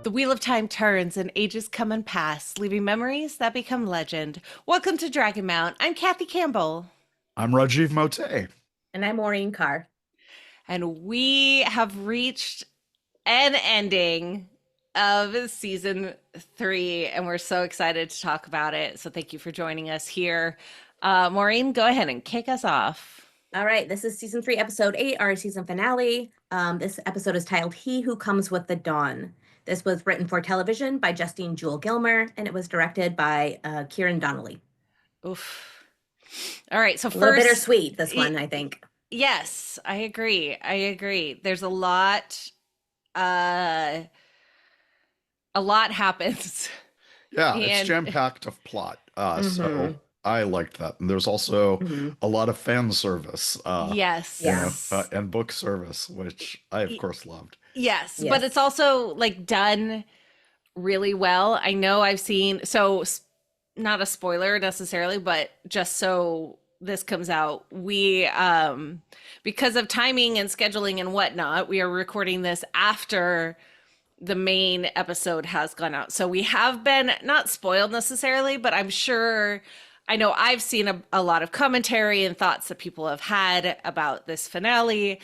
The wheel of time turns and ages come and pass, leaving memories that become legend. Welcome to Dragonmount. I'm Kathy Campbell. I'm Rajiv Moté. And I'm Maureen Carr. And we have reached an ending of season 3, and we're so excited to talk about it. So thank you for joining us here. Maureen, go ahead and kick us off. All right, this is season 3, episode 8, our season finale. This episode is titled He Who Comes with the Dawn. This was written for television by Justine Jewell Gilmer, and it was directed by Kieran Donnelly. Oof. All right, so a little bittersweet, this one, I think. Yes, I agree. There's a lot happens. Yeah, it's jam-packed of plot. So I liked that. And there's also a lot of fan service. Yes. And book service, which I, of course, loved. Yes, but it's also like done really well. I know I've seen, so not a spoiler necessarily, but just so this comes out, we because of timing and scheduling and whatnot, we are recording this after the main episode has gone out. So we have been not spoiled necessarily, but I'm sure, I know I've seen a lot of commentary and thoughts that people have had about this finale.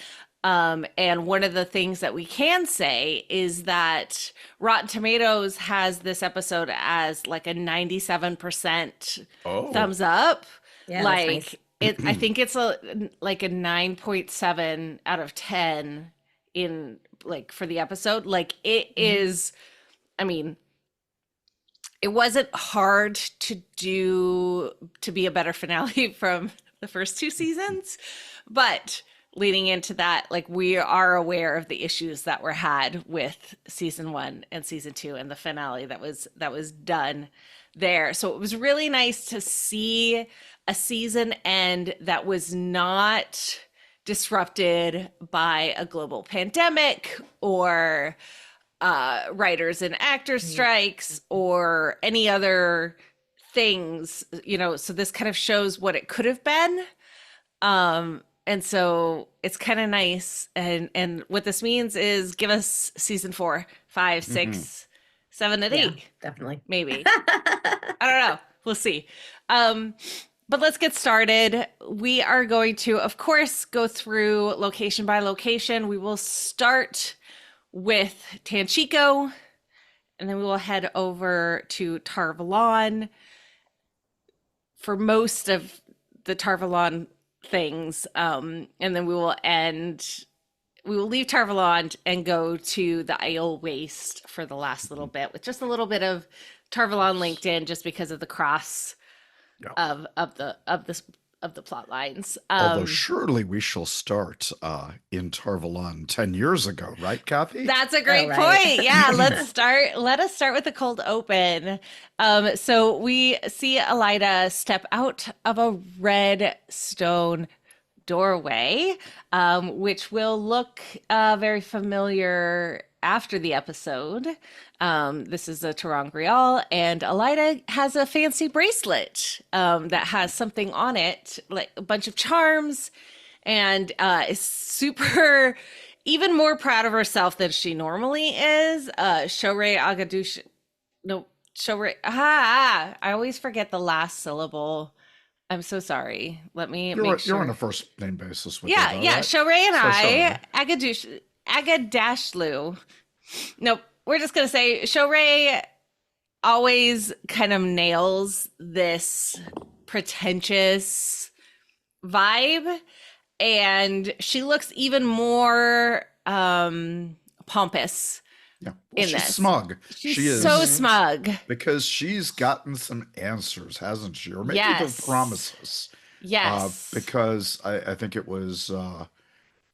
And one of the things that we can say is that Rotten Tomatoes has this episode as like a 97% thumbs up. Yeah, like nice. I think it's like a 9.7 out of 10 in like for the episode. Like it is, I mean, it wasn't hard to be a better finale from the first 2 seasons, but leading into that, like we are aware of the issues that were had with season 1 and season 2 and the finale that was done there. So it was really nice to see a season end that was not disrupted by a global pandemic or writers and actors strikes or any other things, so this kind of shows what it could have been. And so it's kind of nice. And what this means is give us season 4, 5, 6, 7, and 8. Definitely. Maybe. I don't know. We'll see. But let's get started. We are going to, of course, go through location by location. We will start with Tanchico, and then we will head over to Tar Valon for most of the Tar Valon things, and then we will leave Tar Valon and go to the Isle Waste for the last little bit, with just a little bit of Tar Valon linked in just because of the cross of the plot lines. Although surely we shall start in Tar Valon 10 years ago, right, Kathy? That's a great point. Yeah, let us start with the cold open. So we see Elida step out of a red stone doorway, which will look very familiar after the episode. This is a ter'angreal, and Elida has a fancy bracelet that has something on it, like a bunch of charms, and is super, even more proud of herself than she normally is. Shorey Agadush, no, Shorey, I always forget the last syllable. I'm so sorry. Let me make sure. You're on a first name basis with yeah, her, yeah. right? Shorey and Agadashlu. Nope. We're just going to say Shorey always kind of nails this pretentious vibe, and she looks even more pompous. Yeah. Well, in she's this. Smug. She is so smug. Because she's gotten some answers, hasn't she? Or maybe the promises. Yes. Because I think it was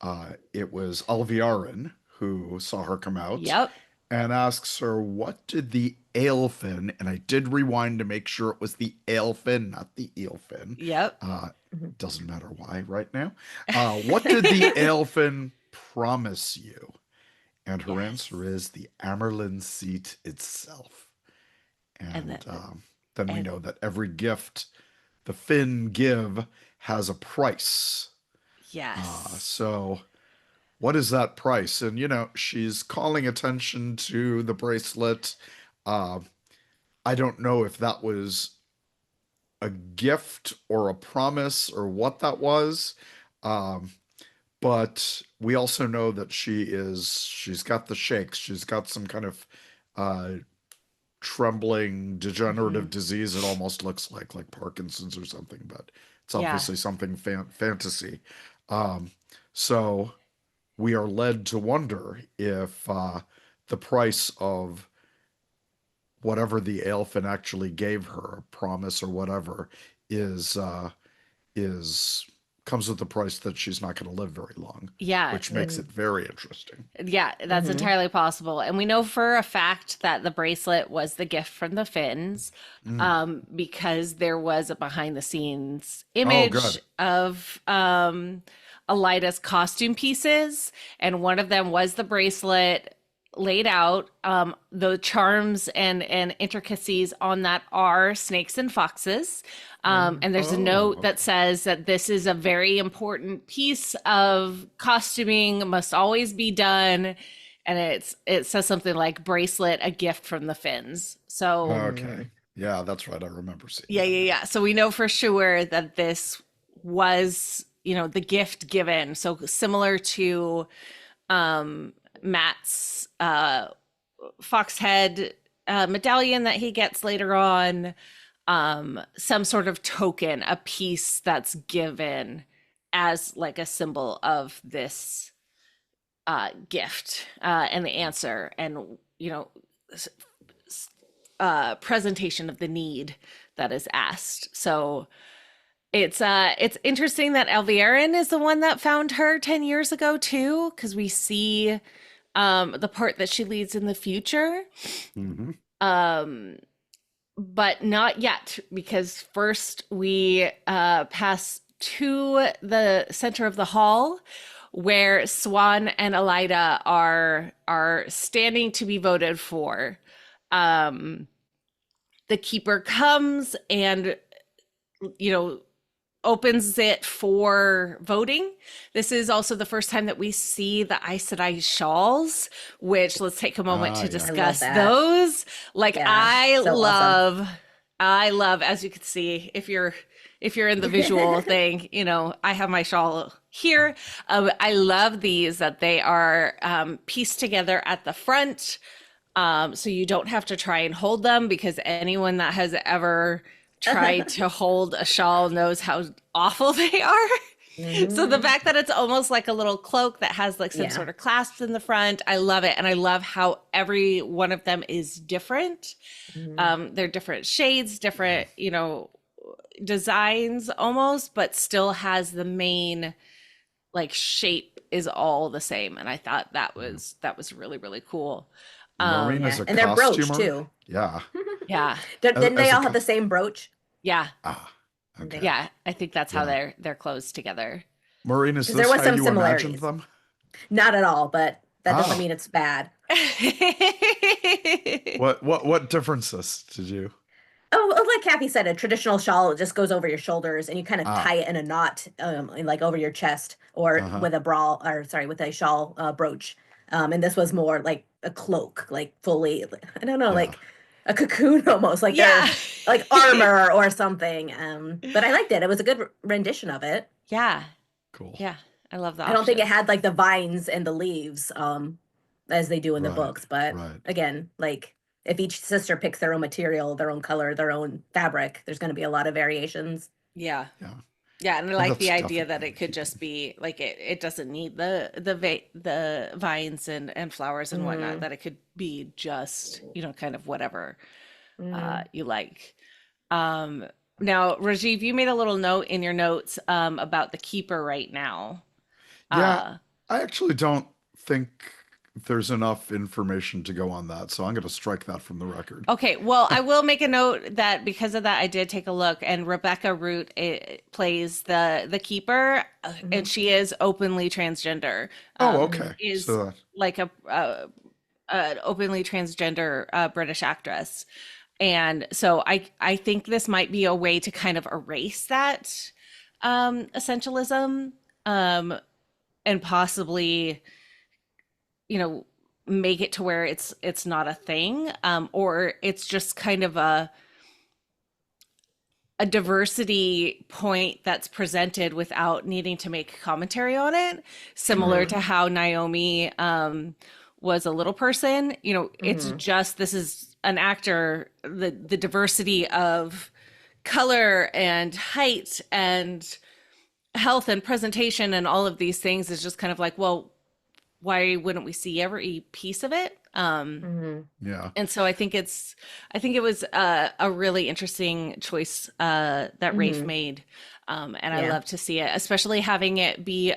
Alviarin who saw her come out. Yep. And asks her, what did the Aelfin, and I did rewind to make sure it was the Aelfin, not the Eelfin. Yep. Doesn't matter why right now. What did the Aelfin promise you? And her answer is the Amerlin seat itself. And then we know that every gift the Finn give has a price. Yes. So what is that price? And, she's calling attention to the bracelet. Uh, I don't know if that was a gift or a promise or what that was. Um, but we also know that she's got the shakes. She's got some kind of uh, trembling Hmm. degenerative disease. It almost looks like Parkinson's or something, but it's Yeah. obviously something fantasy. Um, so we are led to wonder if the price of whatever the elfin actually gave her, a promise or whatever, is is comes with the price that she's not going to live very long, Yeah. which makes it very interesting. Yeah, that's Hmm. entirely possible. And we know for a fact that the bracelet was the gift from the Finns, Mm. because there was a behind the scenes Oh, image good. of Elida's costume pieces, and one of them was the bracelet laid out. The charms and intricacies on that are snakes and foxes. Hmm. And there's a Oh, note that okay. says that this is a very important piece of costuming, must always be done. And it says something like bracelet, a gift from the Finns. So Okay. Yeah, that's right. I remember seeing yeah, that yeah, now. yeah. So we know for sure that this was, the gift given. So similar to Matt's fox head medallion that he gets later on, some sort of token, a piece that's given as like a symbol of this gift, and the answer, and presentation of the need that is asked. So it's interesting that Alviarin is the one that found her 10 years ago too, because we see the part that she leads in the future. Hmm. Um, but not yet, because first we pass to the center of the hall where Swan and Elida are standing to be voted for. Um, the keeper comes and you know opens it for voting. This is also the first time that we see the Aes Sedai shawls, which let's take a moment Ah, to yeah. I love discuss that. those. Like Yeah, so awesome. I love, as you can see, if you're in the visual thing, I have my shawl here. I love these, that they are pieced together at the front. So you don't have to try and hold them, because anyone that has ever tried to hold a shawl knows how awful they are. So the Hmm. fact that it's almost like a little cloak that has like some Yeah. sort of clasps in the front, I love it. And I love how every one of them is different. Hmm. They're different shades, Yeah. different, designs almost, but still has the main like shape is all the same. And I thought that Yeah. was really, really cool. Maureen is Yeah, a and their brooch costumer. too. Yeah. Yeah. Didn't they As a all have the same brooch? Yeah. ah, They, okay. Yeah. I think that's how Yeah. they're closed together. Maureen, is because there this was how some you imagined similarities. them? Not at all, but that doesn't Ah, mean it's bad. what differences did you? Oh, like Kathy said, a traditional shawl just goes over your shoulders and you kind of tie Ah, it in a knot, like over your chest, or uh-huh. with a brawl, or sorry, with a shawl brooch. And this was more like a cloak, like fully, I don't know, Yeah. like a cocoon almost, like Yeah. they're like armor or something. But I liked it. It was a good rendition of it. Yeah. Cool. Yeah. I love the I don't think it options. had like the vines and the leaves, as they do in the Right. books. But Right. again, like if each sister picks their own material, their own color, their own fabric, there's going to be a lot of variations. Yeah. Yeah. Yeah, and I And like the that's idea that definitely it in could just keeping. be like it doesn't need the vines and flowers and whatnot, Hmm. that it could be just, kind of whatever Hmm. you like. Um Now, Rajiv, you made a little note in your notes about the keeper right now. Yeah, Uh I actually don't think there's enough information to go on that, so I'm going to strike that from the record. Okay, well, I will make a note that because of that, I did take a look, and Rebecca Root plays the keeper, and Hmm. she is openly transgender. Oh, Hmm. okay. Is So, like an openly transgender British actress, and so I think this might be a way to kind of erase that essentialism. Um, and possibly, you know, make it to where it's not a thing, or it's just kind of a diversity point that's presented without needing to make commentary on it, similar to how Naomi was a little person. You know, it's just, this is an actor, the diversity of color and height and health and presentation and all of these things is just kind of like, well, why wouldn't we see every piece of it? Yeah. And so I think it was a really interesting choice that Rafe made. And I love to see it, especially having it be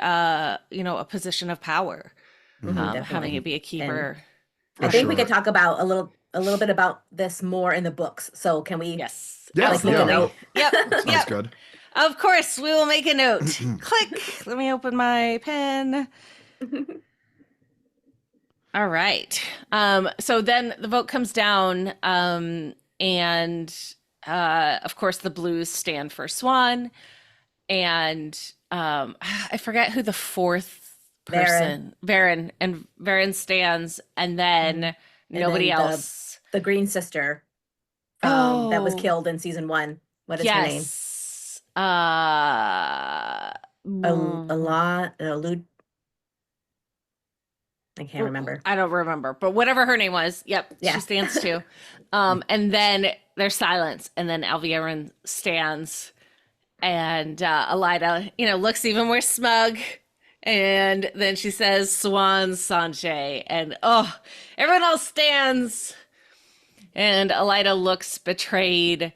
you know, a position of power, having Definitely. it be a keeper. I think we could talk about a little bit about this more in the books. So can we? Yes, Yeah, absolutely. yeah. Yep, Sounds yep. good. Of course, we will make a note. Click. Let me open my pen. All right. So then the vote comes down, and of course the Blues stand for Swan, and I forget who the fourth person, Varen, and Varen stands, and then nobody else. The Green Sister, that was killed in season 1. What is her name? Yes. A lot. I can't remember. I don't remember, but whatever her name was, yep, Yeah. she stands too. And then there's silence, and then Alviarin stands, and Elida, you know, looks even more smug, and then she says, "Swan Sanche," and everyone else stands, and Elida looks betrayed.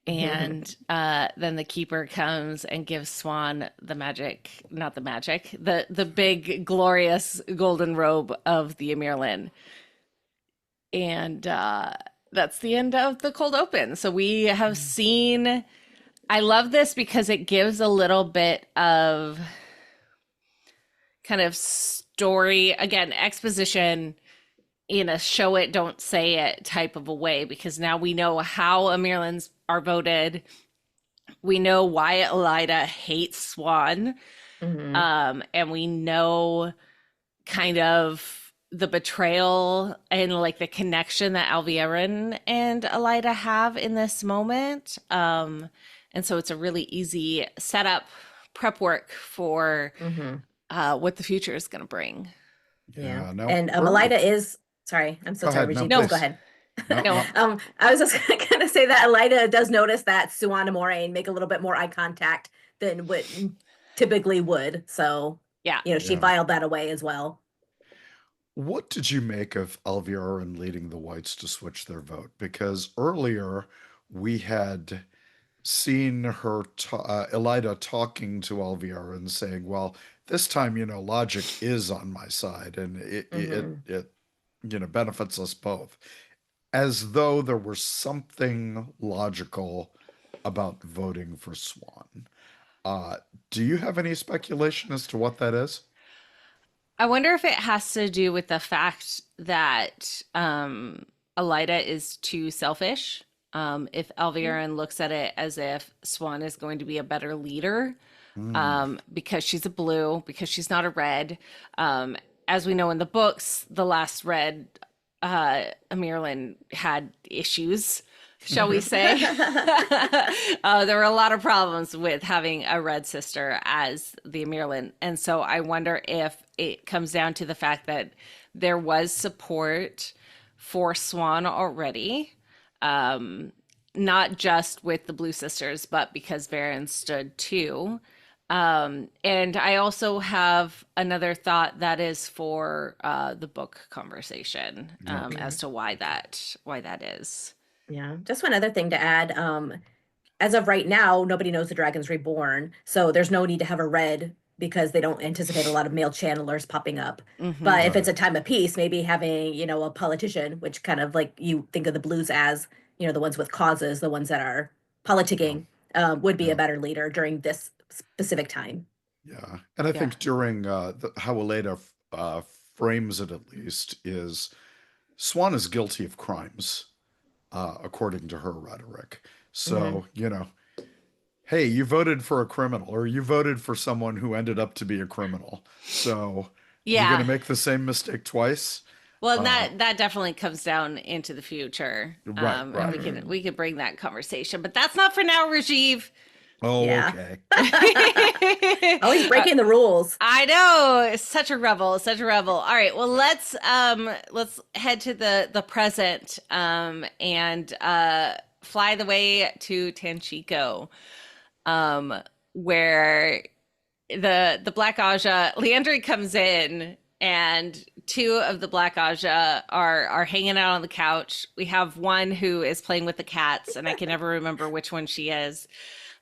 And then the keeper comes and gives Swan the magic, not the magic, the big, glorious golden robe of the Emirlin. And that's the end of the cold open. So we have seen, I love this because it gives a little bit of kind of story, again, exposition in a show it, don't say it type of a way, because now we know how Emirlins are voted. We know why Elida hates Swan. And we know kind of the betrayal and like the connection that Alviarin and Elida have in this moment. And so it's a really easy setup, prep work for what the future is going to bring. Yeah. No, And Elida is, sorry, I'm so sorry, Rajiv. No, go ahead. No. I was just going to say that Elida does notice that Swan and Moraine make a little bit more eye contact than what typically would. So, Yeah. you know, she filed that away as well. What did you make of Alviarin leading the whites to switch their vote? Because earlier we had seen her, Elida talking to Alviarin saying, well, this time, you know, logic is on my side and it you know, benefits us both. As though there was something logical about voting for Swan. Do you have any speculation as to what that is? I wonder if it has to do with the fact that Elida is too selfish. If Alviarin looks at it as if Swan is going to be a better leader, because she's a blue, because she's not a red. As we know in the books, the last red Emirlin had issues, shall we say. There were a lot of problems with having a red sister as the Emirlin. And so I wonder if it comes down to the fact that there was support for Swan already, not just with the Blue Sisters, but because Varen stood too. And I also have another thought that is for the book conversation, as to why that is. Yeah. Just one other thing to add. As of right now, nobody knows the Dragon's Reborn, so there's no need to have a red because they don't anticipate a lot of male channelers popping up. But if it's a time of peace, maybe having, you know, a politician, which kind of like you think of the Blues as, you know, the ones with causes, the ones that are politicking, would be a better leader during this specific time. Yeah. And I think during how Elida frames it, at least, is Swan is guilty of crimes, according to her rhetoric. So, you know, hey, you voted for a criminal, or you voted for someone who ended up to be a criminal. So you're going to Yeah. make the same mistake twice? Well, and Uh, that definitely comes down into the future. right, And right. we could bring that conversation, but that's not for now, Rajiv. Oh, Yeah. okay. Always breaking the rules. I know, such a rebel, such a rebel. All right, well let's head to the present and fly the way to Tanchico, where the Black Aja Leandri comes in, and two of the Black Aja are hanging out on the couch. We have one who is playing with the cats, and I can never remember which one she is.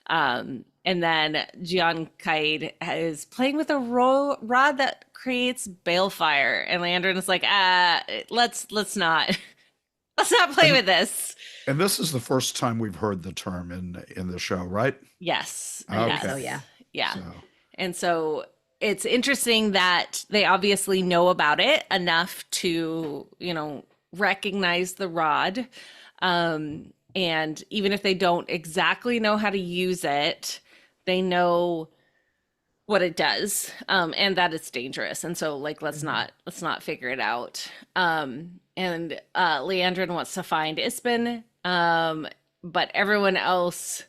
And then Jian Kaid is playing with a rod that creates balefire, and Leandrin is like, let's not let's not play with this. And this is the first time we've heard the term in the show, right? Yes. Okay. Yes. So yeah. Yeah. So, And so it's interesting that they obviously know about it enough to, recognize the rod. And even if they don't exactly know how to use it, they know what it does, and that it's dangerous. And so, like, let's not figure it out. And Leandrin wants to find Ispin, but everyone else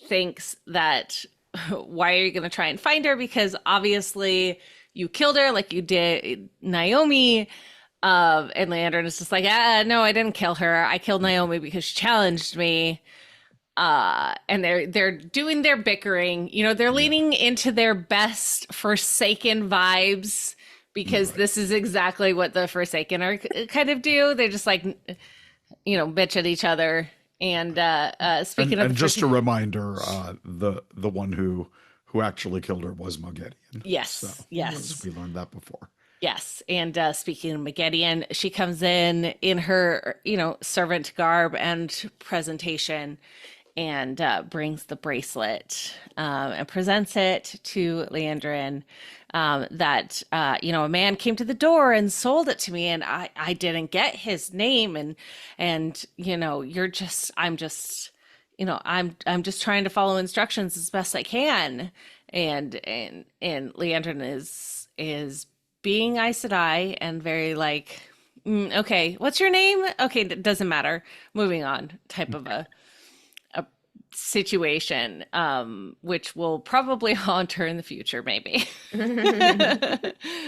thinks that why are you going to try and find her? Because obviously you killed her like you did Naomi. And Leandrin is just like, no, I didn't kill her. I killed Naomi because she challenged me. And they're doing their bickering. They're leaning into their best Forsaken vibes, because this is exactly what the Forsaken are kind of do. They're just like, bitch at each other. And speaking of and just a reminder, the one who actually killed her was Mogedion. Yes, So, yes. we learned that before. Yes, and speaking of Megedion, she comes in her, servant garb and presentation, and brings the bracelet and presents it to Leandrin. That a man came to the door and sold it to me, and I didn't get his name, and I'm just trying to follow instructions as best I can, and Leandrin is being Aes Sedai and very like, okay, what's your name? Okay, doesn't matter. Moving on, type of a situation, which will probably haunt her in the future, maybe.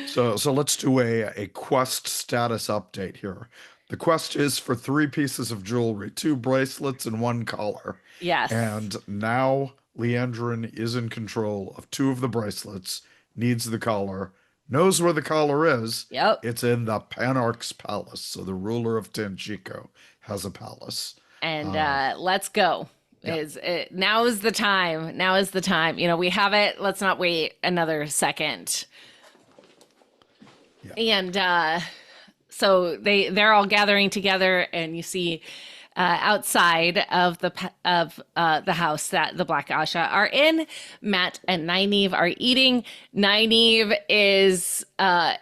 So let's do a quest status update here. The quest is for 3 pieces of jewelry, 2 bracelets, and 1 collar. Yes. And now Leandrin is in control of 2 of the bracelets, needs the collar, knows where the collar is. Yep. It's in the Panarch's palace. So the ruler of Tanchico has a palace. And let's go. Yeah. Now is the time. Now is the time. We have it. Let's not wait another second. Yeah. And so they're all gathering together, and you see outside of the house that the Black Asha are in, Matt and Nynaeve are eating. Nynaeve is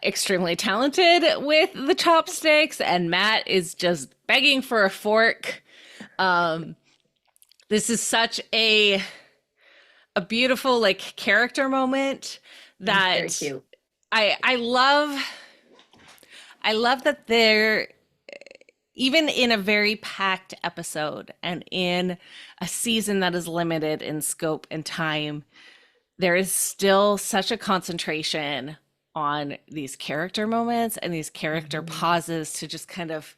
extremely talented with the chopsticks, and Matt is just begging for a fork. This is such a beautiful character moment that very cute. I love that they're, even in a very packed episode and in a season that is limited in scope and time, there is still such a concentration on these character moments and these character pauses to just kind of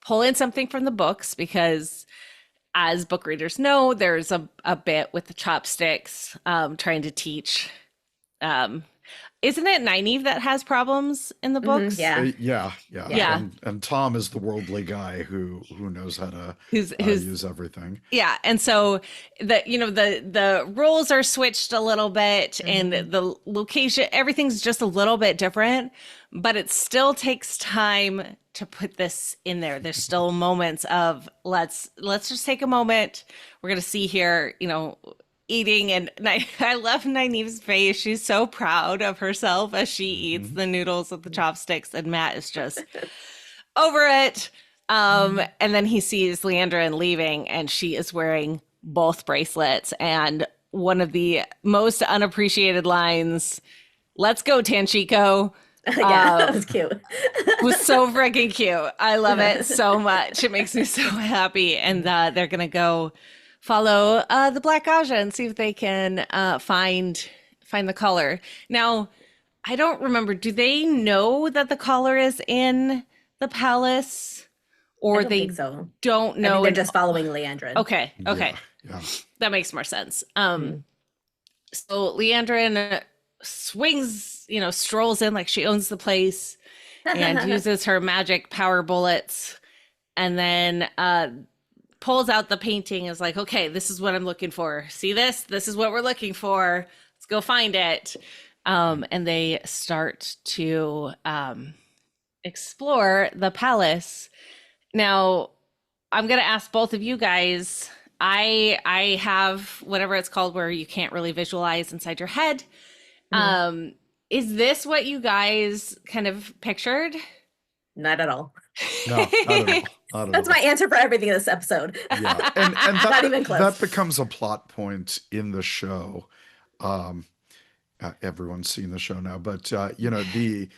pull in something from the books, because as book readers know, there's a bit with the chopsticks trying to teach. Isn't it Nynaeve that has problems in the books? Yeah. Yeah. And Tom is the worldly guy who knows how to use everything. Yeah, and so the roles are switched a little bit, and the location, everything's just a little bit different, but it still takes time to put this in there. There's still moments of let's just take a moment. We're gonna see here, eating, and I love Nynaeve's face. She's so proud of herself as she eats the noodles with the chopsticks, and Matt is just over it. And then he sees Leandrin leaving, and she is wearing both bracelets, and one of the most unappreciated lines. Let's go, Tanchico. Yeah, that was cute. Was so freaking cute. I love it so much. It makes me so happy. And they're gonna go follow the Black Aja and see if they can find the collar. Now, I don't remember. Do they know that the collar is in the palace, or I don't they think so. don't I know? think they're just following Leandrin. Okay. Yeah. That makes more sense. Mhm. So Leandrin swings, strolls in like she owns the place and uses her magic power bullets, and then pulls out the painting, is like, okay, this is what I'm looking for. See this? This is what we're looking for. Let's go find it. And they start to explore the palace. Now, I'm going to ask both of you guys. I have whatever it's called where you can't really visualize inside your head. Is this what you guys kind of pictured? Not at all. No, not at all. Not at That's all. my answer for everything in this episode. Yeah, and Not even close. that becomes a plot point in the show. Everyone's seen the show now, but the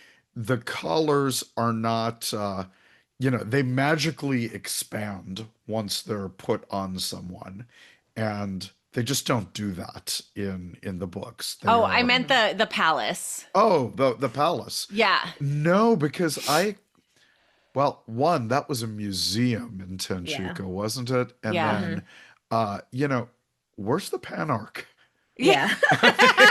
collars are not. They magically expand once they're put on someone, and they just don't do that in the books. They Oh, are- I meant the palace. Oh, the palace. Yeah. No, because one, that was a museum in Tanchico, wasn't it? And Yeah. then, where's the Panarch? Yeah.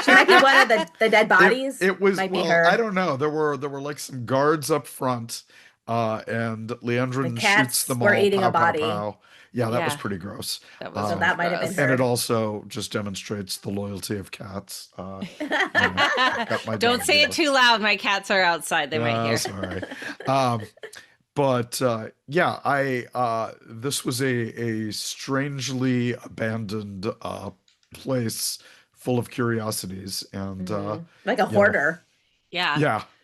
She might be one of the dead bodies. It was, might well, be her. I don't know. There were like some guards up front, and Leandrin The shoots cats them were all. eating a Pow, pow, body. pow. Yeah, that was Yeah. pretty gross. That was So that might have been her. And it also just demonstrates the loyalty of cats. Got my Don't dog say here. it too loud. My cats are outside. They might hear. Sorry. But this was a strangely abandoned place full of curiosities, and Like a hoarder. Yeah.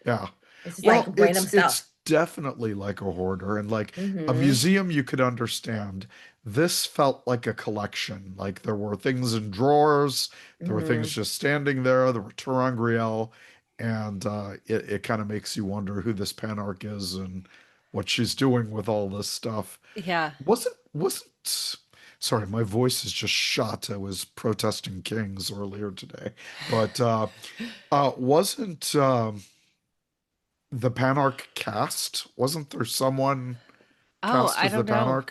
yeah. It's just like random it's stuff. definitely like a hoarder, and like a Mhm. museum you could understand. This felt like a collection. Like there were things in drawers, there were things just standing there, there were Terangriel, and it kind of makes you wonder who this Panarch is and what she's doing with all this stuff. Yeah. Wasn't sorry, my voice is just shot. I was protesting Kings earlier today. But wasn't the Panarch cast? Wasn't there someone Oh, cast I as the don't know. Panarch?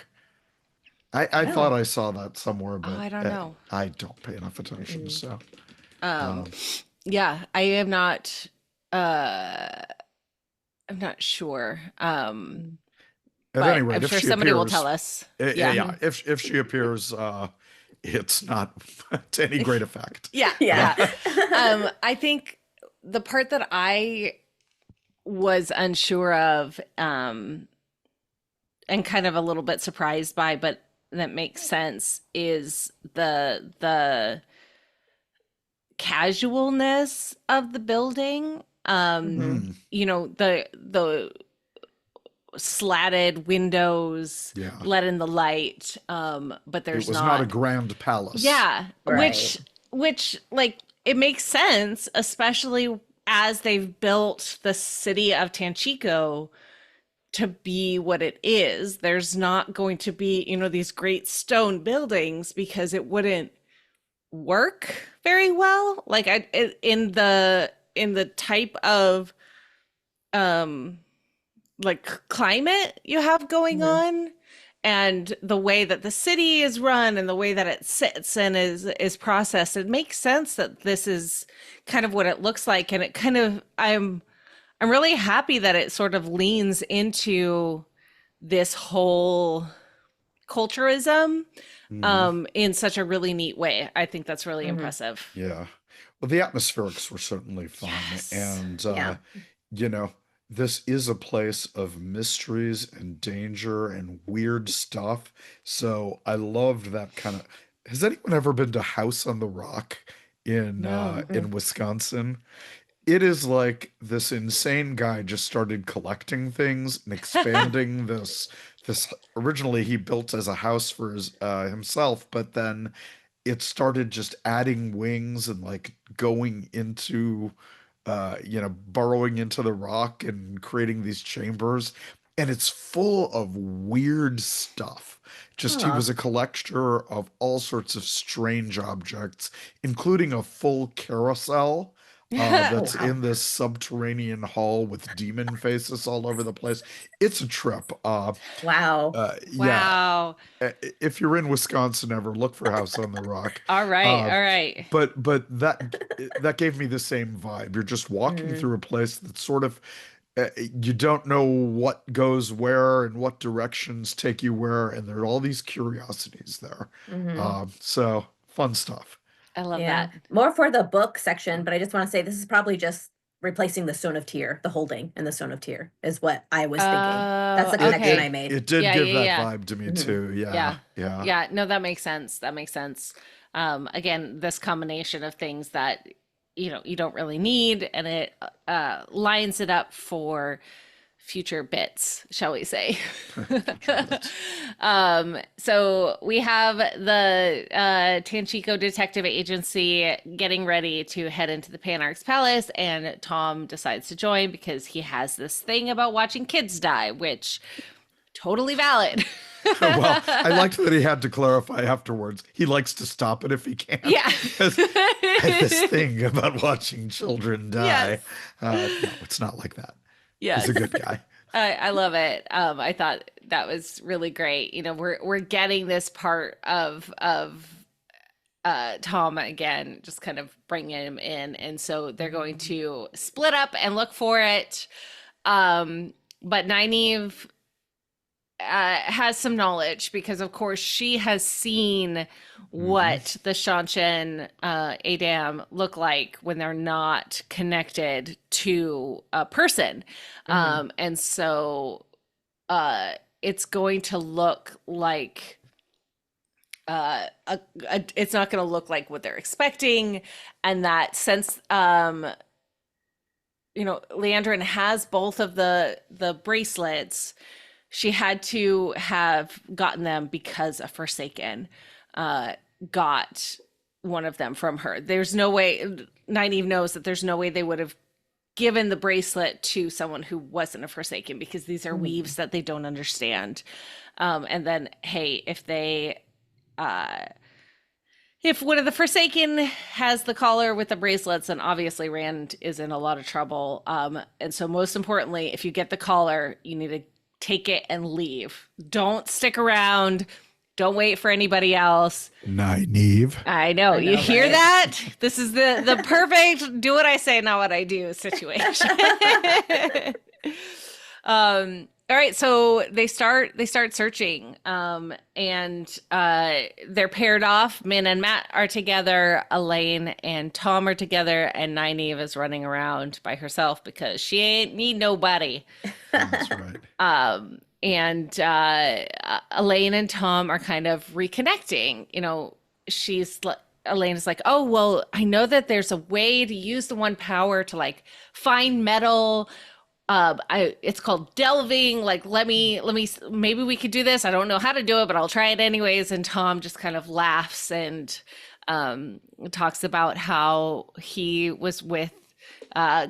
I thought I saw that somewhere, but I don't know. I don't pay enough attention. So Yeah, I am not I'm not sure. at But any rate, I'm if sure she somebody will appears, tell us. yeah, if she appears, it's not to any great effect. Yeah. Yeah. I think the part that I was unsure of, and kind of a little bit surprised by, but that makes sense, is the casualness of the building. Mhm. The slatted windows, Yeah. let in the light, but It there's was not a grand palace. yeah, Right. which like it makes sense, especially as they've built the city of Tanchico to be what it is. There's not going to be, these great stone buildings, because it wouldn't work very well. Like in the type of like climate you have going on, and the way that the city is run and the way that it sits and is processed, it makes sense that this is kind of what it looks like. And it kind of, I'm really happy that it sort of leans into this whole culturism in such a really neat way. I think that's really impressive. Yeah. Well, the atmospherics were certainly fun. Yes. And, Yeah. this is a place of mysteries and danger and weird stuff. So I loved that kind of. Has anyone ever been to House on the Rock in Wisconsin? It is like this insane guy just started collecting things and expanding this originally he built as a house for his himself, but then it started just adding wings and like going into burrowing into the rock and creating these chambers. And it's full of weird stuff. Just he Huh. was a collector of all sorts of strange objects, including a full carousel Oh that's wow. in this subterranean hall with demon faces all over the place. It's a trip. Wow. Yeah, Wow. if you're in Wisconsin ever, look for House on the Rock. All right. Uh, All right. but that gave me the same vibe. You're just walking Mm-hmm. through a place that's sort of you don't know what goes where and what directions take you where, and there are all these curiosities there. Mm-hmm. So fun stuff. I love Yeah. that. More for the book section, but I just want to say this is probably just replacing the Stone of Tyr, the holding and the Stone of Tyr is what I was thinking. That's Oh, the It connection it I okay. made. it did Yeah, give yeah, that yeah. vibe to me Mm-hmm. too. Yeah, Yeah. yeah. Yeah. No, that makes sense. That makes sense. Again, this combination of things that you don't really need, and it lines it up for future bits, shall we say. Future bits. So we have the Tanchico Detective Agency getting ready to head into the Panarch's Palace, and Tom decides to join because he has this thing about watching kids die, which totally valid. Well, I liked that he had to clarify afterwards. He likes to stop it if he can. Yeah. Because I have this thing about watching children Yes. die. No, it's not like that. He's Yes. a good guy. I love it. I thought that was really great. We're getting this part of Tom again, just kind of bringing him in, and so they're going to split up and look for it. But Nynaeve has some knowledge because, of course, she has seen Hmm. what the Shanshan Adam look like when they're not connected to a person. Mm-hmm. And so it's going to look like it's not going to look like what they're expecting. And that since Leandrin has both of the bracelets, she had to have gotten them because a Forsaken got one of them from her. There's no way, Nynaeve knows that there's no way they would have given the bracelet to someone who wasn't a Forsaken, because these are Mm-hmm. weaves that they don't understand. And then, hey, if one of the Forsaken has the collar with the bracelets, then obviously Rand is in a lot of trouble. And so, most importantly, if you get the collar, you need to take it and leave. Don't stick around. Don't wait for anybody else. Nynaeve. I know. I You know, hear right? that? This is the perfect do what I say, not what I do situation. All right, so they start searching, and they're paired off. Min and Matt are together, Elaine and Tom are together, and Nynaeve is running around by herself because she ain't need nobody. That's right. And Elaine and Tom are kind of reconnecting. Elaine is like, oh, well, I know that there's a way to use the one power to like find metal. It's called delving. Like, let me, maybe we could do this. I don't know how to do it, but I'll try it anyways. And Tom just kind of laughs and talks about how he was with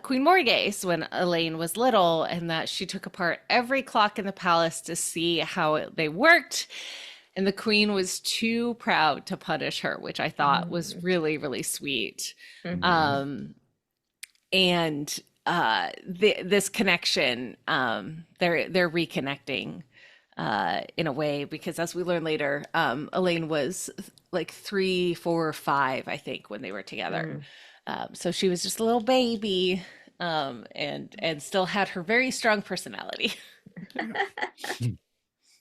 Queen Morgase when Elaine was little, and that she took apart every clock in the palace to see how they worked. And the queen was too proud to punish her, which I thought was really, really sweet. Mm-hmm. Mhm. And this connection, they're reconnecting in a way, because as we learn later, Elaine was like 3, 4, 5, I think, when they were together. So she was just a little baby, and still had her very strong personality.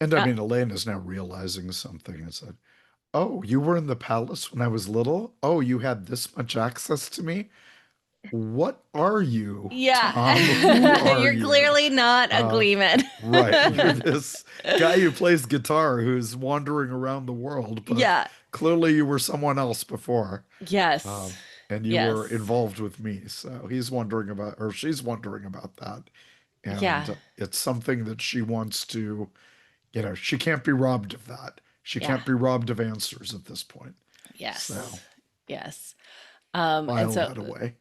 And I Uh, mean, Elaine is now realizing something. It's like, oh, you were in the palace when I was little? Oh, you had this much access to me? What are you, Tom? Who yeah, are you're you? clearly not a Uh, Gleeman. right. You're this guy who plays guitar who's wandering around the world, but Yeah. clearly you were someone else before. Yes. And you Yes. were involved with me. So he's wondering about, or she's wondering about that. Yeah. And it's something that she wants to, she can't be robbed of that. She Yeah. can't be robbed of answers at this point. Yes. So Yes. file And so that away.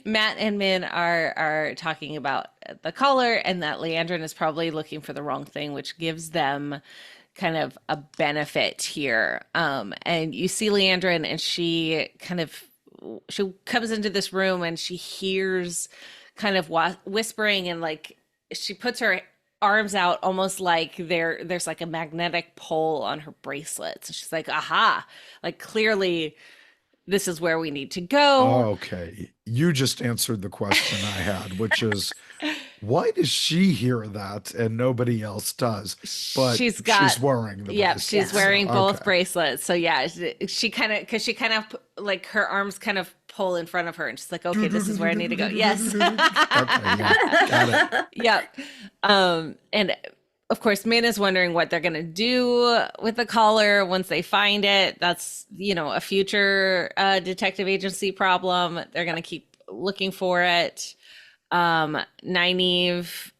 Matt and Min are talking about the collar and that Leandrin is probably looking for the wrong thing, which gives them kind of a benefit here. And you see Leandrin and she comes into this room and she hears kind of whispering, and like she puts her arms out almost like there's like a magnetic pole on her bracelets. She's like, aha, like clearly this is where we need to go. Okay. You just answered the question I had, which is why does she hear that and nobody else does? But She's wearing the yep, bracelet. she's Yeah. wearing both Okay. bracelets. So yeah, she kind of like her arms kind of pull in front of her and she's like, okay, this is where I need to go. Yes. Okay, yeah, got it. Yep. And of course, Min is wondering what they're going to do with the collar once they find it. That's, a future detective agency problem. They're going to keep looking for it. Nynaeve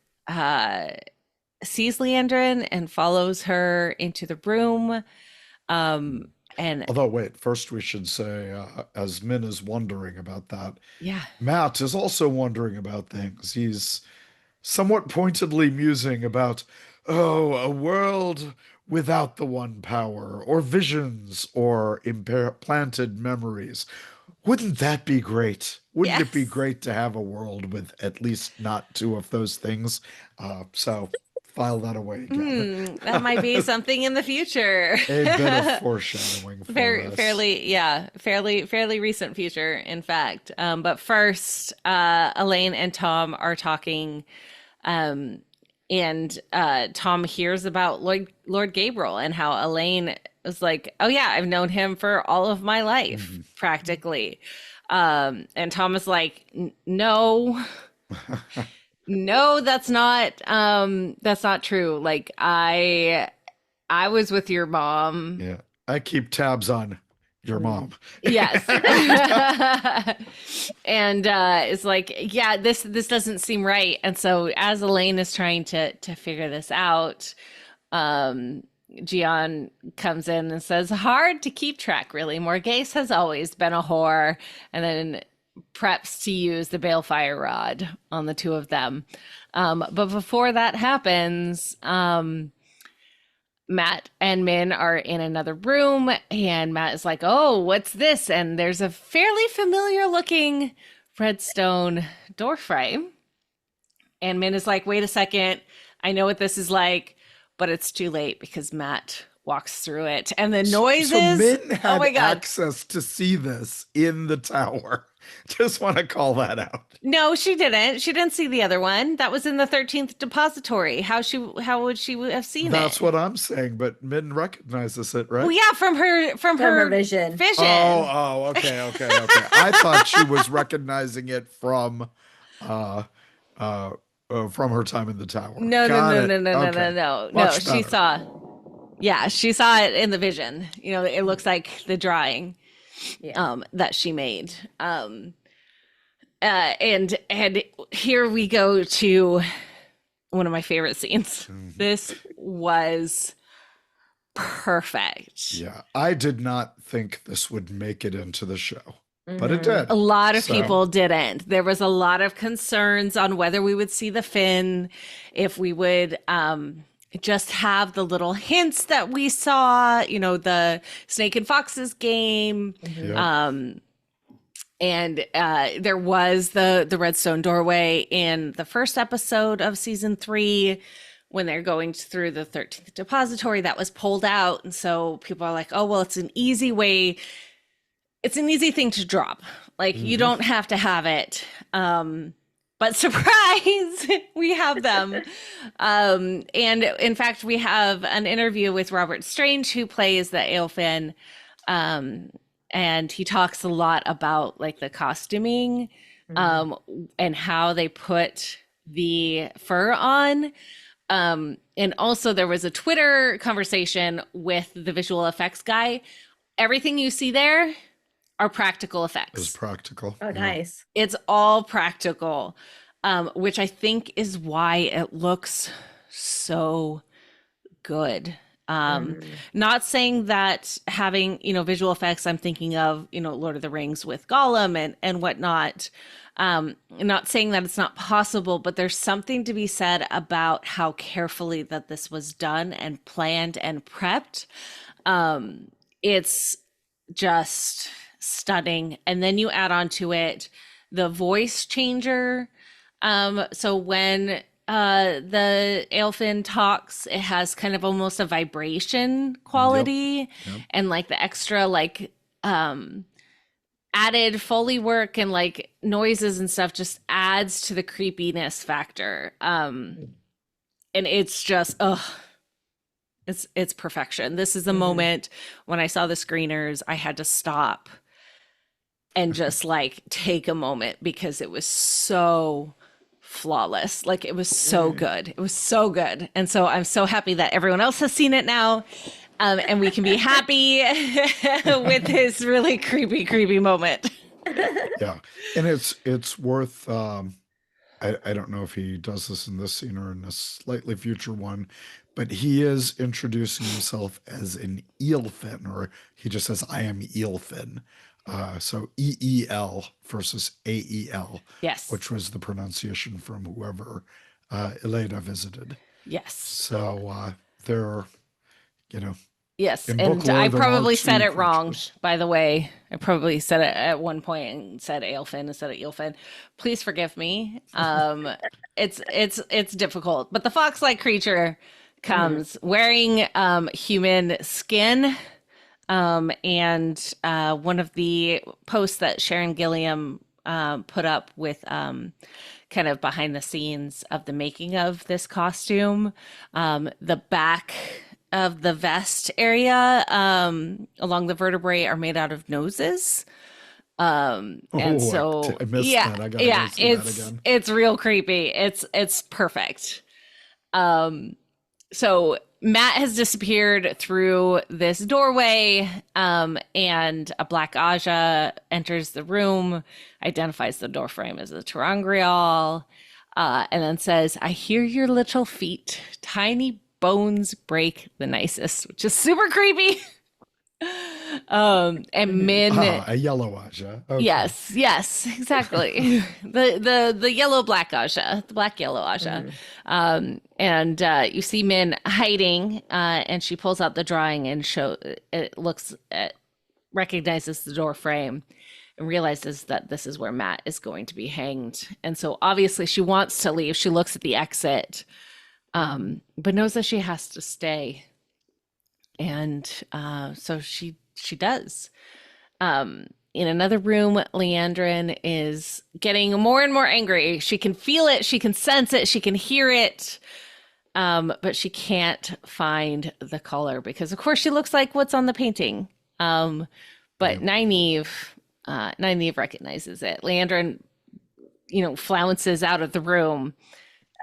sees Leandrin and follows her into the room. And Although, wait, first we should say, as Min is wondering about that, yeah, Matt is also wondering about things. He's somewhat pointedly musing about, a world without the one power, or visions, or implanted memories. Wouldn't that be great? Wouldn't it be yes. great to have a world with at least not two of those things? So file that away again. That might be something in the future. A bit of foreshadowing for us. Fairly recent future, in fact. But first, Elaine and Tom are talking, and Tom hears about Lord Gabriel and how Elaine was like, "Oh yeah, I've known him for all of my life, practically." And Tom is like, "No." No, that's not true. Like I was with your mom. Yeah, I keep tabs on your mom. Yes. And it's like, yeah, this doesn't seem right. And so as Elaine is trying to figure this out, Gian comes in and says, hard to keep track, really. Morghese has always been a whore. And then preps to use the balefire rod on the two of them. But before that happens, Matt and Min are in another room, and Matt is like, oh, what's this? And there's a fairly familiar looking redstone door frame. And Min is like, wait a second, I know what this is like, but it's too late because Matt walks through it. And the noises. So Min had oh my God. access to see this in the tower. Just want to call that out. No, she didn't. She didn't see the other one. That was in the 13th depository. How would she have seen it? That's what I'm saying, but Min recognizes it, right? Well, yeah, from her vision. Okay. I thought she was recognizing it from her time in the tower. No. Much She better. saw. Yeah, she saw it in the vision. It looks like the drawing that she made. And here we go to one of my favorite scenes. This was perfect. Yeah, I did not think this would make it into the show, but it did. A lot of people didn't. There was a lot of concerns on whether we would see the fin, if we would just have the little hints that we saw, the Snake and Foxes game. And there was the redstone doorway in the first episode of season 3 when they're going through the 13th depository that was pulled out. And so people are like, oh, well, it's an easy way. It's an easy thing to drop. Like you don't have to have it. But surprise, we have them. And in fact, we have an interview with Robert Strange, who plays the Aelfin. And he talks a lot about like the costuming and how they put the fur on. And also there was a Twitter conversation with the visual effects guy. Everything you see there are practical effects. It was practical. Oh, nice. It's all practical, which I think is why it looks so good. Not saying that having, visual effects, I'm thinking of, Lord of the Rings with Gollum and whatnot. Not saying that it's not possible, but there's something to be said about how carefully that this was done and planned and prepped. It's just stunning. And then you add on to it the voice changer. So when the Aelfin talks, it has kind of almost a vibration quality. Yep. And like the extra added Foley work and like noises and stuff just adds to the creepiness factor. And it's just it's perfection. This is the moment when I saw the screeners, I had to stop and just like take a moment because it was so flawless. Like it was so good. It was so good. And so I'm so happy that everyone else has seen it now. And we can be happy with this really creepy moment. Yeah. And it's worth I don't know if he does this in this scene or in a slightly future one, but he is introducing himself as an Eelfin, or he just says, I am Eelfin. So EEL versus AEL. Yes. Which was the pronunciation from whoever Elena visited. Yes. So they're, Yes, in and book lore, I there probably are said two it wrong, creatures. by the way. I probably said it at one point and said Aelfin instead of Eelfin. Please forgive me. It's difficult. But the fox-like creature comes wearing human skin. And one of the posts that Sharon Gilliam put up with kind of behind the scenes of the making of this costume, the back of the vest area along the vertebrae are made out of noses. And so I missed that. I gotta go see that again. it's real creepy. It's perfect. So Matt has disappeared through this doorway, and a black Aja enters the room, identifies the doorframe as a Terangrial, and then says, I hear your little feet, tiny bones break the nicest, which is super creepy. And Min, a yellow Aja. Okay. yes, exactly. the yellow black Aja, the black yellow Aja. And you see Min hiding, and she pulls out the drawing and recognizes the door frame and realizes that this is where Matt is going to be hanged. And so obviously she wants to leave. She looks at the exit, but knows that she has to stay. And so she does. In another room, Leandrin is getting more and more angry. She can feel it, she can sense it, she can hear it, but she can't find the color because, of course, she looks like what's on the painting. But Nynaeve recognizes it. Leandrin, flounces out of the room,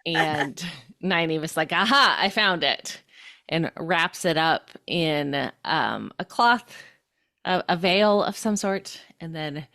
and Nynaeve is like, aha, I found it. And wraps it up in a cloth, a veil of some sort, and then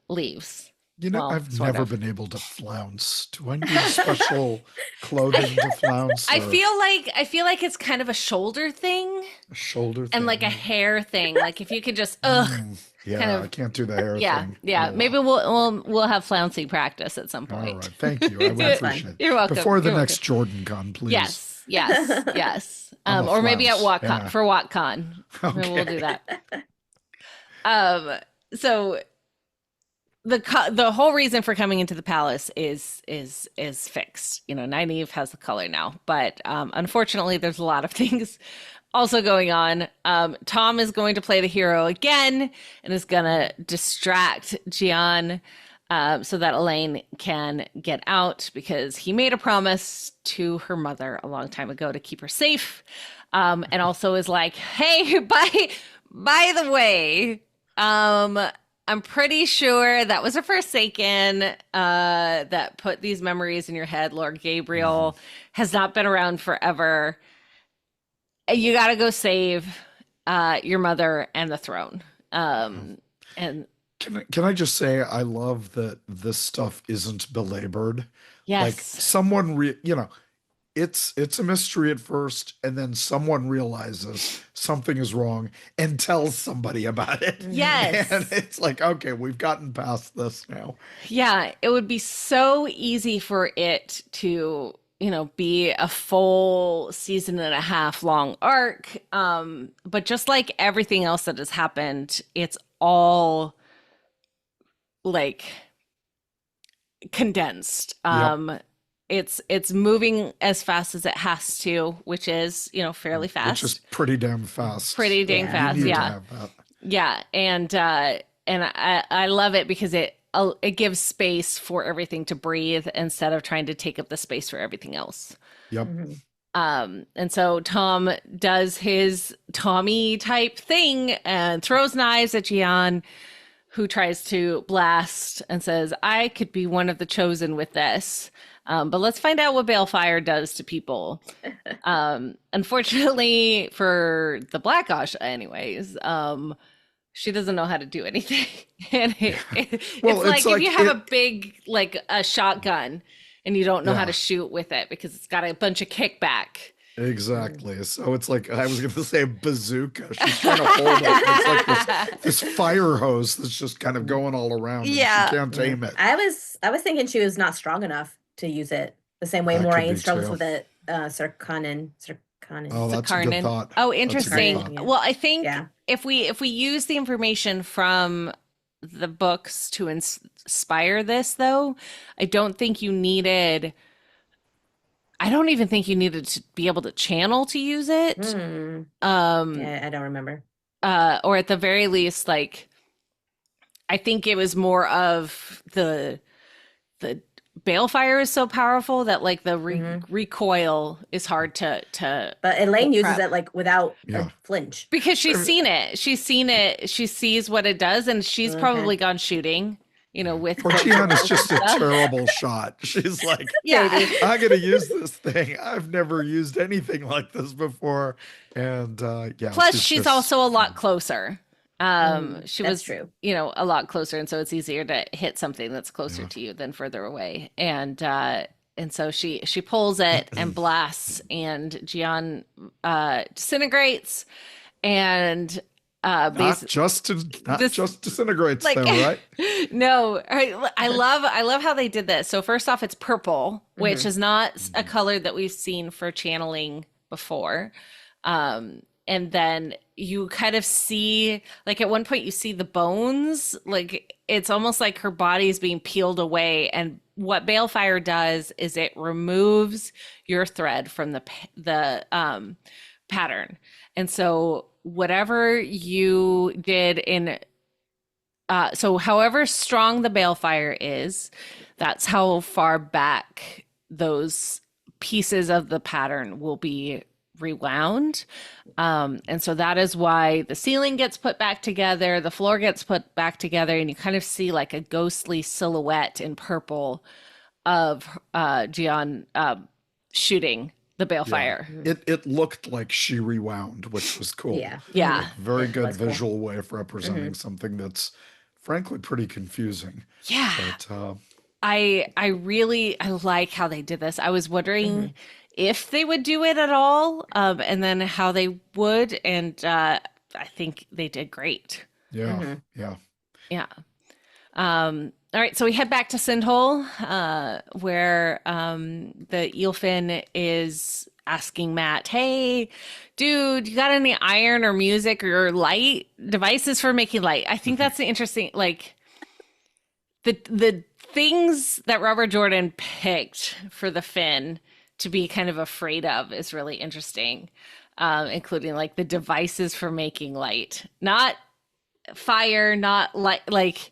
leaves. I've never been able to flounce. Do I need special clothing to flounce? I feel like it's kind of a shoulder thing. A shoulder thing. And like a hair thing. Like if you could just yeah, kind of, I can't do the hair thing. Yeah. Maybe we'll have flouncing practice at some point. All right. Thank you. I would appreciate it. You're welcome. Before the next Jordan Con, please. Yes. Or maybe at WatCon for WatCon. Okay. We'll do that. So the whole reason for coming into the palace is fixed. Nynaeve has the color now, but unfortunately, there's a lot of things also going on. Tom is going to play the hero again and is gonna distract Gian so that Elaine can get out because he made a promise to her mother a long time ago to keep her safe, and also is like, hey, by the way, I'm pretty sure that was a Forsaken that put these memories in your head. Lord Gabriel has not been around forever. You got to go save your mother and the throne. And can I just say I love that this stuff isn't belabored. Yes. Like someone, it's a mystery at first, and then someone realizes something is wrong and tells somebody about it. Yes. And it's like, okay, we've gotten past this now. Yeah, it would be so easy for it to, be a full season and a half long arc. But just like everything else that has happened, it's all like condensed. Yep. It's moving as fast as it has to, which is, fairly Which is fast. pretty damn fast. Pretty dang Yeah. fast, You need to yeah. have that. Yeah, and I love it because it gives space for everything to breathe instead of trying to take up the space for everything else. Yep. And so Tom does his Tommy type thing and throws knives at Gian, who tries to blast and says, "I could be one of the chosen with this." But let's find out what Balefire does to people. Unfortunately for the Black Asha, anyways, she doesn't know how to do anything. And Well, it's like if you have it- a big, like a shotgun and you don't know how Yeah. to shoot with it because it's got a bunch of kickback. Exactly. So it's like, I was going to say a bazooka. She's trying to hold it. And it's like this fire hose that's just kind of going all around. And Yeah. she can't aim it. I was thinking she was not strong enough to use it the same way That could Moraine be struggles too. with it. Sarkonnen. Oh, that's a good Karnan. thought. Oh, That's a good interesting. thought. Yeah. Well, I think Yeah. if we use the information from the books to inspire this, though, I don't even think you needed to be able to channel to use it. Yeah, I don't remember. Or at the very least, like, I think it was more of the balefire is so powerful that like the recoil is hard to But Elaine uses prep. it like without Yeah. a flinch. because she's seen it. She's seen it. She sees what it does, and she's Okay. probably gone shooting, with Poor Gian is just a terrible shot. She's like, yeah. I'm going to use this thing. I've never used anything like this before. And yeah. Plus, she's just- also a lot closer. She that's was, true. a lot closer, and so it's easier to hit something that's closer to you than further away. And so she pulls it and blasts, and Gian disintegrates, and not just disintegrates like- though, right? No, I love how they did this. So first off, it's purple, which is not a color that we've seen for channeling before. And then you kind of see, like at one point you see the bones, like it's almost like her body is being peeled away. And what Balefire does is it removes your thread from the pattern. And so whatever you did so however strong the Balefire is, that's how far back those pieces of the pattern will be rewound. And so that is why the ceiling gets put back together, the floor gets put back together, and you kind of see like a ghostly silhouette in purple of Gian shooting the Balefire. It looked like she rewound, which was cool. Yeah. Yeah. Very It good was cool. visual way of representing something that's frankly pretty confusing. Yeah. But I like how they did this. I was wondering if they would do it at all, and then how they would, and I think they did great. yeah, yeah. Yeah. All right, so we head back to Sindhole, where the Eelfin is asking Matt, "Hey, dude, you got any iron or music or light devices for making light?" I think that's the interesting, like the things that Robert Jordan picked for the Finn to be kind of afraid of is really interesting, including like the devices for making light, not fire, not light, like.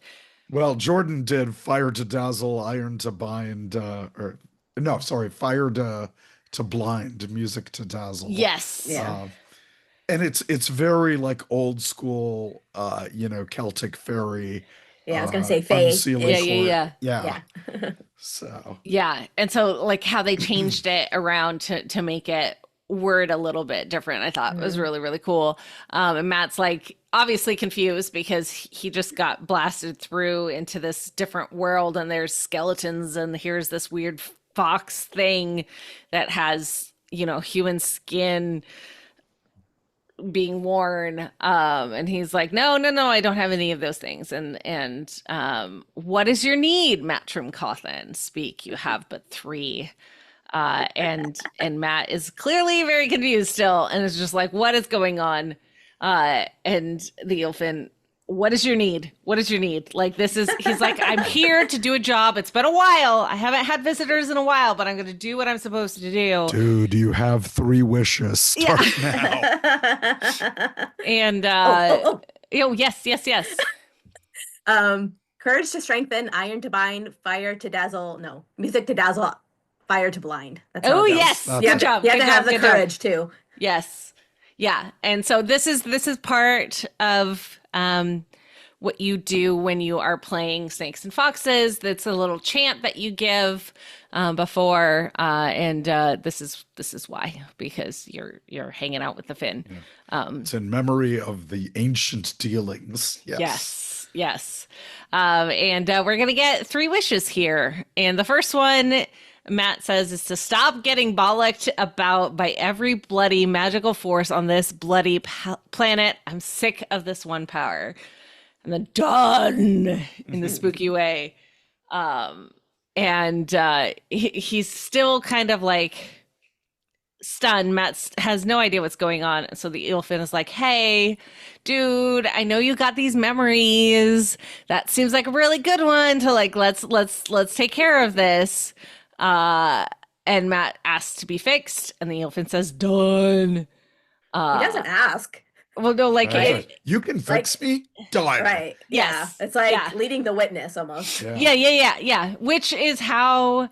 Well, Jordan did fire to dazzle, iron to bind, fire to blind, music to dazzle. Yes. Yeah. And it's very like old school, Celtic fairy. Yeah, I was gonna say Fae. unsealing Yeah. cord. Yeah. Yeah. So Yeah. And so like how they changed it around to make it word a little bit different, I thought was really, really cool. And Matt's like obviously confused because he just got blasted through into this different world, and there's skeletons, and here's this weird fox thing that has, you know, human skin being worn. And he's like, no, I don't have any of those things. And what is your need, Matrim Cawthon? Speak, you have but three. And Matt is clearly very confused still, and is just like, what is going on? And the Ilfin, what is your need? What is your need? Like, he's like, I'm here to do a job. It's been a while. I haven't had visitors in a while, but I'm going to do what I'm supposed to do. Dude, you have 3 wishes. Start now. And, yes. Courage to strengthen, iron to bind, fire to dazzle. No, music to dazzle, fire to blind. That's how it goes. Yes. That's Good job. You have Good to have job, the good job. courage too. Yes. Yeah. And so this is part of what you do when you are playing Snakes and Foxes. That's a little chant that you give before, and this is why, because you're hanging out with the Finn. Yeah. It's in memory of the ancient dealings. Yes. And we're gonna get 3 wishes here, and the first one, Matt says, is to stop getting bollocked about by every bloody magical force on this bloody planet. I'm sick of this one power. And then done in the spooky way. And he's still kind of like stunned. Matt has no idea what's going on. So the Ilfin is like, hey, dude, I know you got these memories. That seems like a really good one to like, let's take care of this. And Matt asks to be fixed, and the Ilfin says, done. He doesn't ask. Well, no, like, you can fix me? Done. Right. Yeah. Yes. It's like Yeah. leading the witness almost. Yeah. Which is how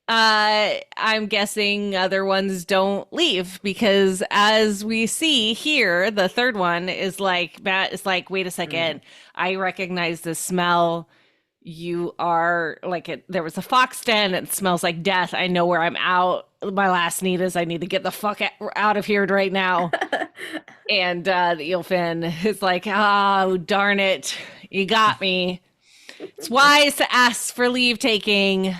I'm guessing other ones don't leave, because as we see here, the third one is like, Matt is like, wait a second, I recognize the smell. You are like, there was a fox den. It smells like death. I know where I'm out. My last need is I need to get the fuck out of here right now. And the Ilfin is like, oh, darn it. You got me. It's wise to ask for leave taking,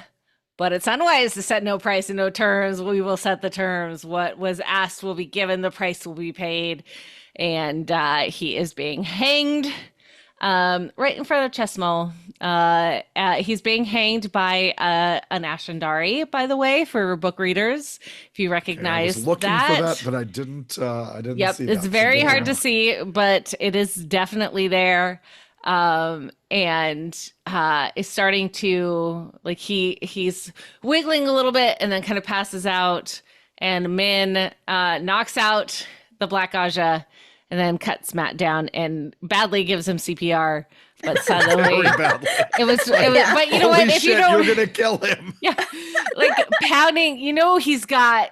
but it's unwise to set no price and no terms. We will set the terms. What was asked will be given. The price will be paid. And he is being hanged. Right in front of Chesmal. He's being hanged by an Ashendari, by the way, for book readers. If you recognize I was looking that. for that, but I didn't Yep, see that. it's very hard to see, but it is definitely there. And is starting to, like, he's wiggling a little bit and then kind of passes out, and Min knocks out the Black Aja and then cuts Matt down and badly gives him CPR. But suddenly it was, but you know Holy what? If shit, you don't, you're gonna kill him. Yeah, like pounding. You know, he's got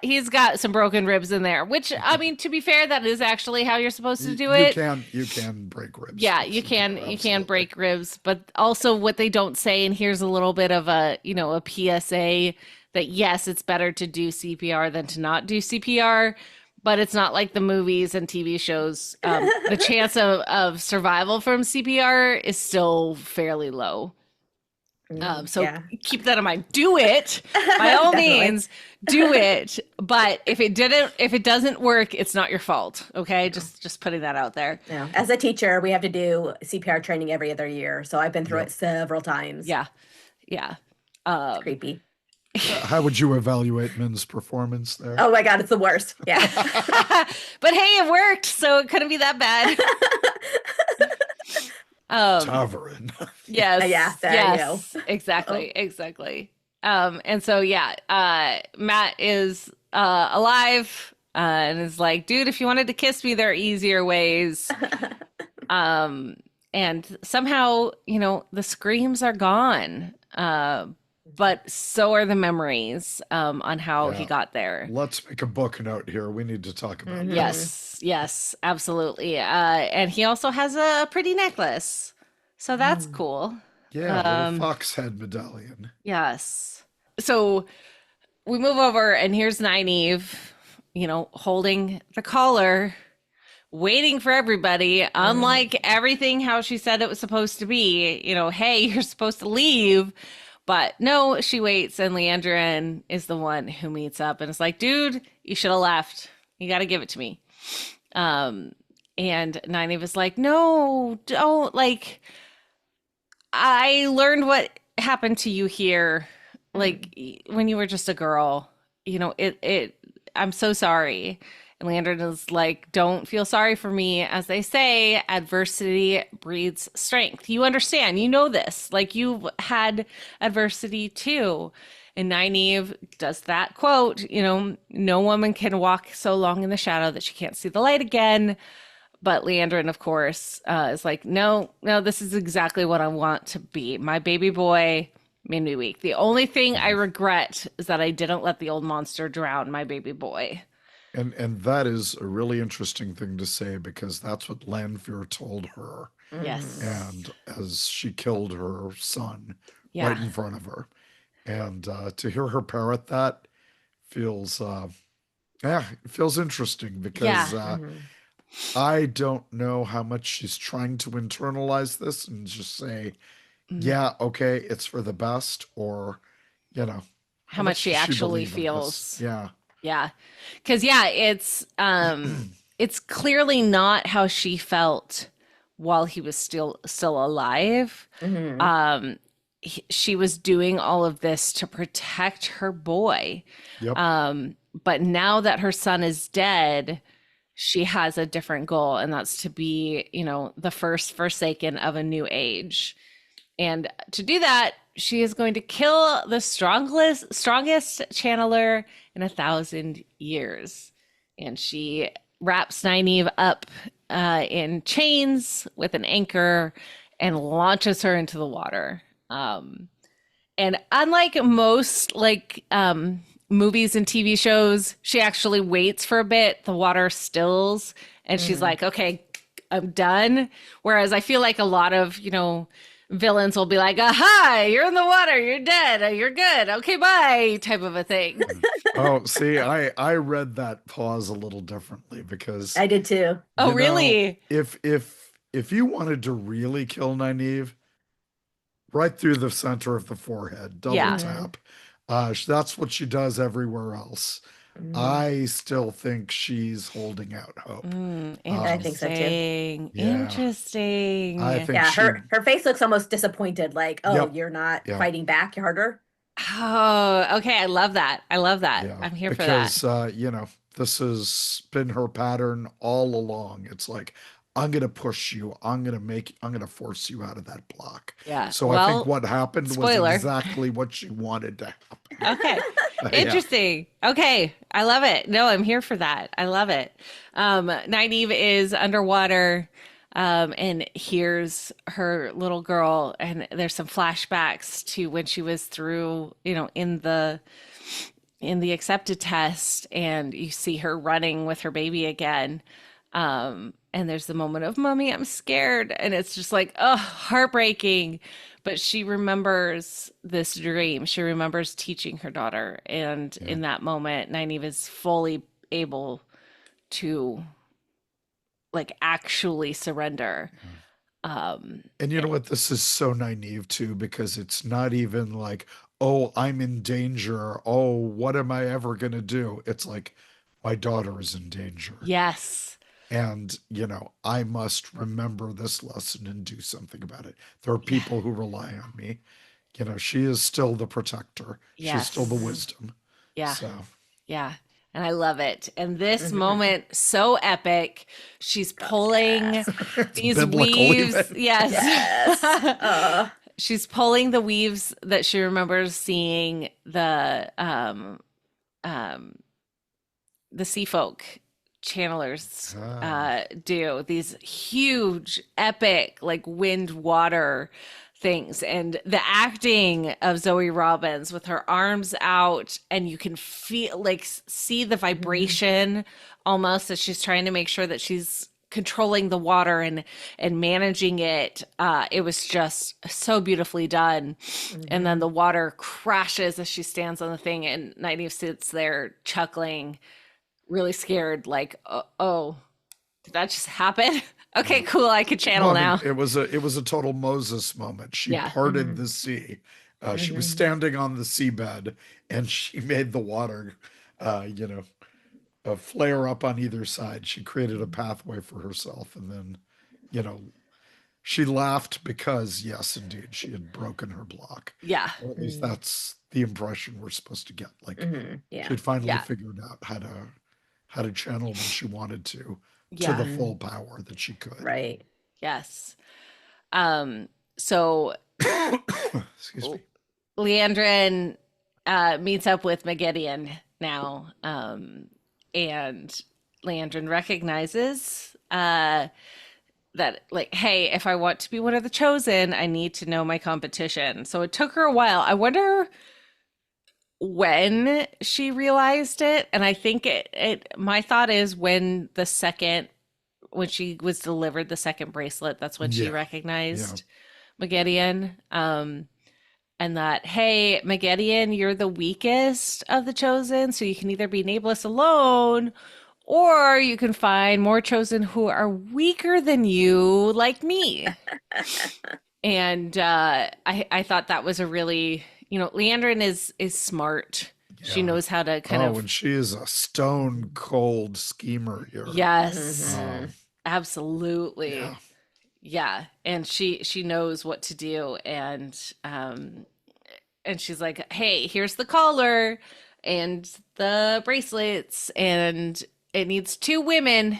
some broken ribs in there. Which, I mean, to be fair, that is actually how you're supposed to do it. You can break ribs. Yeah, you can break ribs. But also, what they don't say, and here's a little bit of a PSA, that yes, it's better to do CPR than to not do CPR. But it's not like the movies and TV shows. The chance of survival from CPR is still fairly low. So keep that in mind. Do it by all means. Do it. But if it doesn't work, it's not your fault. Okay, just putting that out there. Yeah. As a teacher, we have to do CPR training every other year, so I've been through it several times. Yeah. It's creepy. How would you evaluate Min's performance there? Oh my God, it's the worst. Yeah. But hey, it worked, so it couldn't be that bad. Tavern. Yes. Yeah, there you go. Exactly. And so Matt is alive and is like, dude, if you wanted to kiss me, there are easier ways. And somehow, the screams are gone. But so are the memories on how he got there. Let's make a book note here. We need to talk about this. Yes, absolutely. And he also has a pretty necklace. So that's cool. Yeah, little fox head medallion. Yes. So we move over, and here's Nynaeve, holding the collar, waiting for everybody, unlike everything how she said it was supposed to be. Hey, you're supposed to leave. But no, she waits, and Leandrin is the one who meets up and is like, dude, you should have left. You got to give it to me. Um, and Nynaeve is like, no, don't. Like, I learned what happened to you here, like when you were just a girl. You know, I'm so sorry. And Landon is like, don't feel sorry for me. As they say, adversity breeds strength. You understand, you know this. Like, you've had adversity too. And Nynaeve does that quote, you know, no woman can walk so long in the shadow that she can't see the light again. But Leandrin, of course, is like, no, this is exactly what I want to be. My baby boy made me weak. The only thing I regret is that I didn't let the old monster drown my baby boy. And that is a really interesting thing to say, because that's what Lanfear told her. Yes. And as she killed her son Yeah. right in front of her. And to hear her parrot that feels, it feels interesting, because I don't know how much she's trying to internalize this and just say, yeah, okay, it's for the best, or, you know, How much she does actually believe in this? feels. Yeah. Yeah. Because, yeah, it's clearly not how she felt while he was still alive. She was doing all of this to protect her boy. Yep. But now that her son is dead, she has a different goal, and that's to be, you know, the first Forsaken of a new age. And to do that, she is going to kill the strongest channeler in 1,000 years. And she wraps Nynaeve up in chains with an anchor and launches her into the water. And unlike most movies and TV shows, she actually waits for a bit. The water stills, and she's like, okay, I'm done. Whereas I feel like a lot of, you know, villains will be like, aha, you're in the water, you're dead, you're good, okay, bye, type of a thing. Oh, see, I read that pause a little differently, because I did too. Oh, you really? know, if you wanted to really kill Nynaeve, right through the center of the forehead, double Yeah. tap. That's what she does everywhere else. I still think she's holding out hope. I think so too. Interesting. Yeah. Interesting. I think Yeah, she, her face looks almost disappointed, like, oh, Yep. you're not Yeah. fighting back harder. Oh, okay. I love that. yeah, I'm here for that. because you know, this has been her pattern all along. It's like, I'm gonna push you. I'm gonna force you out of that block. Yeah. So I Well, think what happened spoiler. was exactly what she wanted to happen. Okay. Yeah. Interesting. Okay. I love it. No, I'm here for that. I love it. Nynaeve is underwater and hears her little girl, and there's some flashbacks to when she was through, you know, in the accepted test, and you see her running with her baby again. And there's the moment of, Mommy, I'm scared. And it's just like, oh, heartbreaking. But she remembers this dream. She remembers teaching her daughter. And in that moment, Nynaeve is fully able to like actually surrender. And you know what? This is so Nynaeve too, because it's not even like, oh, I'm in danger. Oh, what am I ever going to do? It's like, my daughter is in danger. Yes. And, you know, I must remember this lesson and do something about it. There are people who rely on me. You know, she is still the protector. She's still the Yes. wisdom. Yeah. So, Yeah. And I love it. And this moment, so epic. She's pulling these biblical weaves. even. Yes. Yes. She's pulling the weaves that she remembers seeing the sea folk channelers do, these huge epic like wind water things, and the acting of Zoe Robbins with her arms out, and you can feel like see the vibration almost as she's trying to make sure that she's controlling the water and managing it. It was just so beautifully done. And then the water crashes as she stands on the thing, and Nynaeve sits there chuckling, really scared, like, oh, did that just happen? Okay, cool, I could channel Well, I mean, now. it was a total Moses moment. She parted the sea, She was Mhm. standing on the seabed, and she made the water, you know, flare up on either side. She created a pathway for herself, and then, you know, she laughed because, yes, indeed, she had broken her block. Yeah. Or at least Mm. that's the impression we're supposed to get. Like Yeah. she'd finally Yeah. figured out how to channel when she wanted to Yeah. the full power that she could. Right. Yes. So Excuse me. Leandrin meets up with Megiddian now, and Leandrin recognizes that, like, hey, if I want to be one of the chosen, I need to know my competition. So it took her a while. I wonder when she realized it, and I think my thought is when she was delivered the second bracelet, that's when she Yeah. recognized Megiddian. And that, hey, Megiddian, you're the weakest of the chosen, so you can either be nameless alone, or you can find more chosen who are weaker than you, like me. And I thought that was a really, Leandrin is smart. She Yeah. knows how to kind Oh, of, and she is a stone cold schemer here. yes, Mhm. absolutely. Yeah. Yeah, and she knows what to do, and she's like, "Hey, here's the collar and the bracelets, and it needs 2 women,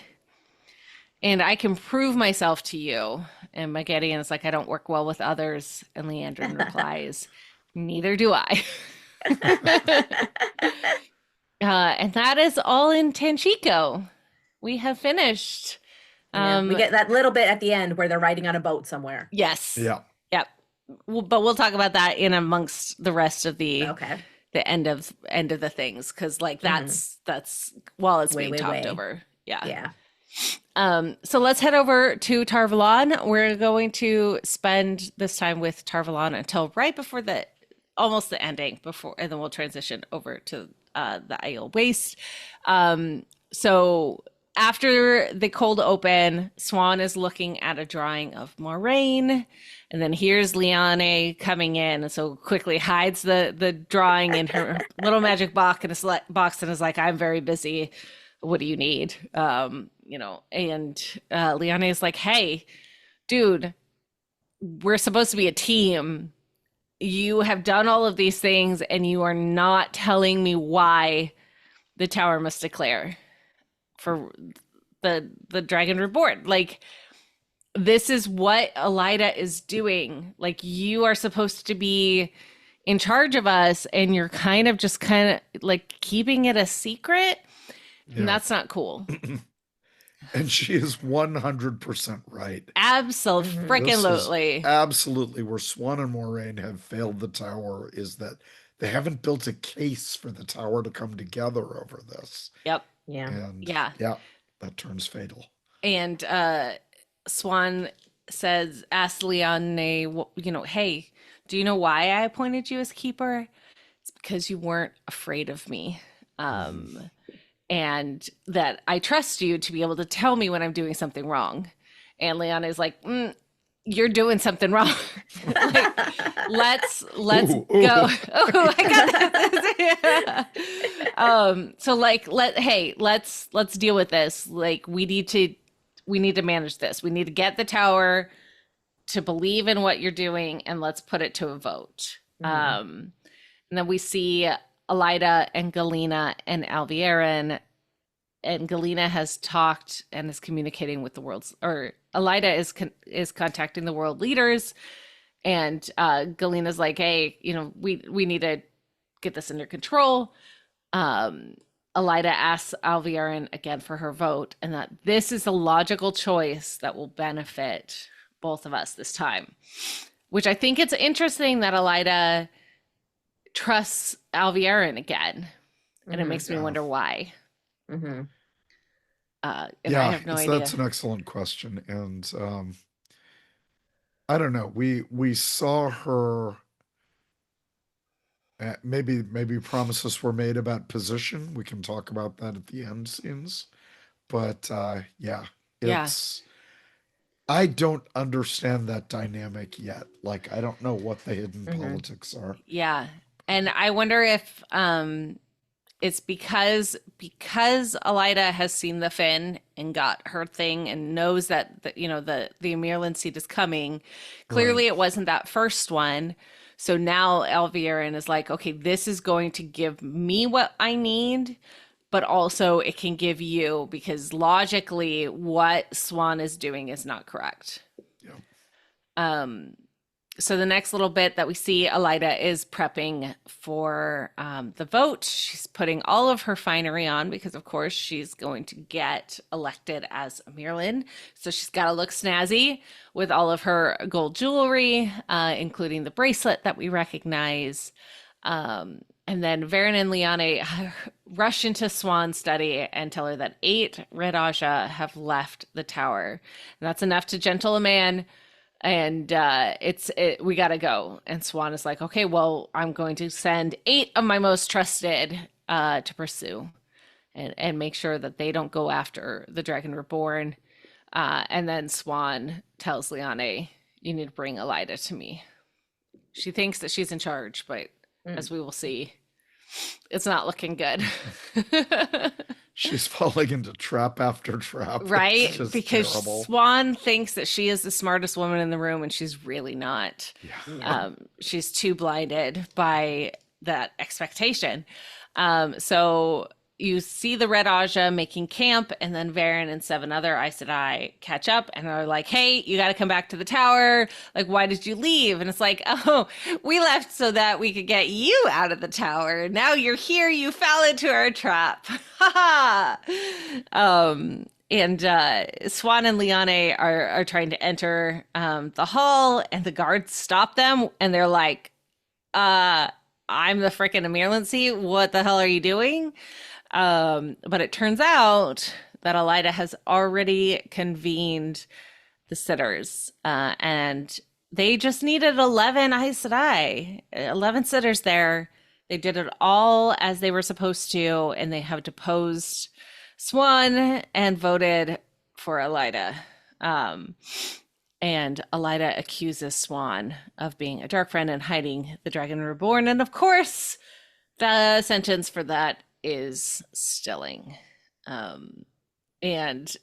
and I can prove myself to you." And Megiddian's like, "I don't work well with others," and Leandrin replies, "Neither do I." And that is all in Tanchico. We have finished. Yeah, we get that little bit at the end where they're riding on a boat somewhere. Yes. Yeah. Yep. But we'll talk about that in amongst the rest of the Okay. the end of the things, because like that's while it's Way, being way, talked way. over. Yeah. Yeah. So let's head over to Tarvalon. We're going to spend this time with Tarvalon until right before almost the ending before, and then we'll transition over to the Isle Waste. So after the cold open, Swan is looking at a drawing of Maureen, and then here's Liane coming in, and so quickly hides the drawing in her little magic box and is like, "I'm very busy. What do you need?" And Liane is like, "Hey, dude, we're supposed to be a team. You have done all of these things, and you are not telling me why the tower must declare for the Dragon Reborn. Like, this is what Elida is doing. Like, you are supposed to be in charge of us, and you're kind of like keeping it a secret, and that's not cool." And she is 100% right. Absolutely. Absolutely where Swan and Moraine have failed the tower is that they haven't built a case for the tower to come together over this. Yep. Yeah. And Yeah. that turns fatal. And Swan asks Leone, "Hey, do you know why I appointed you as keeper? It's because you weren't afraid of me. And that I trust you to be able to tell me when I'm doing something wrong." And Leon is like, "You're doing something wrong. Like, let's Ooh, go." ooh. Oh, I got that. So like, let's deal with this. Like, we need to manage this. We need to get the tower to believe in what you're doing, and let's put it to a vote. And then we see Elida and Galena and Alviarin, and Galena has talked and is communicating with Elida is contacting the world leaders, and Galena's like, "Hey, we need to get this under control." Elida asks Alviarin again for her vote, and that this is a logical choice that will benefit both of us this time. Which I think it's interesting that Elida trusts Alviarin again, and it makes me wonder why. And I have no idea. That's an excellent question. And I don't know. We saw her. Maybe promises were made about position. We can talk about that at the end scenes. But it's. I don't understand that dynamic yet. Like, I don't know what the hidden Mhm. politics are. Yeah. And I wonder if it's because Elida has seen the fin and got her thing and knows that the Amirlan seed is coming. Right. Clearly it wasn't that first one. So now Elviren is like, okay, this is going to give me what I need, but also it can give you, because logically what Swan is doing is not correct. Yeah. So the next little bit that we see, Elida is prepping for the vote. She's putting all of her finery on because, of course, she's going to get elected as a Mirlin. So she's got to look snazzy with all of her gold jewelry, including the bracelet that we recognize. And then Varen and Liane rush into Swan's study and tell her that 8 Red Aja have left the tower. And that's enough to gentle a man. And we gotta go. And Swan is like, okay, well, I'm going to send 8 of my most trusted to pursue and make sure that they don't go after the Dragon Reborn. And then Swan tells Liane, you need to bring Elida to me. She thinks that she's in charge, but as we will see, it's not looking good. She's falling into trap after trap. Right? It's just Because terrible. Swan thinks that she is the smartest woman in the room, and she's really not. Yeah. She's too blinded by that expectation. So you see the Red Aja making camp, and then Varen and 7 other Aes Sedai catch up and are like, hey, you got to come back to the tower. Like, why did you leave? And it's like, oh, we left so that we could get you out of the tower. Now you're here. You fell into our trap. Ha ha. And Swan and Liane are trying to enter the hall, and the guards stop them, and they're like, I'm the frickin' Amirlancy. What the hell are you doing? But it turns out that Elida has already convened the sitters, and they just needed 11 Aes Sedai, 11 sitters there. They did it all as they were supposed to, and they have deposed Swan and voted for Elida. And Elida accuses Swan of being a dark friend and hiding the Dragon Reborn. And of course, the sentence for that is stilling. And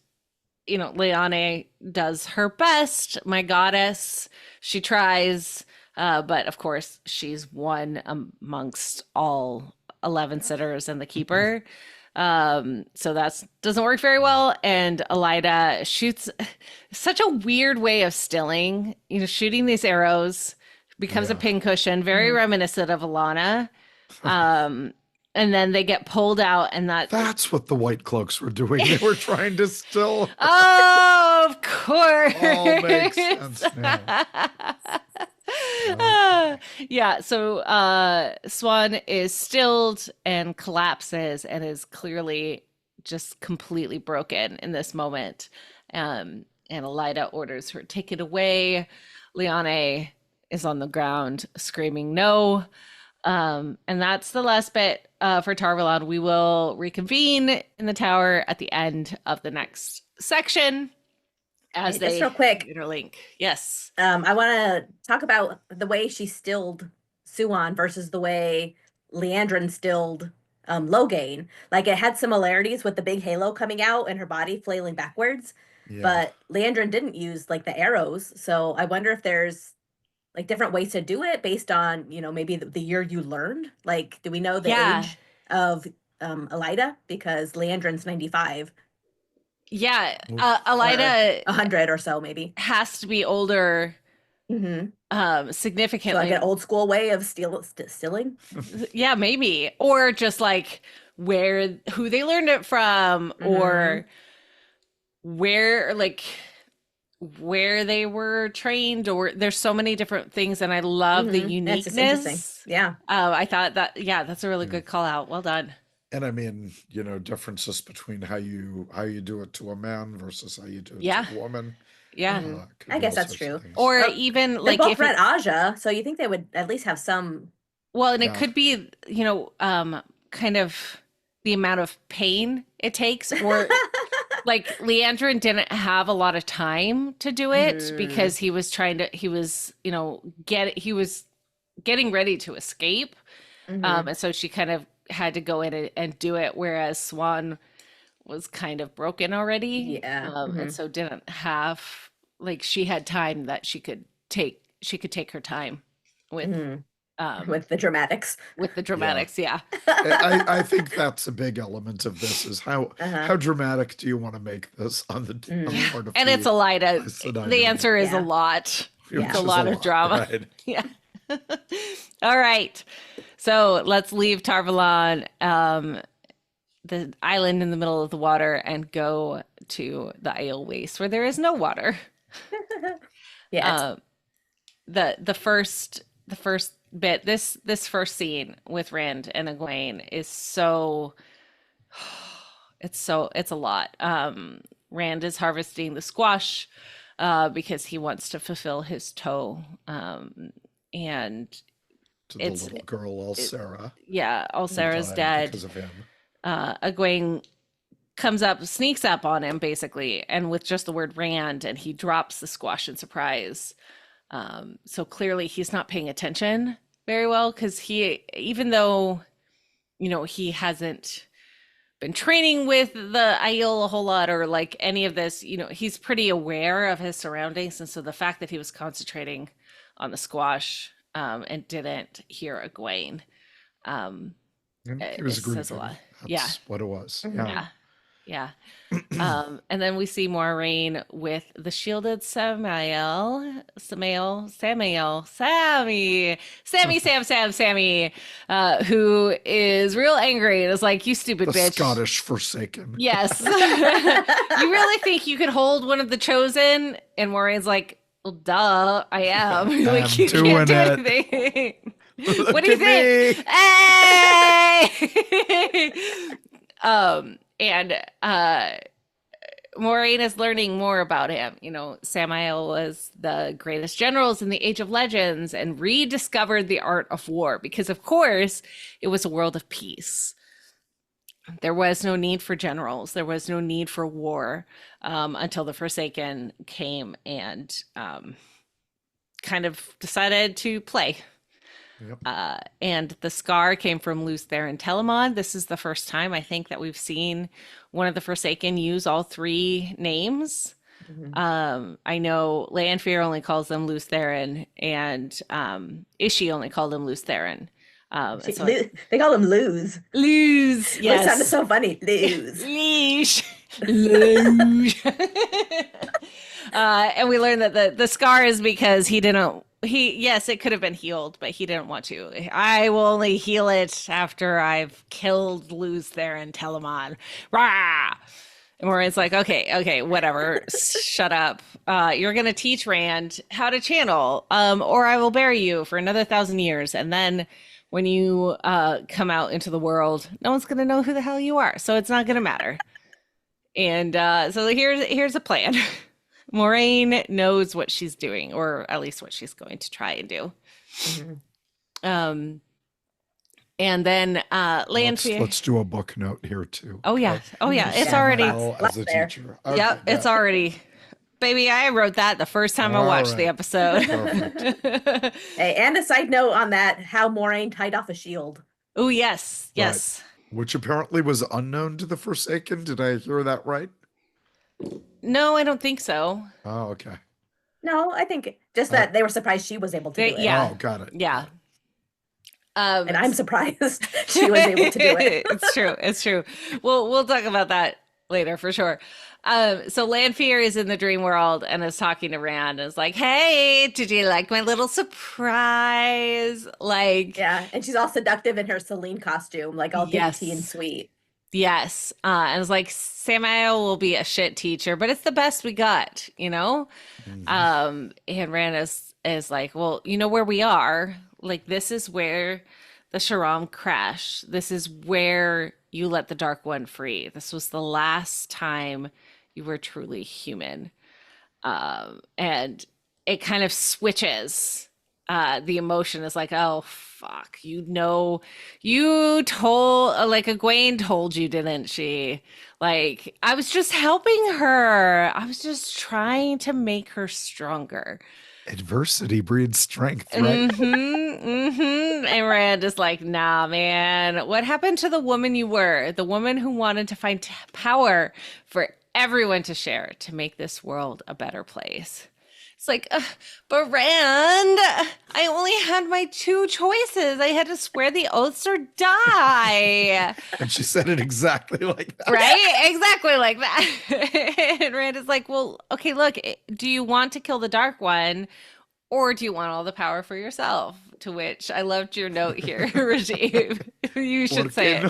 Liane does her best, my goddess. She tries, but of course she's one amongst all 11 sitters and the keeper. So that doesn't work very well. And Elida shoots such a weird way of stilling, shooting these arrows, becomes a pincushion, very reminiscent of Alana. And then they get pulled out, and That's what the white cloaks were doing. They were trying to still. Oh, of course. All makes sense now. Yeah, so Swan is stilled and collapses and is clearly just completely broken in this moment. And Elida orders her taken away. Liane is on the ground screaming no. And that's the last bit for Tarvalon. We will reconvene in the tower at the end of the next section as Hey, they just real quick. interlink. Yes. I want to talk about the way she stilled Suan versus the way Leandrin stilled Logain. Like, it had similarities with the big halo coming out and her body flailing backwards, Yeah. but Leandrin didn't use like the arrows. So I wonder if there's like different ways to do it based on, maybe the year you learned. Like, do we know the age of Elida? Because Leandrin's 95. Yeah, Elida 100 or so, maybe. has to be older, So significantly. like an old school way of stilling. Yeah, maybe, or just like who they learned it from, or where they were trained, or there's so many different things, and I love the That's just uniqueness. interesting. Yeah. I thought that's a really good call out. Well done. And I mean, differences between how you do it to a man versus how you do it to a woman. Yeah. Could I be guess all that's sorts of true. things. Or Well, even They're like both if Red Aja, so you think they would at least have some. well, and it Yeah. could be, kind of the amount of pain it takes, or like Leandrin didn't have a lot of time to do it Mhm. because he was getting ready to escape. Mhm. And so she kind of had to go in and do it, whereas Swan was kind of broken already. Yeah. And so didn't have, like, she had time that she could take her time with Mhm. um With the dramatics. with the Yeah. dramatics. Yeah. I think that's a big element of this is Uh-huh. how dramatic do you want to make this on the part of And the it's a lot of, Isidine the answer is a Yeah. lot. which Yeah. It's a is lot of drama. right? Yeah. All right. So let's leave Tarvalon, the island in the middle of the water, and go to the Isle Waste where there is no water. Yeah. Um, the first bit, this first scene with Rand and Egwene is so it's a lot. Rand is harvesting the squash because he wants to fulfill his toe. And To the it's little girl, Sarah, yeah, who Alcera's died dead. because of him. Egwene sneaks up on him basically, and with just the word Rand, and he drops the squash in surprise. So clearly he's not paying attention very well, because even though, he hasn't been training with the Aiel a whole lot or like any of this, he's pretty aware of his surroundings. And so the fact that he was concentrating on the squash and didn't hear Egwene, And he it was says a grieving. lot. That's Yeah. what it was. Mhm. Yeah. Yeah. And then we see Maureen with the shielded Sammy, who is real angry and is like, "You stupid The bitch." Scottish Forsaken. Yes. You really think you could hold one of the chosen? And Maureen's like, "Well, duh, I am." Like, I'm you doing can't do it. anything. Look What do you at think? me. Hey! And Moraine is learning more about him. Samael was the greatest generals in the Age of Legends and rediscovered the art of war because, of course, it was a world of peace. There was no need for generals. There was no need for war until the Forsaken came and kind of decided to play. Yep. And the scar came from Luce Theron Telamon. This is the first time I think that we've seen one of the Forsaken use all three names. I know Lanfear only calls them Luce Theron, and Ishi only called them Luce Theron. They call him lose. Lose, It yes. sounded so funny. Lose. Leash. Luge. And we learned that the scar is because yes, it could have been healed, but he didn't want to. I will only heal it after I've killed Luz Theron Telamon. Rah! And Morgan's like, okay, whatever. Shut up. You're going to teach Rand how to channel, or I will bury you for another 1,000 years. And then when you come out into the world, no one's going to know who the hell you are. So it's not going to matter. And so here's a plan. Moraine knows what she's doing, or at least what she's going to try and do. And then Lanfear. Let's do a book note here too. Oh yeah. It's Yeah, already. As a there. teacher. Yep, it's already. Baby, I wrote that the first time I watched the episode. Perfect. Hey, and a side note on that, how Moraine tied off a shield. Oh yes. Which apparently was unknown to the Forsaken. Did I hear that right? No, I don't think so. Oh, okay. No, I think just that they were surprised she was able to do it. Yeah. Oh, got it. Yeah. And I'm surprised she was able to do it. It's true. We'll talk about that later for sure. So Lanfear is in the dream world and is talking to Rand and is like, "Hey, did you like my little surprise?" Like, yeah, and she's all seductive in her Celine costume, like all dainty and sweet. Yes. And it's like, Samael will be a shit teacher, but it's the best we got, And Rand is like, "Well, you know where we are? Like, this is where the Sharam crash. This is where you let the Dark One free. This was the last time you were truly human." And it kind of switches the emotion is like, oh fuck, you told, like Egwene told you, didn't she? Like, I was just helping her. I was just trying to make her stronger. Adversity breeds strength, right? And Rand is like, nah, man. What happened to the woman you were? The woman who wanted to find power for everyone to share to make this world a better place. It's like, but Rand, I only had my two choices. I had to swear the oaths or die. And she said it exactly like that. Right? Exactly like that. And Rand is like, well, okay, look, do you want to kill the Dark One, or do you want all the power for yourself? To which I loved your note here, Rajiv. You should say it.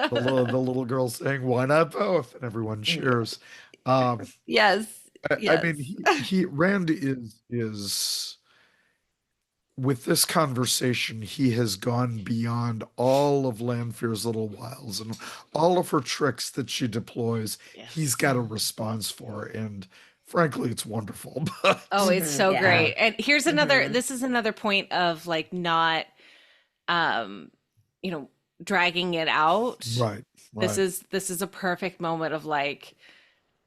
The little girl saying, why not both? And everyone cheers. Yes. I mean, Rand is with this conversation, he has gone beyond all of Lanfear's little wiles and all of her tricks that she deploys. Yes. He's got a response for, and frankly, it's wonderful. But oh, it's so Yeah. great. And here's another, this is another point of like not, dragging it out. right. This is a perfect moment of like,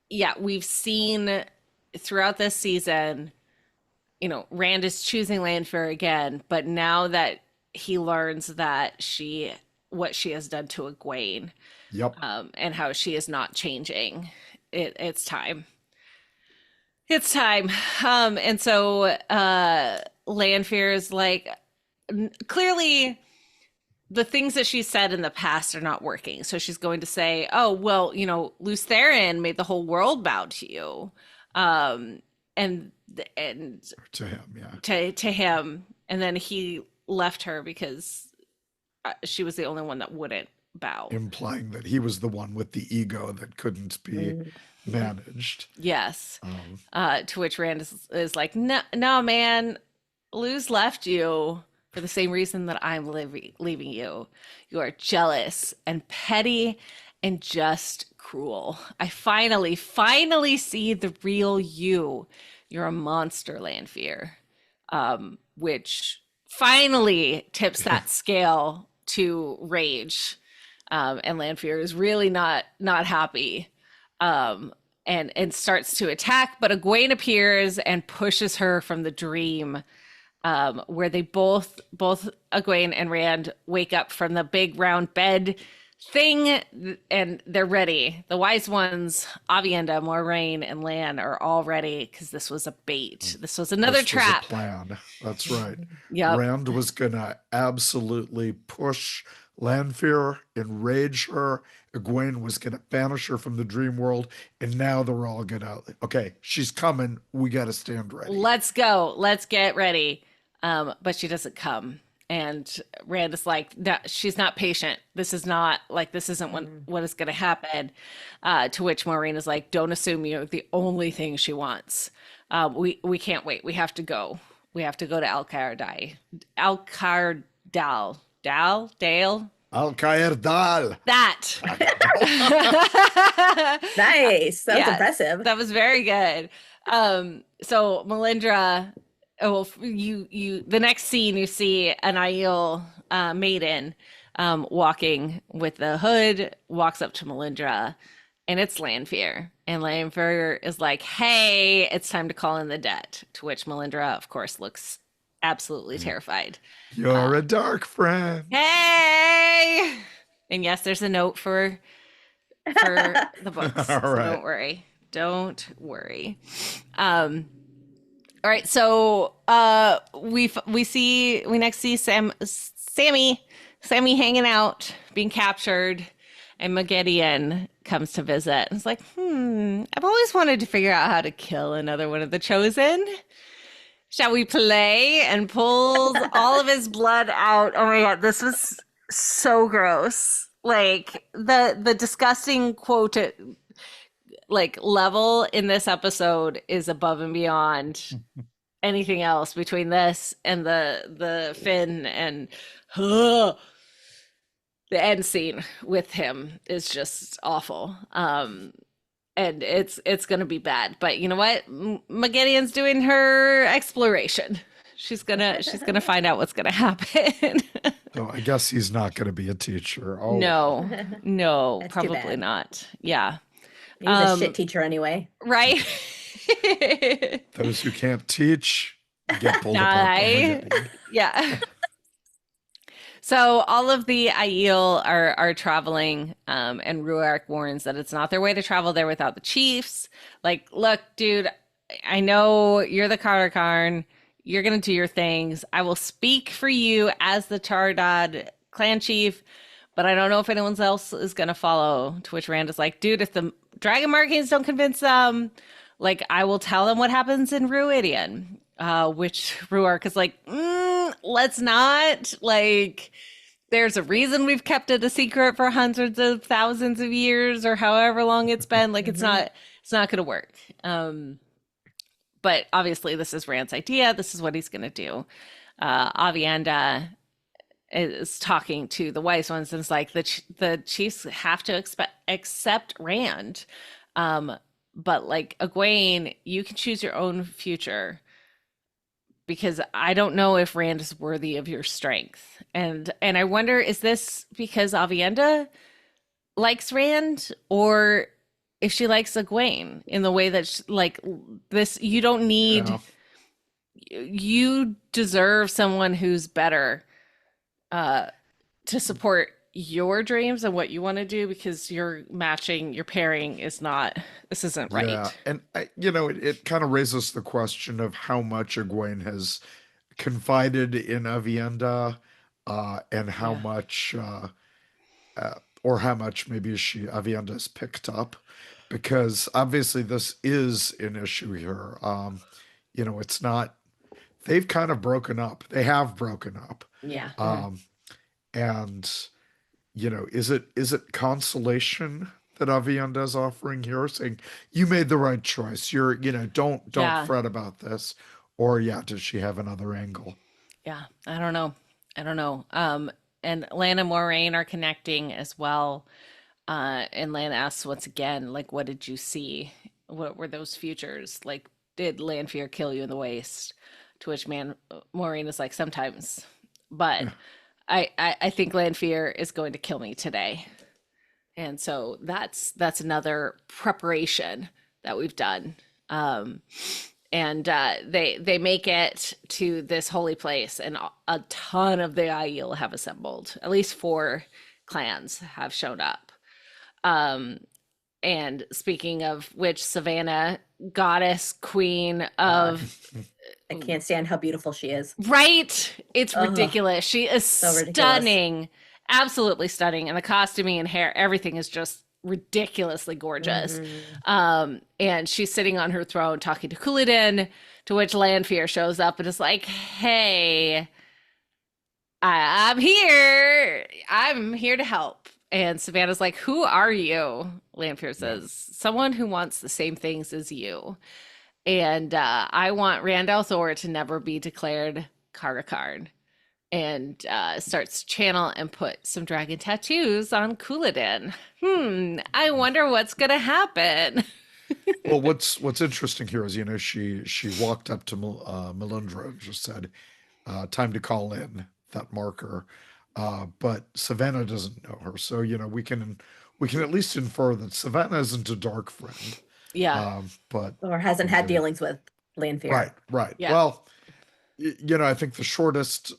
yeah, we've seen throughout this season, Rand is choosing Lanfear again, but now that he learns that what she has done to Egwene, Yep. and how she is not changing, it's time. It's time. And so Lanfear is like, clearly the things that she said in the past are not working. So she's going to say, oh, well, Lews Therin made the whole world bow to you. And To him, yeah. to him. And then he left her because she was the only one that wouldn't bow. Implying that he was the one with the ego that couldn't be managed. Yes. To which Rand is like, no, man, Lews left you for the same reason that I'm leaving you. You are jealous and petty and just cruel. I finally see the real you. You're a monster, Lanfear. Which finally tips that scale to rage. And Lanfear is really not happy. And starts to attack, but Egwene appears and pushes her from the dream, where they both Egwene and Rand wake up from the big round bed thing, and they're ready. The wise ones, Avienda, Moraine, and Lan, are all ready because this was a bait. This was another trap. Was a plan. That's right. Yep. Rand was gonna absolutely push Lanfear, enrage her. Egwene was gonna banish her from the dream world, and now they're all gonna, okay, she's coming. We got to stand ready. Let's go. Let's get ready. But she doesn't come. And Rand is like, no, she's not patient. This isn't what is going to happen. To which Maureen is like, don't assume you're the only thing she wants. We can't wait. We have to go. We have to go to Alcaerdal. Dale. Alcaerdal. That. Nice. That was Yes, impressive. That was very good. So Melindra, the next scene you see an Aiel maiden walking with the hood, walks up to Melindra, and it's Lanfear. And Lanfear is like, hey, it's time to call in the debt. To which Melindra, of course, looks absolutely terrified. You're a dark friend. Hey! And yes, there's a note for the books. All So right. don't worry. All right, so we next see Sammy hanging out, being captured, and Maggedian comes to visit. And it's like, I've always wanted to figure out how to kill another one of the Chosen. Shall we play? And pulls all of his blood out. Oh my god, this was so gross. Like the disgusting quote like level in this episode is above and beyond anything else between this and the Finn and the end scene with him is just awful. and it's gonna be bad. But you know what? McGideon's doing her exploration. She's gonna find out what's gonna happen. So I guess he's not going to be a teacher. Oh, No, no, That's too probably bad. not. Yeah. He was a shit teacher anyway. Right. those who can't teach get pulled apart by McGideon. Yeah. So all of the Aiel are traveling, and Ruark warns that it's not their way to travel there without the chiefs. Like, look, dude, I know you're the Karakarn. You're gonna do your things. I will speak for you as the Chardad clan chief, but I don't know if anyone else is gonna follow. To which Rand is like, dude, if the dragon markings don't convince them, like I will tell them what happens in Ruidian. Which Ruark is like, let's not. Like, there's a reason we've kept it a secret for hundreds of thousands of years or however long it's been. Like, it's not gonna work. But obviously this is Rand's idea. This is what he's gonna do. Avienda is talking to the wise ones and it's like the chiefs have to accept Rand. But like Egwene, you can choose your own future because I don't know if Rand is worthy of your strength. And I wonder, is this because Avienda likes Rand or if she likes Egwene in the way that like this, you don't need, you deserve someone who's better to support your dreams and what you want to do because your pairing is not, this isn't right. Yeah, and it kind of raises the question of how much Egwene has confided in Avienda, and how much, or how much maybe Avienda's picked up, because obviously this is an issue here. It's not. They've kind of broken up. They have broken up. Yeah. And is it consolation that Avienda is offering here, saying you made the right choice? You're, don't fret about this, or does she have another angle? Yeah, I don't know. And Lan and Moraine are connecting as well. And Lan asks once again, like, what did you see? What were those futures? Like, did Lanfear kill you in the waste? To which Maureen is like, sometimes. But I think Lanfear is going to kill me today. And so that's another preparation that we've done. And they make it to this holy place, and a ton of the Aiel have assembled. At least 4 clans have shown up. And speaking of which, Savannah, goddess queen of... I can't stand how beautiful she is. Right? It's ridiculous. She is so stunning. Absolutely stunning. And the costuming and hair, everything is just ridiculously gorgeous. And she's sitting on her throne talking to Couladin, to which Lanfear shows up and is like, hey, I'm here. I'm here to help. And Savannah's like, who are you? Lanfear says, someone who wants the same things as you. And I want Rand al'Thor to never be declared Karakarn. And starts to channel and put some dragon tattoos on Couladin. I wonder what's gonna happen. Well, what's interesting here is, she walked up to Melindra and just said, time to call in that marker. But Savannah doesn't know her. So, we can at least infer that Savannah isn't a dark friend. Yeah. But or hasn't had dealings with Lanfear. Right. Yeah. Well, I think the shortest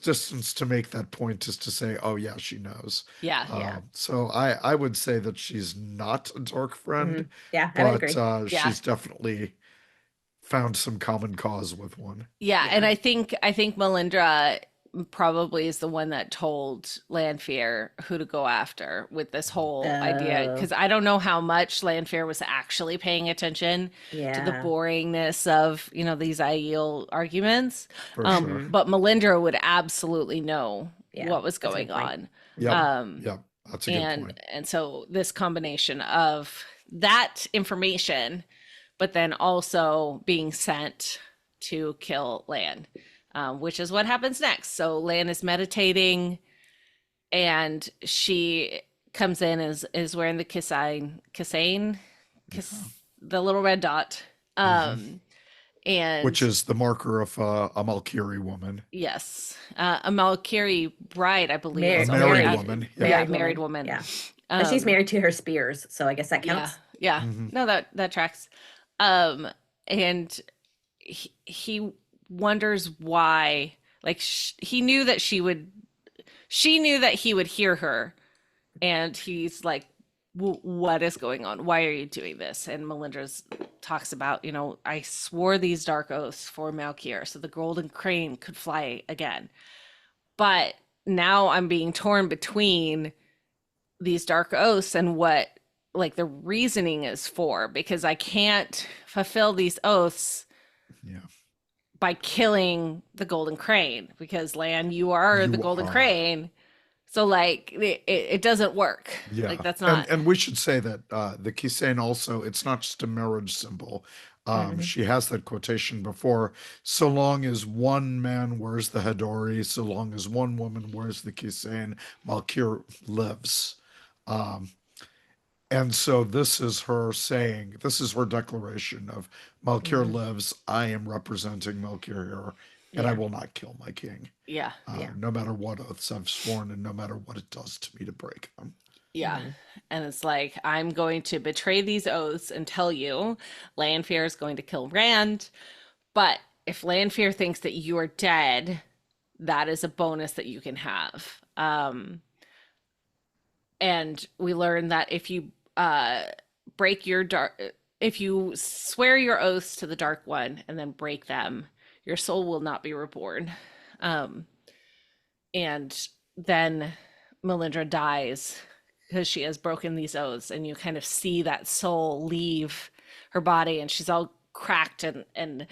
distance to make that point is to say, oh yeah, she knows. Yeah. So I would say that she's not a dark friend. Yeah, I would agree. But she's definitely found some common cause with one. Yeah. And I think Melindra probably is the one that told Lanfear who to go after with this whole idea, because I don't know how much Lanfear was actually paying attention to the boringness of these Aiel arguments. For sure. But Melindra would absolutely know what was going on. Yep. That's a good point. And so this combination of that information, but then also being sent to kill Lan. Which is what happens next. So Lan is meditating, and she comes in is wearing the the little red dot. And Which is the marker of a Malkiri woman. yes, a Malkiri bride, I believe. A Married, married married, woman. Yeah. Yeah, married woman. Yeah. But she's married to her spears, so I guess that Yeah, counts. yeah. No, that tracks. And he wonders why. Like he knew that she knew that he would hear her, and he's like, what is going on? Why are you doing this? And Melindra's talks about, I swore these dark oaths for Malkier so the golden crane could fly again. But now I'm being torn between these dark oaths and what like the reasoning is for, because I can't fulfill these oaths by killing the golden crane, because Lan, you are the golden crane. So like it doesn't work. Yeah. Like that's not. And we should say that the Kisain also, it's not just a marriage symbol. She has that quotation before, so long as one man wears the Hadori, so long as one woman wears the Kisain, Malkir lives. And so this is her saying, this is her declaration of Malkir lives, I am representing Malkir here, and I will not kill my king. Yeah. No matter what oaths I've sworn and no matter what it does to me to break them. Yeah. And it's like, I'm going to betray these oaths and tell you Lanfear is going to kill Rand. But if Lanfear thinks that you are dead, that is a bonus that you can have. And we learn that if you if you swear your oaths to the Dark One and then break them, your soul will not be reborn. And then Melindra dies because she has broken these oaths, and you kind of see that soul leave her body, and she's all cracked and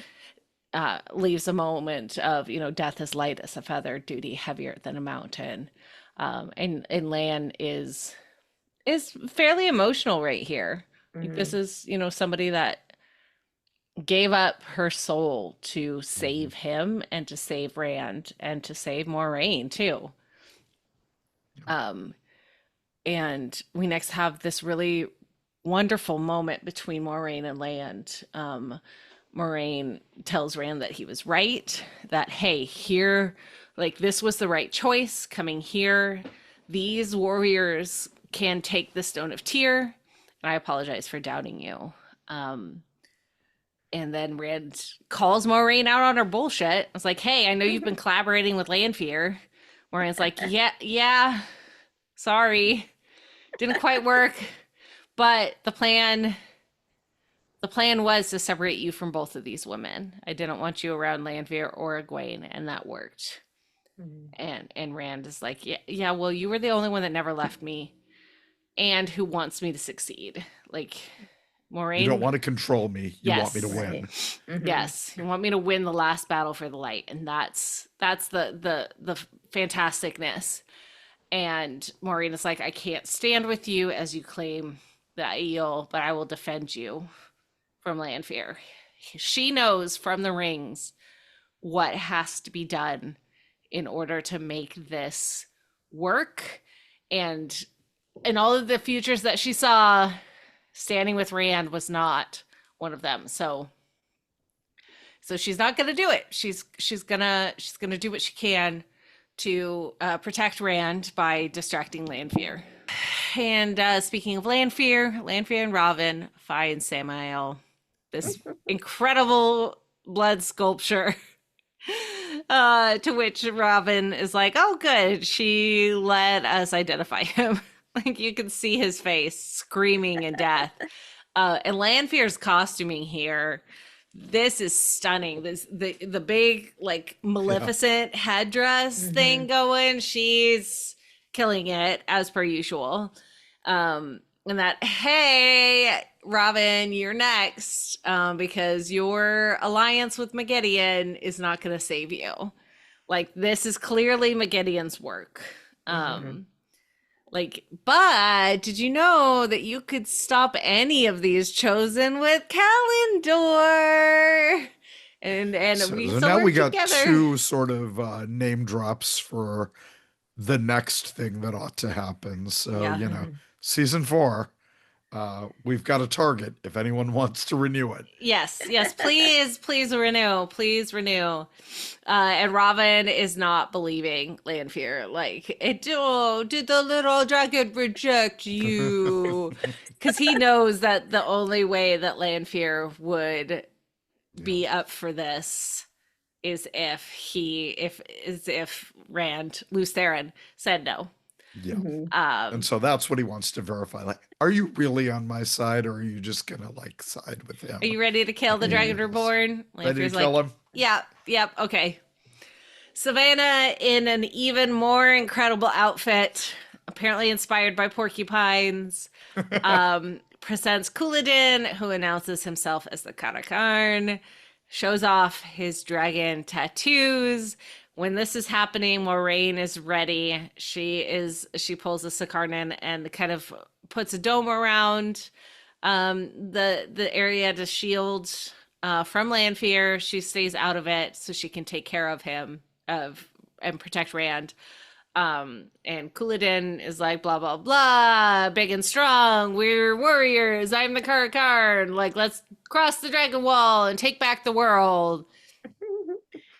leaves a moment of, death is light as a feather, duty heavier than a mountain. And Lan is fairly emotional right here. Like, this is, somebody that gave up her soul to save him and to save Rand and to save Moraine too. And we next have this really wonderful moment between Moraine and Land. Moraine tells Rand that he was right, that, hey, here, like, this was the right choice coming here. These warriors can take the Stone of Tear, and I apologize for doubting you. And then Rand calls Moraine out on her bullshit. It's like, hey, I know you've been collaborating with Lanfear. Moraine's like, yeah, sorry. Didn't quite work. But the plan was to separate you from both of these women. I didn't want you around Lanfear or Egwene, and that worked. And Rand is like, yeah, well, you were the only one that never left me and who wants me to succeed. Like, Moraine, you don't want to control me. You want me to win. Right. Yes, you want me to win the last battle for the light, and that's the fantasticness. And Maureen is like, I can't stand with you as you claim the Aiel, but I will defend you from Lanfear. She knows from the rings what has to be done in order to make this work. And in all of the futures that she saw, standing with Rand was not one of them. So she's not going to do it. She's going to do what she can to protect Rand by distracting Lanfear. And speaking of Lanfear and Robin find Samael, this incredible blood sculpture, to which Robin is like, oh, good, she let us identify him. Like, you can see his face screaming in death. And Lanfear's costuming here, this is stunning. The big, like, Maleficent headdress thing going. She's killing it as per usual. And that, hey, Robin, you're next, because your alliance with Megideon is not going to save you. Like, this is clearly Megideon's work. Like, but did you know that you could stop any of these chosen with Kalendor? And So we now still we work got together. two sort of name drops for the next thing that ought to happen. So, Yeah. season 4, we've got a target if anyone wants to renew it. Yes, yes, please, please renew, please renew. And Robin is not believing Lanfear. Like, did the little dragon reject you? Because he knows that the only way that Lanfear would Yeah. be up for this is if Rand, Lews Therin, said no. Yeah. Mhm. And so that's what he wants to verify. Like, are you really on my side, or are you just gonna like side with him? Are you ready to kill the Yeah. Dragon Reborn? Ready to Lanfear's kill like, him? yeah, yep, okay. Savannah in an even more incredible outfit, apparently inspired by porcupines, presents Couladin, who announces himself as the Karakarn, shows off his dragon tattoos. When this is happening, Moraine is ready. She pulls a Sakarnan and kind of puts a dome around the area to shield from Lanfear. She stays out of it so she can take care of him and protect Rand. And Couladin is like, blah, blah, blah, big and strong. We're warriors. I'm the Karakar. Like, let's cross the dragon wall and take back the world.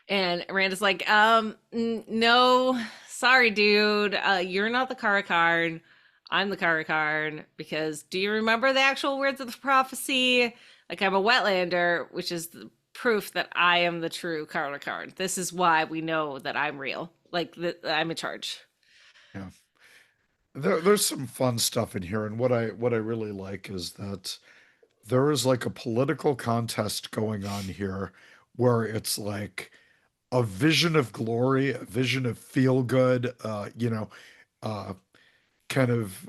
And Rand is like, no, sorry, dude. You're not the Karakar. I'm the Karakar. Because do you remember the actual words of the prophecy? Like, I'm a wetlander, which is the proof that I am the true Karakar. This is why we know that I'm real. Like, I'm in charge. Yeah. There's some fun stuff in here, and what I really like is that there is like a political contest going on here where it's like a vision of glory, a vision of feel good, uh, kind of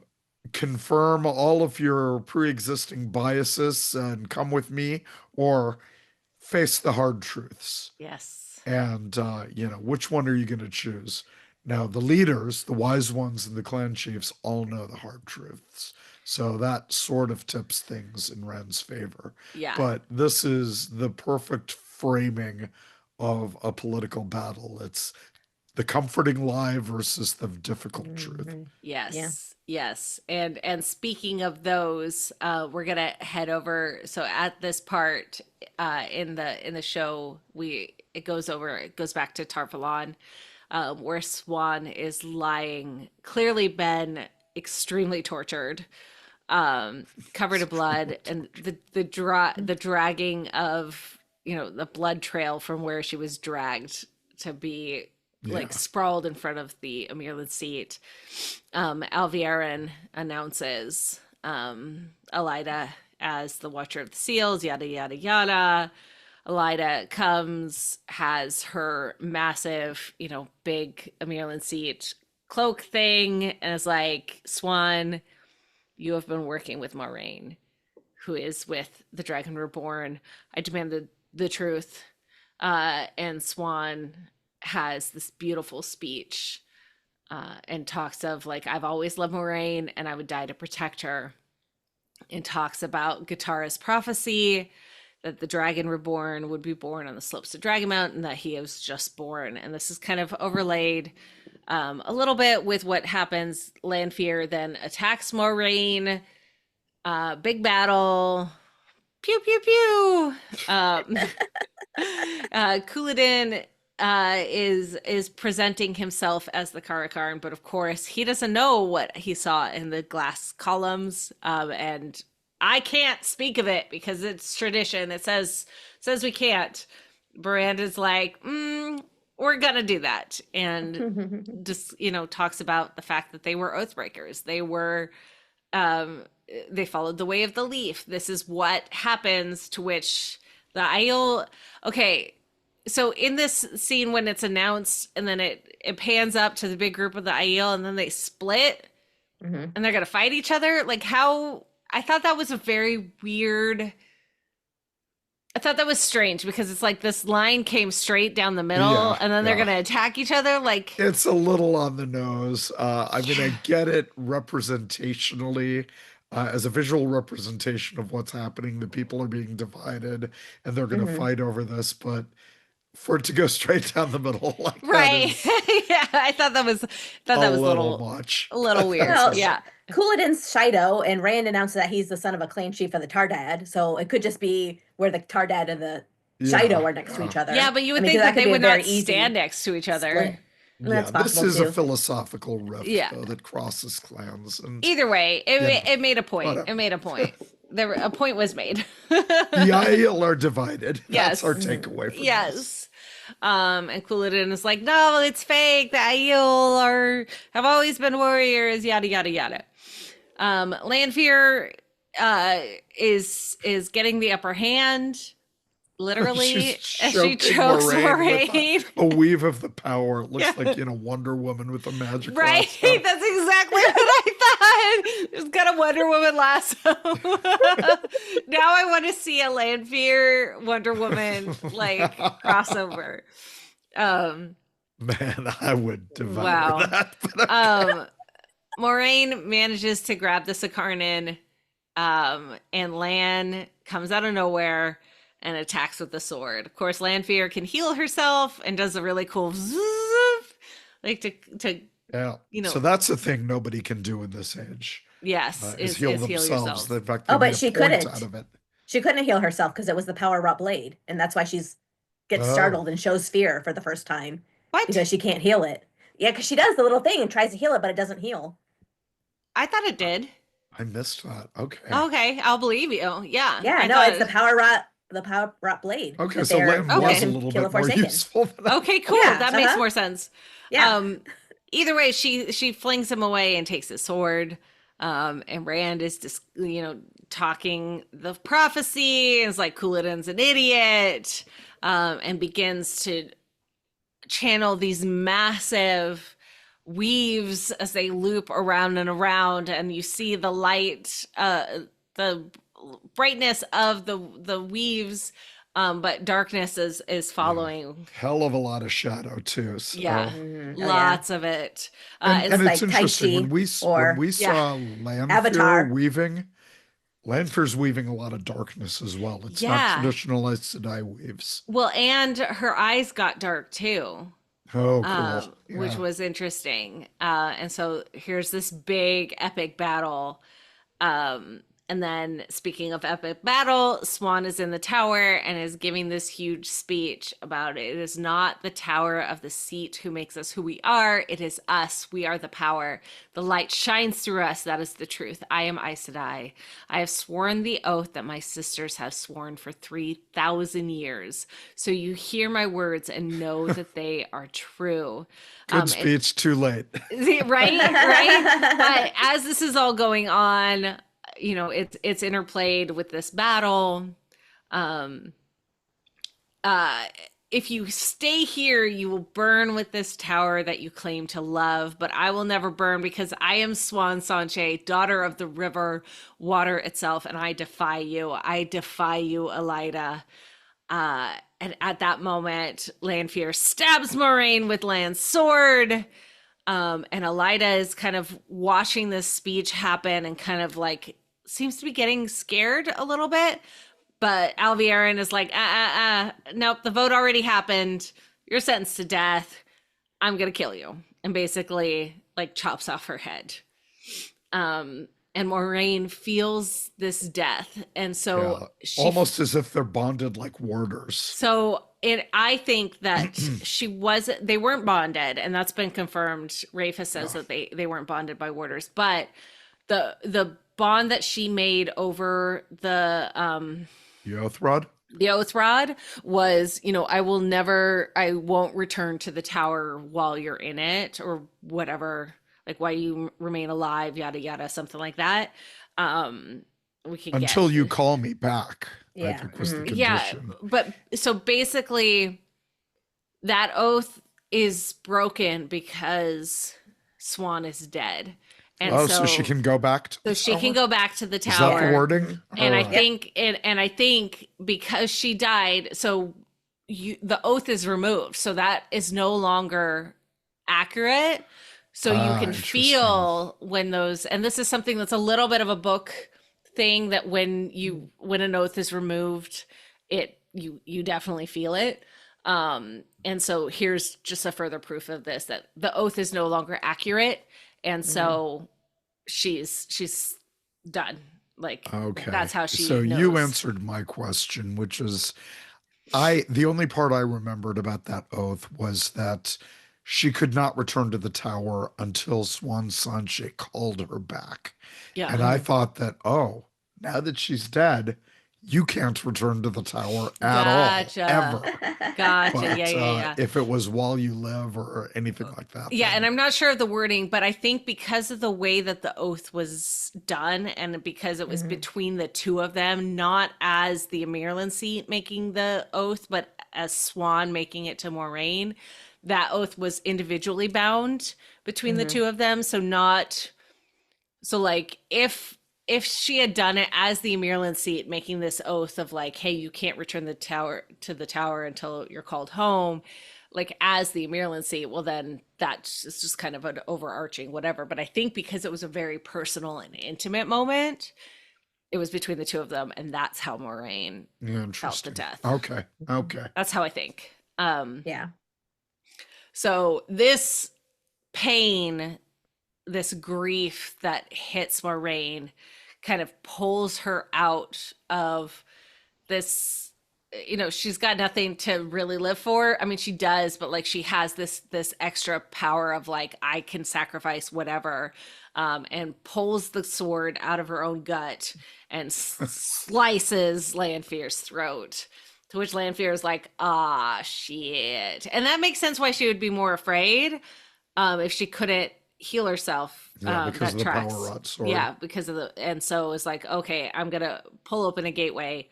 confirm all of your pre-existing biases and come with me, or face the hard truths. Yes. And which one are you going to choose? Now, the leaders, the wise ones, and the clan chiefs all know the hard truths. So that sort of tips things in Ren's favor. Yeah. But this is the perfect framing of a political battle. It's the comforting lie versus the difficult truth. Yes. Yeah. Yes. And speaking of those, we're gonna head over. So at this part, in the show, it goes back to Tarvalon, where Swan is lying, clearly been extremely tortured, covered in blood, and the dragging of the blood trail from where she was dragged to be like Yeah. sprawled in front of the Amirlan seat. Alviarin announces Elida as the Watcher of the Seals, yada yada yada. Elida comes, has her massive, big Amirlan seat cloak thing, and is like, Swan, you have been working with Maureen, who is with the Dragon Reborn. I demand the truth. And Swan has this beautiful speech and talks of like, I've always loved Moraine and I would die to protect her, and talks about Guitarra's prophecy that the Dragon Reborn would be born on the slopes of Dragonmount and that he was just born. And this is kind of overlaid a little bit with what happens. Lanfear then attacks Moraine. Big battle. Pew, pew, pew. Couladin is presenting himself as the Karakarn, but of course he doesn't know what he saw in the glass columns, and I can't speak of it because it's tradition. It says we can't. Miranda's like, we're gonna do that, and just talks about the fact that they were oathbreakers. They were they followed the way of the leaf. This is what happens, to which the Aiel. Okay, so in this scene when it's announced and then it pans up to the big group of the Aiel and then they split and they're gonna fight each other. Like, how I thought that was a very weird. I thought that was strange because it's like this line came straight down the middle, Yeah, and then they're yeah. gonna attack each other. Like, It's a little on the nose. I mean, I get it representationally, as a visual representation of what's happening. The people are being divided and they're going to fight over this. But for it to go straight down the middle like Right. that is Yeah, I thought that was a a little much. little weird. Well, Yeah. Couladin's Shido, and Rand announced that he's the son of a clan chief of the Tardad, so it could just be where the Tardad and the Shido are next to each other. Yeah, but you would I mean, think 'cause that could they be a would very not easy stand next to each other. split. That's Yeah, this possible is too. a philosophical rift Yeah. though, that crosses clans. And Either way, it made a point. whatever. It made a point. A point was made. the Aiel are divided. Yes. That's our takeaway from this. Yes. And Couladin is like, no, it's fake. The Aiel have always been warriors, yada yada yada. Lanfear is getting the upper hand, literally, She's as she choking chokes Moraine Moraine. with a weave of the power. It looks like, Wonder Woman with a magic Right, lasso. that's exactly what I thought. Just got a Wonder Woman lasso. Now I want to see a Lanfear Wonder Woman like crossover. Man, I would devour Wow. that. But Moraine manages to grab the Sicarnan, and Lan comes out of nowhere and attacks with the sword. Of course, Lanfear can heal herself and does a really cool zoop, like to yeah. you So know. that's a thing nobody can do in this age. Yes, Is heal themselves. yourself. In fact, Oh, they but made a she point couldn't. out of it. She couldn't heal herself because it was the power wrought blade, and that's why she's gets Oh. startled and shows fear for the first time What? because she can't heal it. Yeah, because she does the little thing and tries to heal it, but it doesn't heal. I thought it did. I missed that. Okay. Okay, I'll believe you. Yeah. Yeah, I no, thought it's the power wrought blade. Okay, that so they're Lan was going a to little kill bit the more Forsaken. useful than I Okay, cool. Yeah, That makes uh-huh. more sense. Yeah. Either way, she flings him away and takes his sword. And Rand is just talking the prophecy and is like, Couladin's an idiot, and begins to channel these massive weaves as they loop around and around, and you see the light, the brightness of the weaves, but darkness is following. hell of a lot of shadow too. So. Yeah. Mhm. Oh, yeah. Lots of it. And It's it's like interesting Tai when we Chi or- when we saw Lanfear Avatar. weaving. Lanfear's weaving a lot of darkness as well. It's Yeah. not traditional Aes Sedai weaves. Well, and her eyes got dark too. Oh, cool. Which Yeah. was interesting. And so here's this big epic battle. And then speaking of epic battle, Swan is in the tower and is giving this huge speech about it is not the tower of the seat who makes us who we are. It is us. We are the power. The light shines through us. That is the truth. I am Aes Sedai. I have sworn the oath that my sisters have sworn for 3,000 years. So you hear my words and know that they are true. Good speech, too late. Right. But as this is all going on, it's interplayed with this battle. If you stay here, you will burn with this tower that you claim to love, but I will never burn because I am Swan Sanche, daughter of the river, water itself, and I defy you. I defy you, Elida. And at that moment, Lanfear stabs Moraine with Lan's sword. And Elida is kind of watching this speech happen and kind of like seems to be getting scared a little bit. But Alviarin is like, nope, the vote already happened. You're sentenced to death. I'm going to kill you. And basically like chops off her head. And Moraine feels this death. And so she almost as if they're bonded like warders. So I think that they weren't bonded, and that's been confirmed. Rafe says that they weren't bonded by warders, but the bond that she made over the oath rod. The oath rod was, I won't return to the tower while you're in it, or whatever, like why you remain alive, yada yada, something like that. We can until you call me back. Yeah. I think was the condition. Yeah, but so basically that oath is broken because Swan is dead. And so she can go back to the tower? Can go back to the tower. Is that the wording? And I think because she died, so the oath is removed. So that is no longer accurate. So you can feel when those, and this is something that's a little bit of a book thing, that when an oath is removed, you definitely feel it. And so here's just a further proof of this, that the oath is no longer accurate. And so she's done. Like Okay. that's how she So you knows. answered my question, which is the only part I remembered about that oath was that she could not return to the tower until Swan Sanche called her back. Yeah. And I thought that, oh, now that she's dead, you can't return to the tower at all, Gotcha. ever. Gotcha. But Yeah, yeah, yeah. if it was while you live or anything like that, Yeah, and then I'm not sure of the wording, but I think because of the way that the oath was done and because it was between the two of them, not as the Amirlan seat making the oath, but as Swan making it to Moraine, that oath was individually bound between the two of them. So like if she had done it as the Amirlan seat making this oath of like, hey, you can't return the tower until you're called home, like as the Amirlan seat, well then that's just kind of an overarching whatever. But I think because it was a very personal and intimate moment, it was between the two of them, and that's how Moraine felt the interesting. death. Okay. Okay. That's how I think. Yeah. So this pain, this grief that hits Moraine kind of pulls her out of this, she's got nothing to really live for. I mean, she does, but like she has this extra power of like, I can sacrifice whatever, and pulls the sword out of her own gut and slices Lanfear's throat. To which Lanfear is like, ah, shit. And that makes sense why she would be more afraid, if she couldn't heal herself. Yeah, because That of the tracks. power rod sword. Yeah, because of and so it's like, okay, I'm gonna pull open a gateway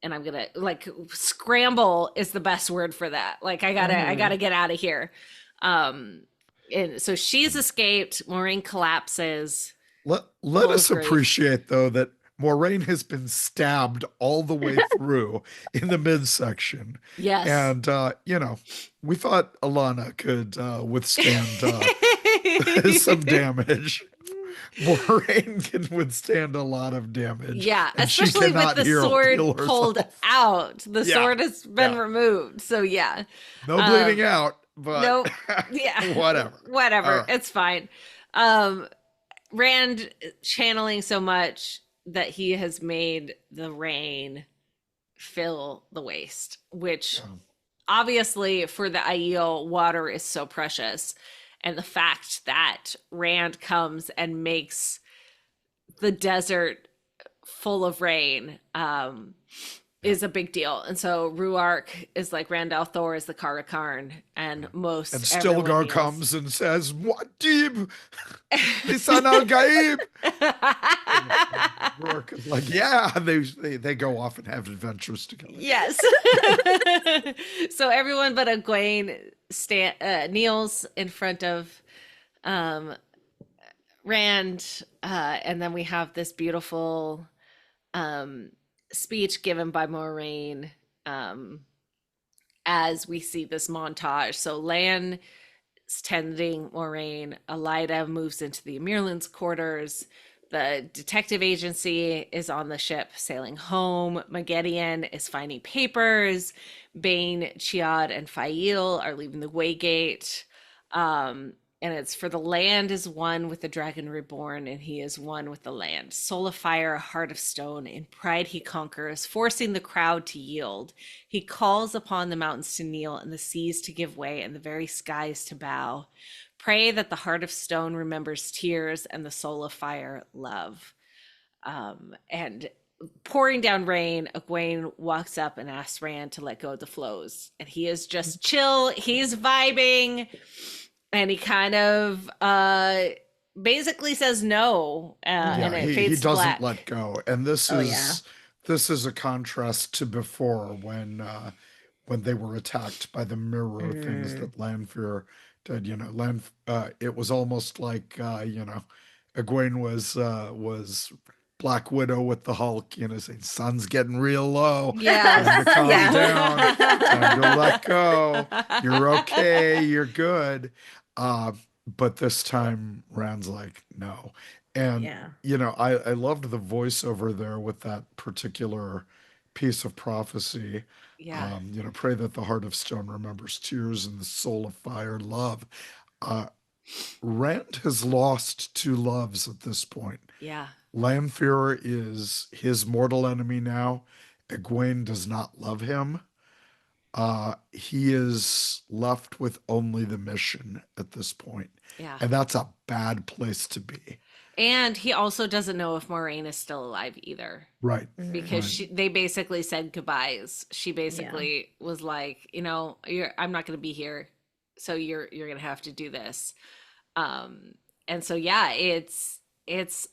and I'm gonna like scramble is the best word for that. Like I gotta get out of here. And so she's escaped. Maureen collapses. Let us grief. appreciate though that Moraine has been stabbed all the way through in the midsection. Yes. And we thought Alana could withstand some damage. Moraine can withstand a lot of damage. Yeah, and she especially with cannot the heal sword herself. pulled out. The Yeah, sword has been yeah. removed. So yeah. No bleeding out, but Nope. Yeah. whatever. Whatever. All right. It's fine. Rand channeling so much that he has made the rain fill the waste, which obviously for the Aiel, water is so precious. And the fact that Rand comes and makes the desert full of rain is a big deal. And so Ruark is like Rand al'Thor is the Karakarn, and most And everyone Stilgar kneels. comes and says, Muad'Dib, Lisan al-Gaib. Rourke is like, yeah, they go off and have adventures together. Yes. So everyone but Egwene kneels in front of Rand, and then we have this beautiful speech given by Moraine as we see this montage. So Lan is tending Moraine. Elida moves into the Amirlan's quarters. The detective agency is on the ship sailing home. Magedian is finding papers. Bane, Chiad, and Fail are leaving the Waygate. And it's for the land is one with the dragon reborn, and he is one with the land. Soul of fire, heart of stone, in pride he conquers, forcing the crowd to yield. He calls upon the mountains to kneel and the seas to give way and the very skies to bow. Pray that the heart of stone remembers tears and the soul of fire love. And pouring down rain, Egwene walks up and asks Rand to let go of the flows. And he is just chill. He's vibing. And he kind of basically says no. And it fades he doesn't black. let go. And this is a contrast to before when they were attacked by the mirror things that Lanfear did. It was almost like Egwene was Black Widow with the Hulk, saying, sun's getting real low. Yes. Time to calm down. Time to let go. You're okay. You're good. But this time Rand's like, no. And, I loved the voiceover there with that particular piece of prophecy. Yeah. Pray that the heart of stone remembers tears and the soul of fire love. Uh, Rand has lost two loves at this point. Yeah. Lanfear is his mortal enemy now. Egwene does not love him. He is left with only the mission at this point, Yeah. and that's a bad place to be. And he also doesn't know if Maureen is still alive either. Right. Because Right. they basically said goodbyes. She basically was like, I'm not going to be here, so you're going to have to do this. And so yeah, it's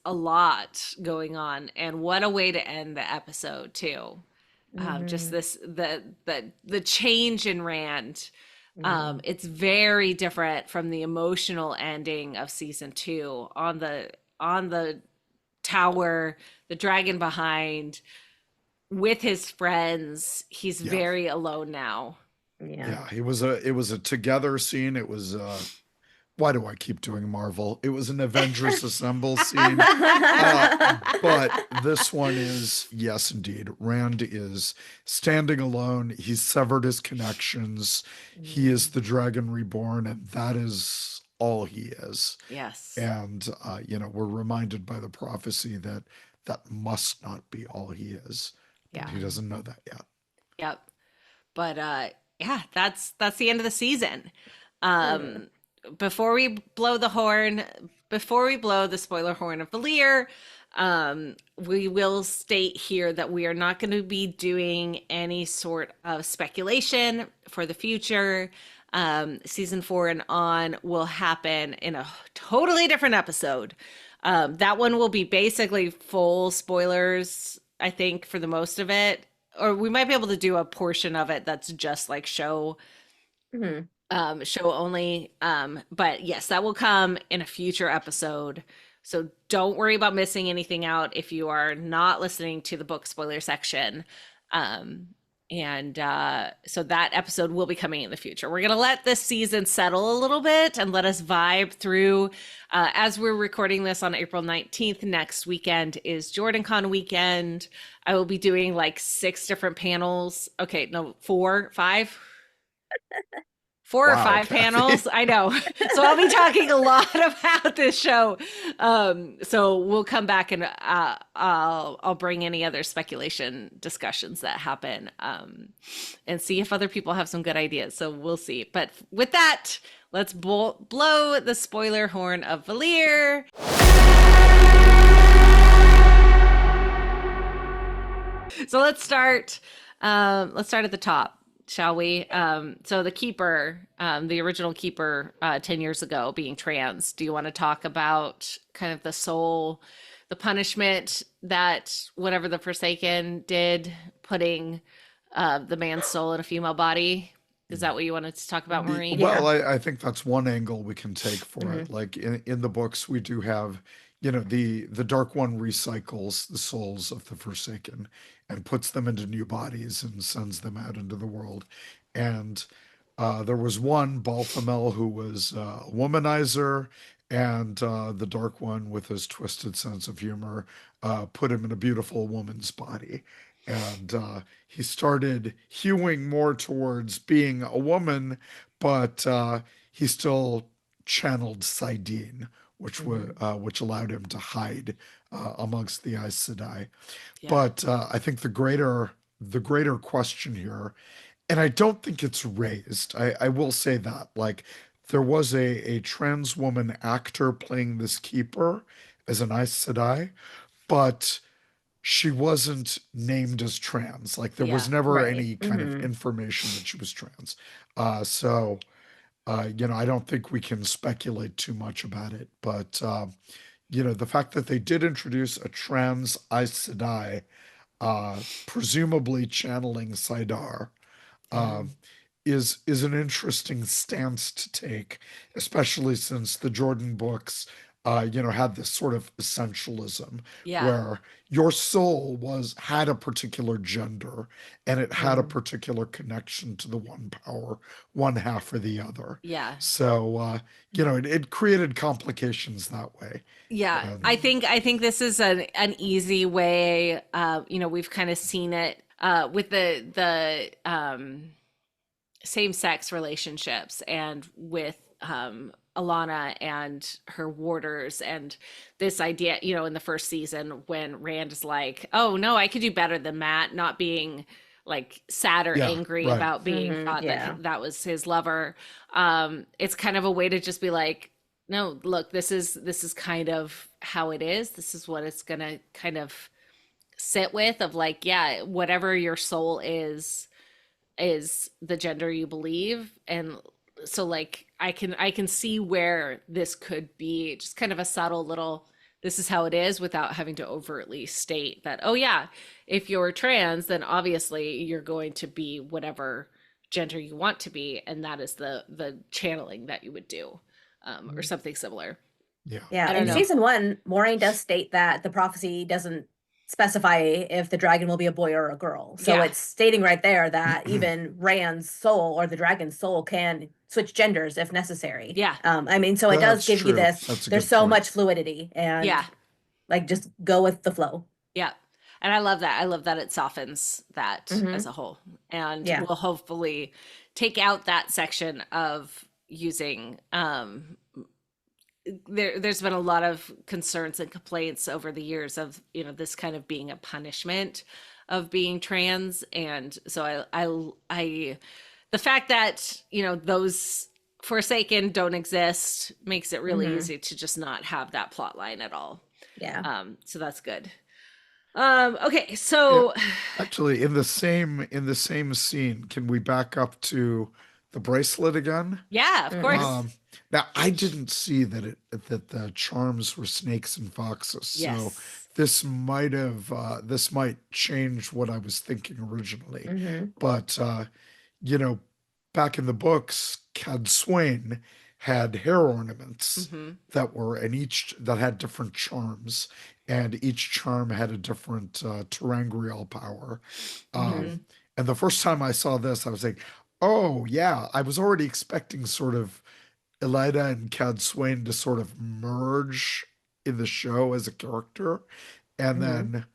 a lot going on, and what a way to end the episode too. Just this the change in Rand. It's very different from the emotional ending of season 2 on the tower, the dragon behind with his friends. He's Yeah. very alone now. Yeah, it was a together scene. It was why do I keep doing Marvel? It was an Avengers Assemble scene. But this one is, yes, indeed. Rand is standing alone. He's severed his connections. He is the Dragon Reborn, and that is all he is. Yes. And, we're reminded by the prophecy that that must not be all he is. But Yeah. he doesn't know that yet. Yep. But yeah, that's the end of the season. Before we blow the spoiler horn of Valir, we will state here that we are not going to be doing any sort of speculation for the future. Season 4 and on will happen in a totally different episode. That one will be basically full spoilers, I think, for the most of it. Or we might be able to do a portion of it that's just like show only. But yes, that will come in a future episode. So don't worry about missing anything out if you are not listening to the book spoiler section. So that episode will be coming in the future. We're going to let this season settle a little bit and let us vibe through. As we're recording this on April 19th, next weekend is JordanCon weekend. I will be doing like 6 different panels. Okay, no, 4, 5. 4 or 5 Kathy. panels. I know. So I'll be talking a lot about this show. So we'll come back and I'll bring any other speculation discussions that happen and see if other people have some good ideas. So we'll see. But with that, let's blow the spoiler horn of Valir. So let's start at the top, shall we? So the Keeper, the original Keeper 10 years ago being trans. Do you want to talk about kind of the soul, the punishment that whatever the Forsaken did, putting the man's soul in a female body? Is that what you wanted to talk about, Maureen? Well, I think that's one angle we can take for it. Like in the books, we do have, the Dark One recycles the souls of the Forsaken and puts them into new bodies and sends them out into the world. And there was one, Balthamel, who was a womanizer, and the Dark One, with his twisted sense of humor, put him in a beautiful woman's body. And he started hewing more towards being a woman, but he still channeled Saidin, which allowed him to hide amongst the Aes Sedai. Yeah. But I think the greater question here, and I don't think it's raised. I will say that, like, there was a trans woman actor playing this Keeper as an Aes Sedai, but she wasn't named as trans. Like, there was Yeah. never Right. any kind of information that she was trans. So I don't think we can speculate too much about it. But the fact that they did introduce a trans Aes Sedai, presumably channeling Saidar, is an interesting stance to take, especially since the Jordan books, had this sort of essentialism Yeah. where your soul had a particular gender and it had a particular connection to the one power, one half or the other. Yeah. So it created complications that way. Yeah, I think this is an easy way. We've kind of seen it with the same-sex relationships, and with Alana and her warders, and this idea, in the first season when Rand is like, oh no, I could do better than Matt, not being like sad or Yeah, angry right. about being thought Yeah. that that was his lover. It's kind of a way to just be like, no, look, this is kind of how it is. This is what it's gonna kind of sit with, of like, yeah, whatever your soul is the gender you believe. And so like I can see where this could be just kind of a subtle little, this is how it is, without having to overtly state that, oh yeah, if you're trans, then obviously you're going to be whatever gender you want to be, and that is the channeling that you would do, or something similar. Yeah. Yeah, I don't in know. season 1, Moraine does state that the prophecy doesn't specify if the dragon will be a boy or a girl. So Yeah. it's stating right there that even Rand's soul, or the dragon's soul, can switch genders if necessary. Yeah. I mean, so it does That's give you true. this. That's a There's good so point. much fluidity, and Yeah. like just go with the flow. Yeah. And I love that. I love that it softens that Mhm. as a whole. And Yeah. we'll hopefully take out that section of using there's been a lot of concerns and complaints over the years of, this kind of being a punishment of being trans. And so I the fact that, those Forsaken don't exist makes it really Mhm. easy to just not have that plot line at all. Yeah. So that's good. Okay, so Actually, in the same scene, can we back up to the bracelet again? yeah, of course. Now I didn't see that the charms were snakes and foxes. So Yes. this might change what I was thinking originally. Mhm. But back in the books, Cad Swain had hair ornaments Mhm. that had different charms, and each charm had a different terangrial power. Mhm. And the first time I saw this, I was like, oh yeah, I was already expecting sort of Elida and Cad Swain to sort of merge in the show as a character. And Mhm. then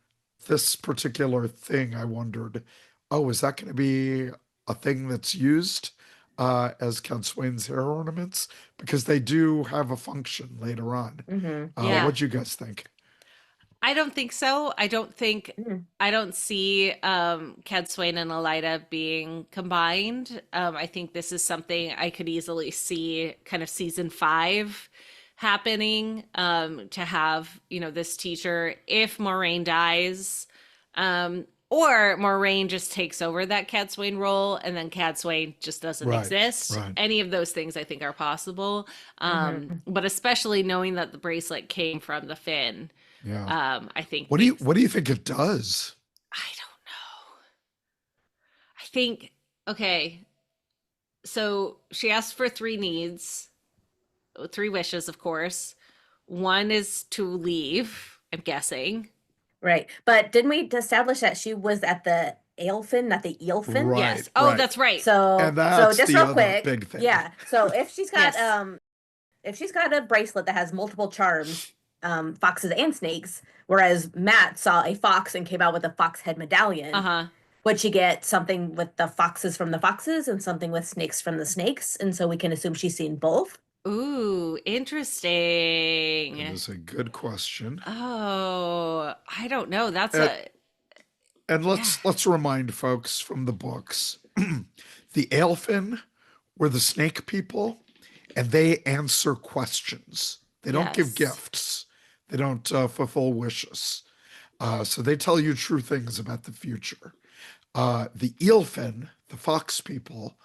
this particular thing, I wondered, oh, is that going to be a thing that's used as Cad Swain's hair ornaments? Because they do have a function later on. Mhm. Yeah. What do you guys think? I don't think so. Mhm. I don't see Cad Swain and Elida being combined. I think this is something I could easily see kind of season 5 happening, to have, this teacher, if Moraine dies, or Moraine just takes over that Cad Swain role, and then Cad Swain just doesn't Right, exist. right. Any of those things I think are possible. Mhm. But especially knowing that the bracelet came from the Finn, Yeah. I think What do you think it does? I don't know. I think, okay, so she asked for 3 needs, 3 wishes, of course. One is to leave, I'm guessing. Right. But didn't we establish that she was at the Aelfin, not the Eelfin? Right, Yes. Oh, right. that's right. So And that's just the real other quick, big thing. yeah. So if she's got Yes. a bracelet that has multiple charms, foxes and snakes, whereas Matt saw a fox and came out with a fox head medallion, Uh-huh. would she get something with the foxes from the foxes and something with snakes from the snakes? And so we can assume she's seen both. Ooh, interesting. That is a good question. Oh, I don't know. That's And, a and yeah. let's remind folks from the books, the Aelfin were the snake people, and they answer questions. They don't give Yes. gifts. They don't fulfill wishes. So they tell you true things about the future. The Eelfin, the fox people,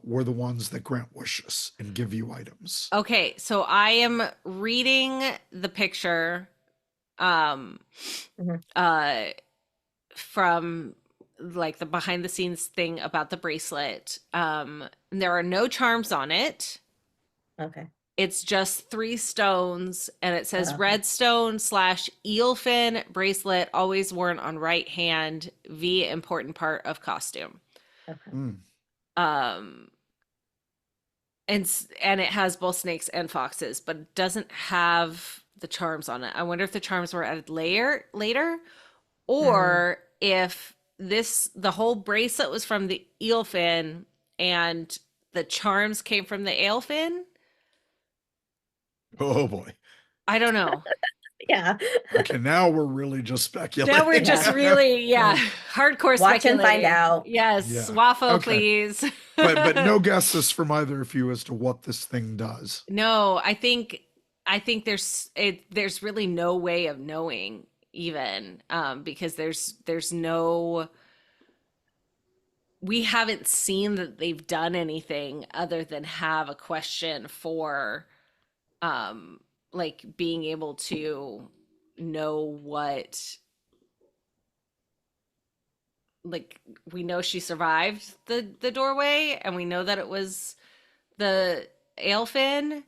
were the ones that grant wishes and give you items. Okay, so I am reading the picture Mhm. from like the behind the scenes thing about the bracelet. There are no charms on it. Okay. It's just 3 stones, and it says Okay. redstone / eelfin bracelet, always worn on right hand, V, important part of costume. Okay. Mm. And it has both snakes and foxes, but it doesn't have the charms on it. I wonder if the charms were added later, or if the whole bracelet was from the eelfin and the charms came from the alefin. Oh boy. I don't know. Yeah. Okay, now we're really just speculating. Now we're just Yeah. really, hardcore Watch and find speculating. out. Yes, Yeah. waffle, Okay. please. but no guesses from either of you as to what this thing does. No, I think there's really no way of knowing even, because there's no, we haven't seen that they've done anything other than have a question for like being able to know what, like, we know she survived the doorway and we know that it was the Aelfin,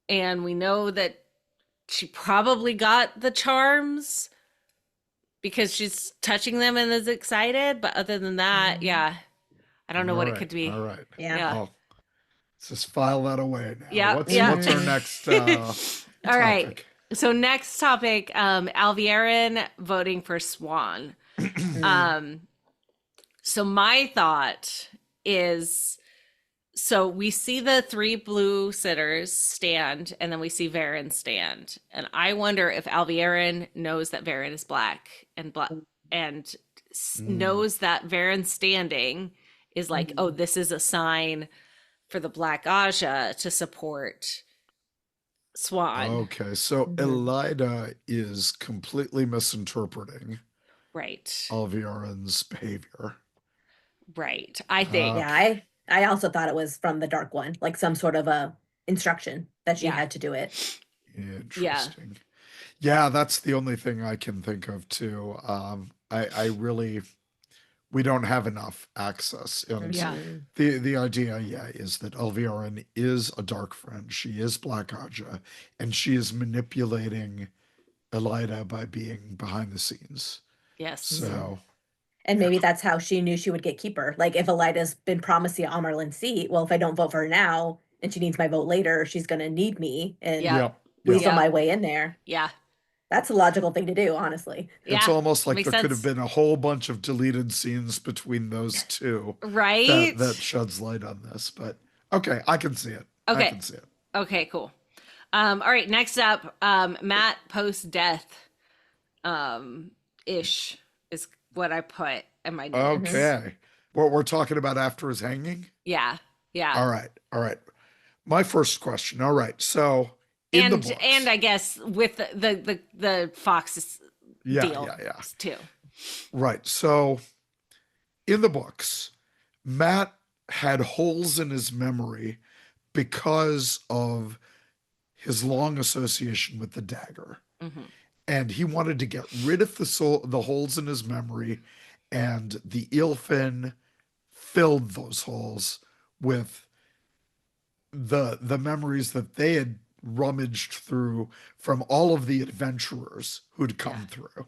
and we know that she probably got the charms because she's touching them and is excited, but other than that, yeah, I don't know what it could be. All right. Yeah. Yeah. Oh, let's just file that away now. Yeah, What's yeah. our next All right. topic? So next topic, Alviarin voting for Swan. So my thought is, so we see the 3 blue sitters stand, and then we see Varen stand. And I wonder if Alviarin knows that Varen is black and knows that Varen standing is like, oh, this is a sign for the Black Aja to support Swan. Okay, so Elida is completely misinterpreting Right. Alviarin's behavior. Right. I think. Yeah, I also thought it was from the Dark One, like some sort of a instruction that she Yeah. had to do it. Interesting. Yeah, that's the only thing I can think of too. I really, we don't have enough access. And Yeah. the idea, is that Alviarin is a dark friend. She is Black Aja, and she is manipulating Elida by being behind the scenes. Yes. So, And maybe that's how she knew she would get Keeper. Like if Elida's been promised the Amarlin seat, well, if I don't vote for her now and she needs my vote later, she's going to need me and Yeah. weasel Yeah. my way in there. Yeah. That's a logical thing to do, honestly. It's almost like makes there could have sense. been a whole bunch of deleted scenes between those two Right. that sheds light on this. But okay, I can see it. Okay. I can see it. Okay, cool. All right, next up, Matt post death ish is what I put in my notes. Okay. What we're talking about after his hanging? Yeah. Yeah. All right. My first question. All right. So in the books, and I guess with the Fox's deal too. Right. So in the books, Matt had holes in his memory because of his long association with the dagger. And he wanted to get rid of the holes in his memory, and the Ilfin filled those holes with the memories that they had rummaged through from all of the adventurers who'd come through.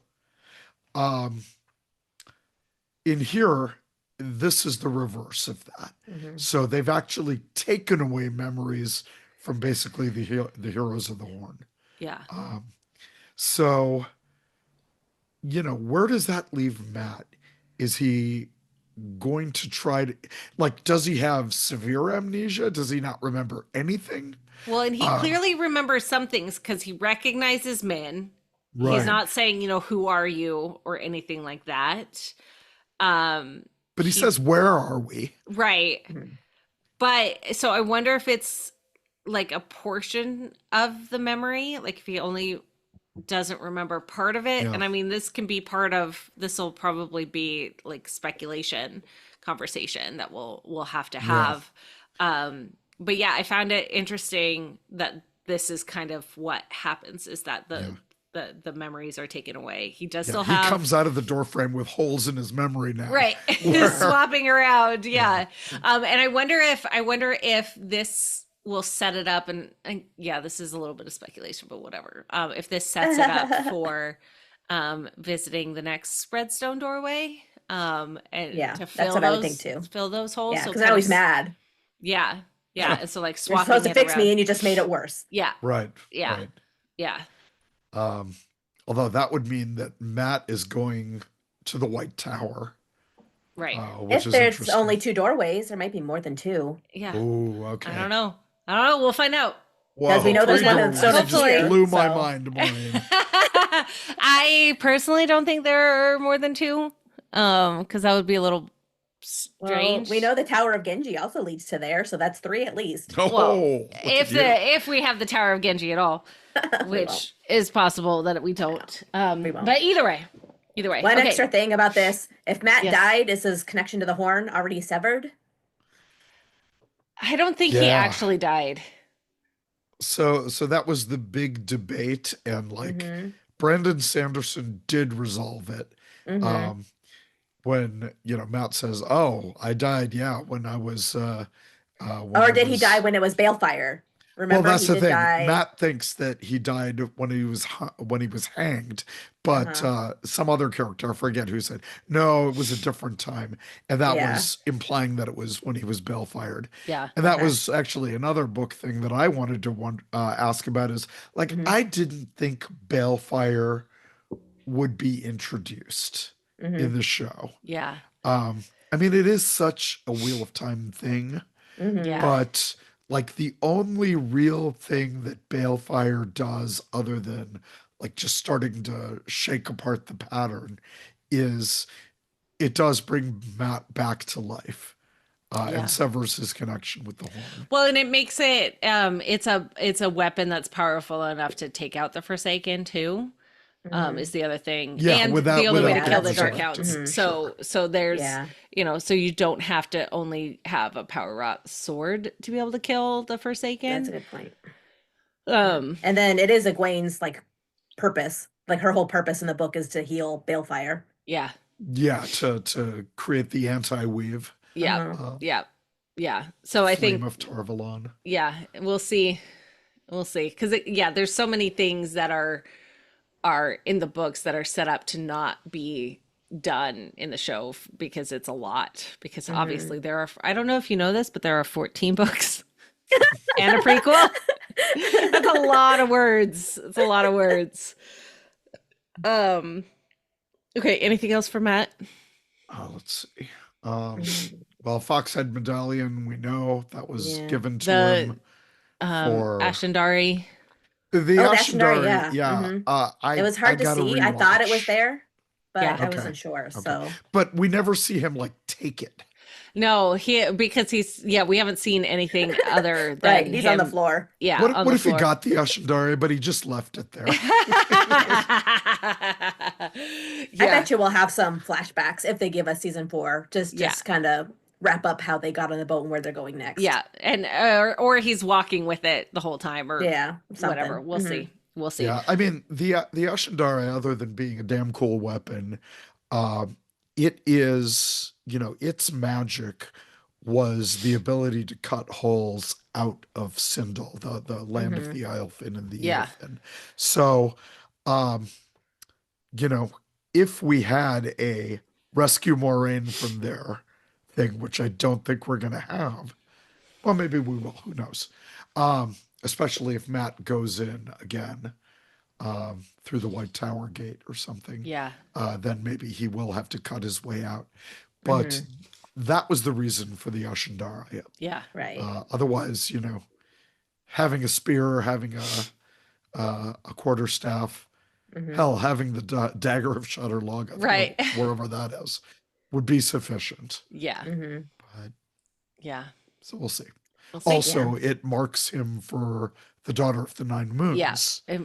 In here, this is the reverse of that. So they've actually taken away memories from basically the heroes of the Horn. Yeah. So, where does that leave Matt? Is he going to try to, like, does he have severe amnesia? Does he not remember anything? Well, and he clearly remembers some things because he recognizes Min. Right. He's not saying, who are you or anything like that. But he says, where are we? Right. But so I wonder if it's like a portion of the memory, like if he only doesn't remember part of it. Yeah. And I mean, this will probably be like speculation conversation that we'll have to have. But yeah, I found it interesting that this is kind of what happens, is that the memories are taken away. He does still have, he comes out of the door frame with holes in his memory now. right. Swapping around. Yeah. And I wonder if this will set it up, and yeah, this is a little bit of speculation, but whatever. If this sets it up for visiting the next Spreadstone doorway, and to fill that's what I would think too. Fill those holes. Yeah, so because I was mad. Yeah. And so like You're swapping supposed to it fix around. me and you just made it worse. Yeah. Right. Yeah. Right. Yeah. Although that would mean that Matt is going to the White Tower Right. which If is there's interesting. only 2 doorways, there might be more than 2. Yeah. Oh, okay. I don't know. We'll find out. Because we know there's one in Stone of Just Fear. blew my so- mind, Maureen. I personally don't think there are more than 2. Because that would be a little Well, strange. we know the Tower of Genji also leads to there, so that's 3 at least. Oh, Well, look if at you. if we have the Tower of Genji at all, We won't. which is possible that we don't. We won't. But either way. One Okay. extra thing about this: if Matt Yes. died, is his connection to the horn already severed? I don't think he Yeah. actually died. So that was the big debate, and like Mhm. Brandon Sanderson did resolve it. Mhm. When Matt says, "Oh, I died, yeah, when I was when Or I did he was-" die when it was Balefire? Remember, Well, that's he the did thing. die. Matt thinks that he died when he was hanged, but some other character, I forget who, said no, it was a different time, and that Yeah. was implying that it was when he was bail-fired. Yeah. And that Okay. was actually another book thing that I wanted to ask about, is like, Mhm. I didn't think Balefire would be introduced Mhm. in the show. Yeah. I mean, it is such a Wheel of Time thing, Mhm. Yeah. but like the only real thing that Balefire does, other than like just starting to shake apart the pattern, is it does bring Matt back to life, Yeah. and severs his connection with the horn. Well, and it makes it it's a weapon that's powerful enough to take out the Forsaken too. Mhm. Is the other thing. Yeah, And without- the only way to without kill that the Dark resurrecting. Hounds. Mhm. So there's Yeah. so you don't have to only have a power wrought sword to be able to kill the That's a Forsaken. good point. Um And then it is Egwene's like purpose. Like her whole purpose in the book is to heal Balefire. yeah. Yeah, to create the anti-weave. Yeah. Uh-huh. Yeah. So I Flame think of Tarvalon. yeah, we'll see. We'll see. Cuz there's so many things that are in the books that are set up to not be done in the show because it's a lot, because obviously there are, I don't know if you know this, but there are 14 books and a prequel. That's a lot of words. It's a lot of words. Okay, anything else for Matt? Let's see. Well, Foxhead Medallion, we know that was Yeah. given to The him for Ashendari. the Oh, the Ashendari, Ashendari. yeah. Mhm. It was hard to gotta see. I thought it was rewatch. there, but Yeah. I Okay. wasn't sure. So But we never see him like take it. No, because he's we haven't seen anything other than right, he's on the him. floor. Yeah, What, on what the if he floor. got the Ashendari, but he just left it there? I bet you we'll have some flashbacks if they give us season 4. Just kind of wrap up how they got on the boat and where they're going next. Yeah, and or he's walking with it the whole time, or whatever. something. We'll see. We'll see. Yeah, I mean the Ashendari, other than being a damn cool weapon, it is, its magic was the ability to cut holes out of Sindel, the land of the Eilfin and the Eilfin. So, if we had a rescue Moraine from there thing, which I don't think we're gonna have, well, maybe we will. Who knows? Especially if Matt goes in again through the White Tower gate or something. Yeah. Then maybe he will have to cut his way out. But that was the reason for the Ashendari. Yeah. Right. Otherwise, having a spear, having a quarterstaff, hell, having the dagger of Shudderlog, Right. wherever that is, would be sufficient. Yeah. But Yeah. so we'll see. We'll see. Also, it marks him for the Daughter of the Nine Moons. Yeah.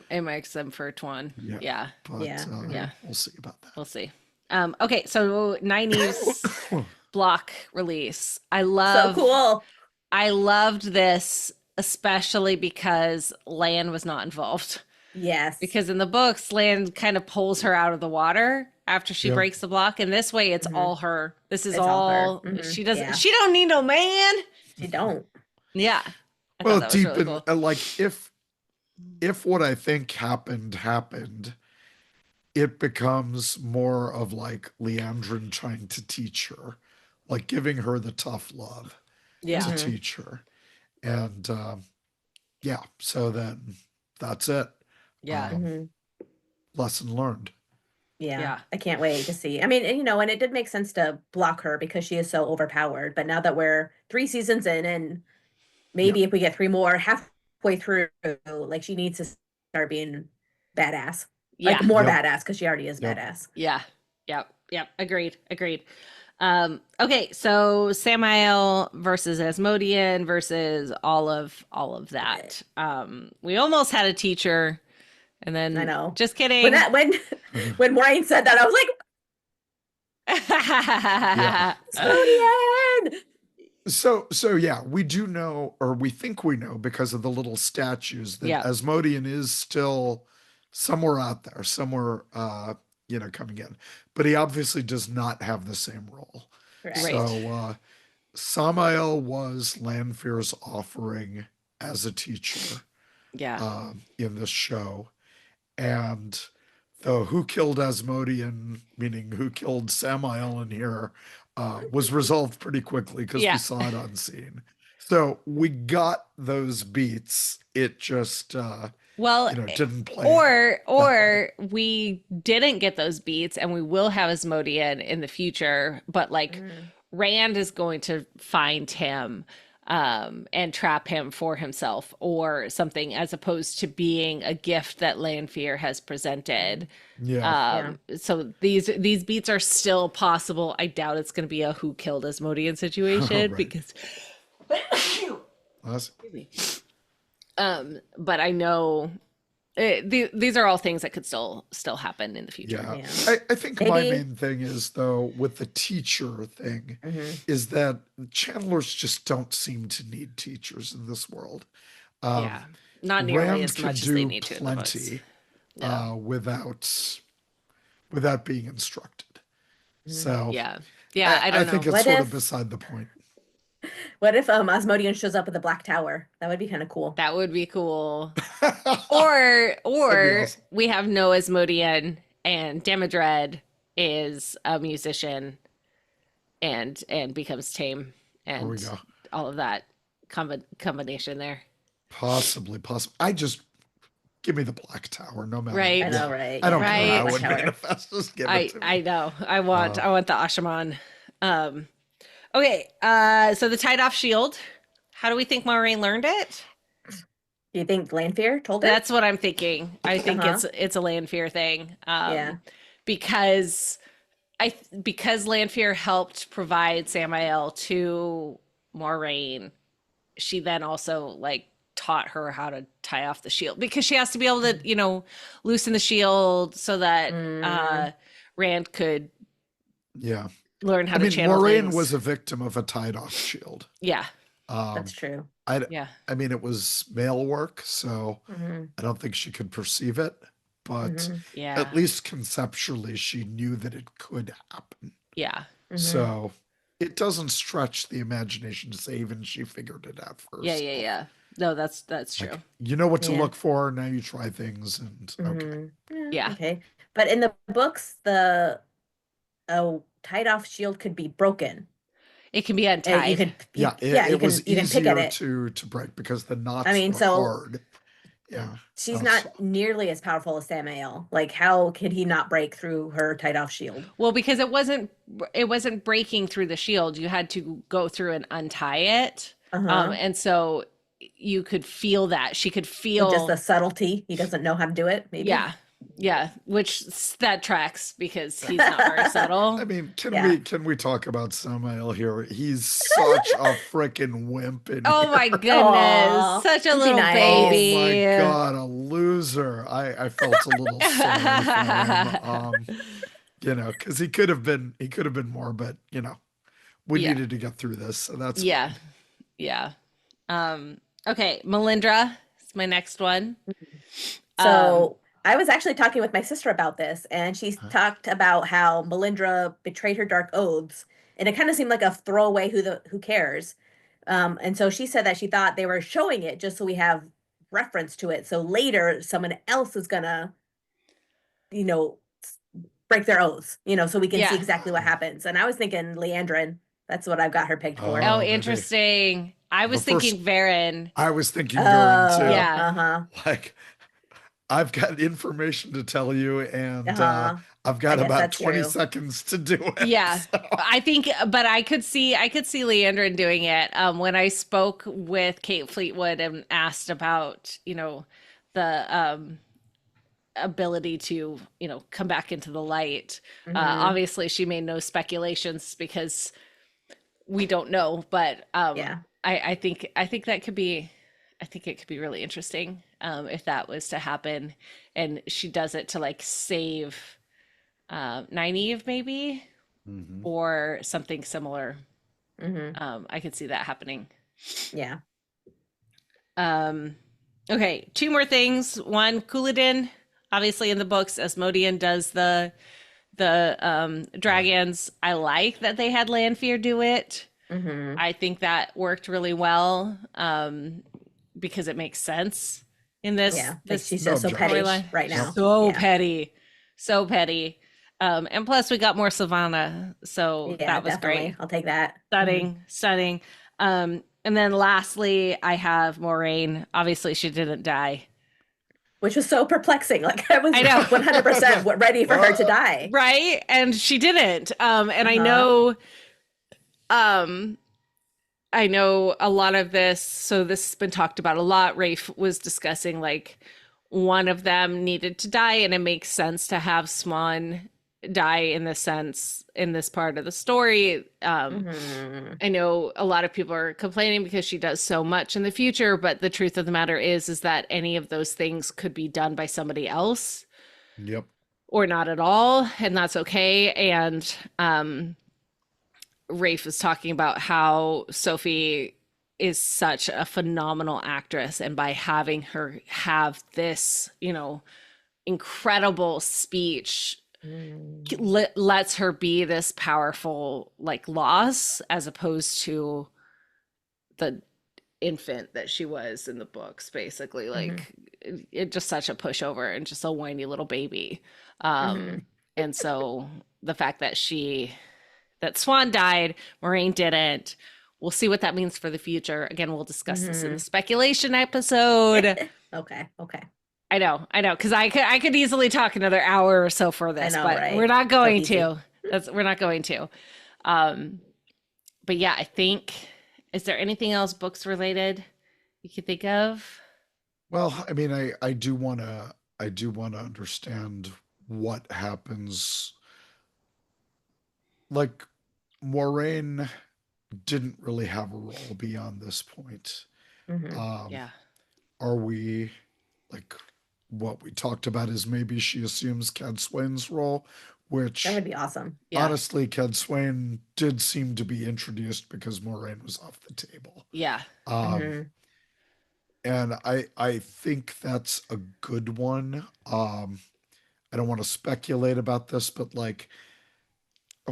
It makes them for Tuan. Yeah. But we'll see about that. We'll see. Okay, so 90s block release. So cool. I loved this, especially because Lan was not involved. Yes. Because in the books, Lan kind of pulls her out of the water after she breaks the block, and this way it's all her. This is all her. she doesn't. Yeah. She don't need no man. She don't. Yeah. Well, deep really cool. Like if what I think happened, it becomes more of like Leandrin trying to teach her, like giving her the tough love to teach her. And so then that's it. Yeah. Lesson learned. Yeah. I can't wait to see. I mean, and, and it did make sense to block her because she is so overpowered. But now that we're 3 seasons in, and Yeah. maybe if we get 3 more halfway through, like she needs to start being badass, like Yeah. more Yep. badass because she already is Yep. badass. Yeah. Yep. Agreed. Okay, so Samael versus Asmodean versus all of that. We almost had a teacher, and I then know. just When kidding. that when Maureen said that, I was Yeah. like, Asmodean! So yeah, we do know, or we think we know because of the little statues, that Yeah. Asmodean is still somewhere out there, somewhere coming in. But he obviously does not have the same role. Right. So Samael was Lanfear's offering as a teacher Yeah. in this show. And the who killed Asmodean, meaning who killed Samael in here, was resolved pretty quickly because Yeah. we saw it on scene. So we got those beats. It just Well, didn't play out that way. or we didn't get those beats, and we will have Asmodean in the future, but like Rand is going to find him and trap him for himself or something, as opposed to being a gift that Lanfear has presented. Yeah. So these beats are still possible. I doubt it's going to be a who killed Asmodean situation Right. because That's- but I know these are all things that could still happen in the future. Yeah. Yeah. I think my Maybe- main thing is, though, with the teacher thing, is that channelers just don't seem to need teachers in this world. Yeah, not nearly Rand as could much as they do need to in the books. plenty No. without being instructed. So Yeah, I I don't think know. it's What sort of if- beside the point. What if Asmodean shows up at the Black Tower? That would be kind of cool. That would be cool. Or awesome. we have no Asmodean, and Damodred is a musician and becomes tame, There we and go. all of that combination there. Possibly. I just give me the Black Tower, no matter. Right. I what. know, right? I don't Right. care how Black it Tower. manifests. Just give I it to me. I know. I want the Ashaman. Okay. So the tied off shield. How do we think Maureen learned it? Do you think Lanfear told her? That's what I'm thinking. I think Uh-huh. it's a Lanfear thing. Yeah. Because because Lanfear helped provide Samael to Maureen, she then also like taught her how to tie off the shield, because she has to be able to, loosen the shield so that Rand could Yeah. learn how I to mean, channel Moraine things. was a victim of a tied-off shield. Yeah. That's true. Yeah. I mean, it was male work, so Mm-hmm. I don't think she could perceive it, but Yeah. at least conceptually, she knew that it could happen. Yeah. So it doesn't stretch the imagination to say even she figured it out first. Yeah. No, that's true. Like, you know what to Yeah. look for. Now you try things, and okay. Yeah. Okay. But in the books, the tied off shield could be broken. It can be And untied. you could, Yeah, you it was can pick at easier it. to break because the knots I mean, were so- hard. Yeah. She's Oh, not so- nearly as powerful as Samael. Like, how could he not break through her tied off shield? Well, because it wasn't breaking through the shield. You had to go through and untie it. Uh-huh. And so you could feel that. She could feel Just the subtlety. He doesn't know how to do it, maybe. Yeah, which that tracks because he's not very subtle. I mean, Yeah. can we talk about Samael here? He's such a freaking wimp. Oh here. my goodness, Aw, such a be little nice. baby. Oh my god, a loser. I felt a little sorry for him. Because he could have been more, but we Yeah. needed to get through this. So that's Yeah. Okay, Melindra is my next one. So I was actually talking with my sister about this, and she talked about how Melindra betrayed her dark oaths, and it kind of seemed like a throwaway. Who cares? And so she said that she thought they were showing it just so we have reference to it. So later, someone else is gonna, break their oaths, so we can Yeah. see exactly what happens. And I was thinking Leandrin. That's what I've got her pegged for. Oh, maybe. interesting. I was The first- thinking Varen. I was thinking Varen too. Yeah. Uh-huh. Like, I've got information to tell you, and Uh-huh. I've got guess about that's 20 true. seconds to do it. Yeah, So. I think, but I could see Leandrin doing it. When I spoke with Kate Fleetwood and asked about, the ability to, come back into the light. Mhm. Obviously, she made no speculations because we don't know, but Yeah. I think that could be, I think it could be really interesting if that was to happen, and she does it to like save Nynaeve maybe Mhm. or something similar. Mhm. I could see that happening. Yeah. Um, okay, two more things. One, Couladin, obviously in the books, Asmodean does the dragons. I like that they had Lanfear do it. Mhm. I think that worked really well because it makes sense in this Yeah. Like she's No just so petty storyline. right Yep. now. So Yeah. petty, so petty. And plus, we got more Savannah, so Yeah, that was definitely. great. I'll take that. Mhm. Stunning, stunning. And then lastly, I have Moraine. Obviously, she didn't die. Which was so perplexing. Like I was I know. 100% ready for her to What? die. Right? And she didn't. And Uh-huh. um, I know a lot of this. So this has been talked about a lot. Rafe was discussing like one of them needed to die, and it makes sense to have Swan die in this sense in this part of the story. Mhm. I know a lot of people are complaining because she does so much in the future, but the truth of the matter is that any of those things could be done by somebody else Yep. or not at all, and that's okay. And Rafe was talking about how Sophie is such a phenomenal actress, and by having her have this, incredible speech Mm. lets her be this powerful like loss as opposed to the infant that she was in the books, basically Mhm. like it just such a pushover and just a whiny little baby. Mhm. And so the fact that Swan died, Moraine didn't. We'll see what that means for the future. Again, we'll discuss this in the Mhm. speculation episode. Okay. Okay. I know, because I could easily talk another hour or so for I this, know, but we're right? not So going easy. to. We're not going to. Um, but yeah, I think, is there anything else books related you could think of? Well, I mean, I do want to understand what happens. Like, Moraine didn't really have a role beyond this point. Mhm. Um, Yeah. are we like what we talked about is maybe she assumes Ken Swain's role, That would which be awesome. Yeah. honestly, Ken Swain did seem to be introduced because Moraine was off the table. Yeah. Um, Mhm. and I think that's a good one. I don't want to speculate about this, but like,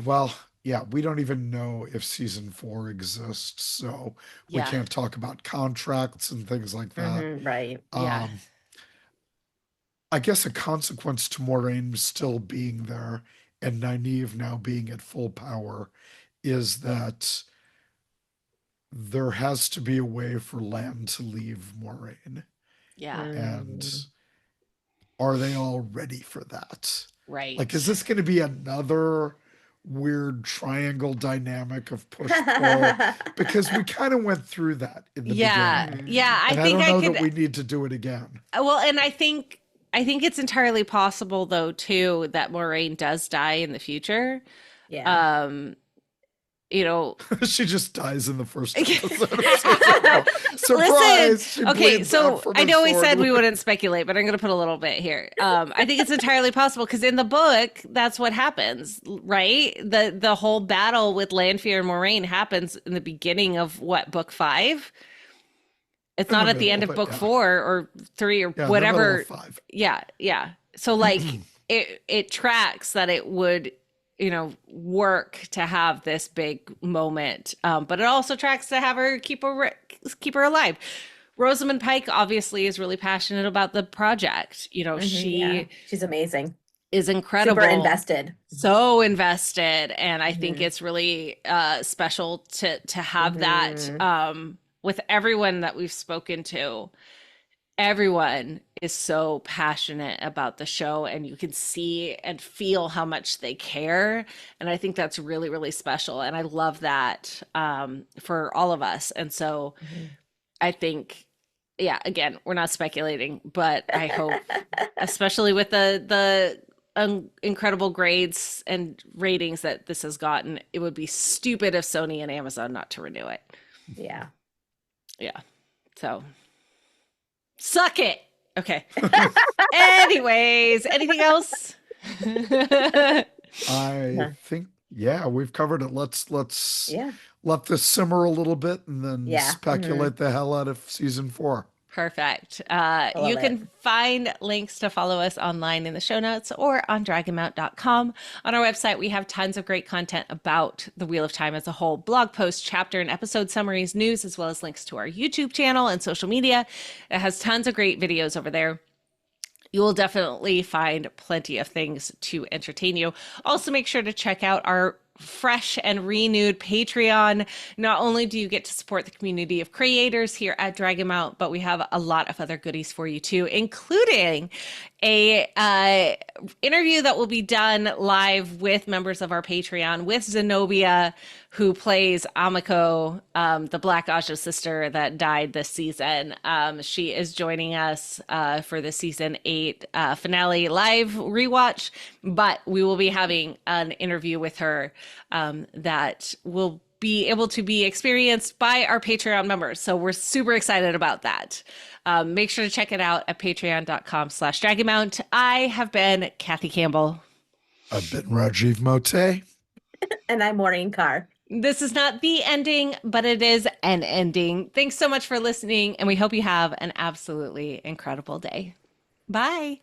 well, yeah, we don't even know if season 4 exists, so we Yeah. can't talk about contracts and things like that. Mhm. Right. Yeah. Um, I guess a consequence to Moraine still being there and Nynaeve now being at full power is that there has to be a way for Lan to leave Moraine. Yeah. And Mm. are they all ready for that? Like, is Right. this going to be another weird triangle dynamic of push pull? Because we kind of went through that in the Yeah. beginning. Yeah. Mhm. I And I think don't I know could. that we need to do it again. Well, and I think it's entirely possible though too that Moraine does die in the future. Yeah. Um, you know, She just dies in the first episode of season 4. listen, Surprise! She okay, bleeds out so from I his know we said we sword. wouldn't speculate, but I'm going to put a little bit here. I think it's entirely possible because in the book, that's what happens, right? The whole battle with Lanfear and Moraine happens in the beginning of what, book 5? It's In the not at the middle end of of it, book yeah. 4 or 3 or Yeah, in the middle of whatever. 5. Yeah, yeah. So like it tracks that it would, work to have this big moment, but it also tracks to have her keep her alive. Rosamund Pike obviously is really passionate about the project. Mhm. Yeah. She She's amazing. is Super incredible, invested. so invested, and I think Mhm. it's really special to have that Mhm. with everyone that we've spoken to. everyone is so passionate about the show, and you can see and feel how much they care. And I think that's really, really special. And I love that for all of us. And so I think, yeah, again, we're not speculating, but I hope, especially with the incredible grades and ratings that this has gotten, it would be stupid of Sony and Amazon not to renew it. Yeah. Yeah. So suck it. Okay. Anyways, anything else? I think, yeah, we've covered it. Let's Yeah. let this simmer a little bit and then Yeah. speculate the hell out of season 4. Perfect. love You it. can find links to follow us online in the show notes or on dragonmount.com. On our website, we have tons of great content about the Wheel of Time as a whole: blog posts, chapter and episode summaries, news, as well as links to our YouTube channel and social media. It has tons of great videos over there. You will definitely find plenty of things to entertain you. Also, make sure to check out our fresh and renewed Patreon. Not only do you get to support the community of creators here at Dragonmount, but we have a lot of other goodies for you too, including a interview that will be done live with members of our Patreon with Zenobia, who plays Amiko, the Black Aja sister that died this season. She is joining us for the season 8 finale live rewatch, but we will be having an interview with her that will be able to be experienced by our Patreon members. So we're super excited about that. Make sure to check it out at patreon.com/Dragonmount. I have been Kathy Campbell. I've been Rajiv Moté. And I'm Maureen Carr. This is not the ending, but it is an ending. Thanks so much for listening, and we hope you have an absolutely incredible day. Bye.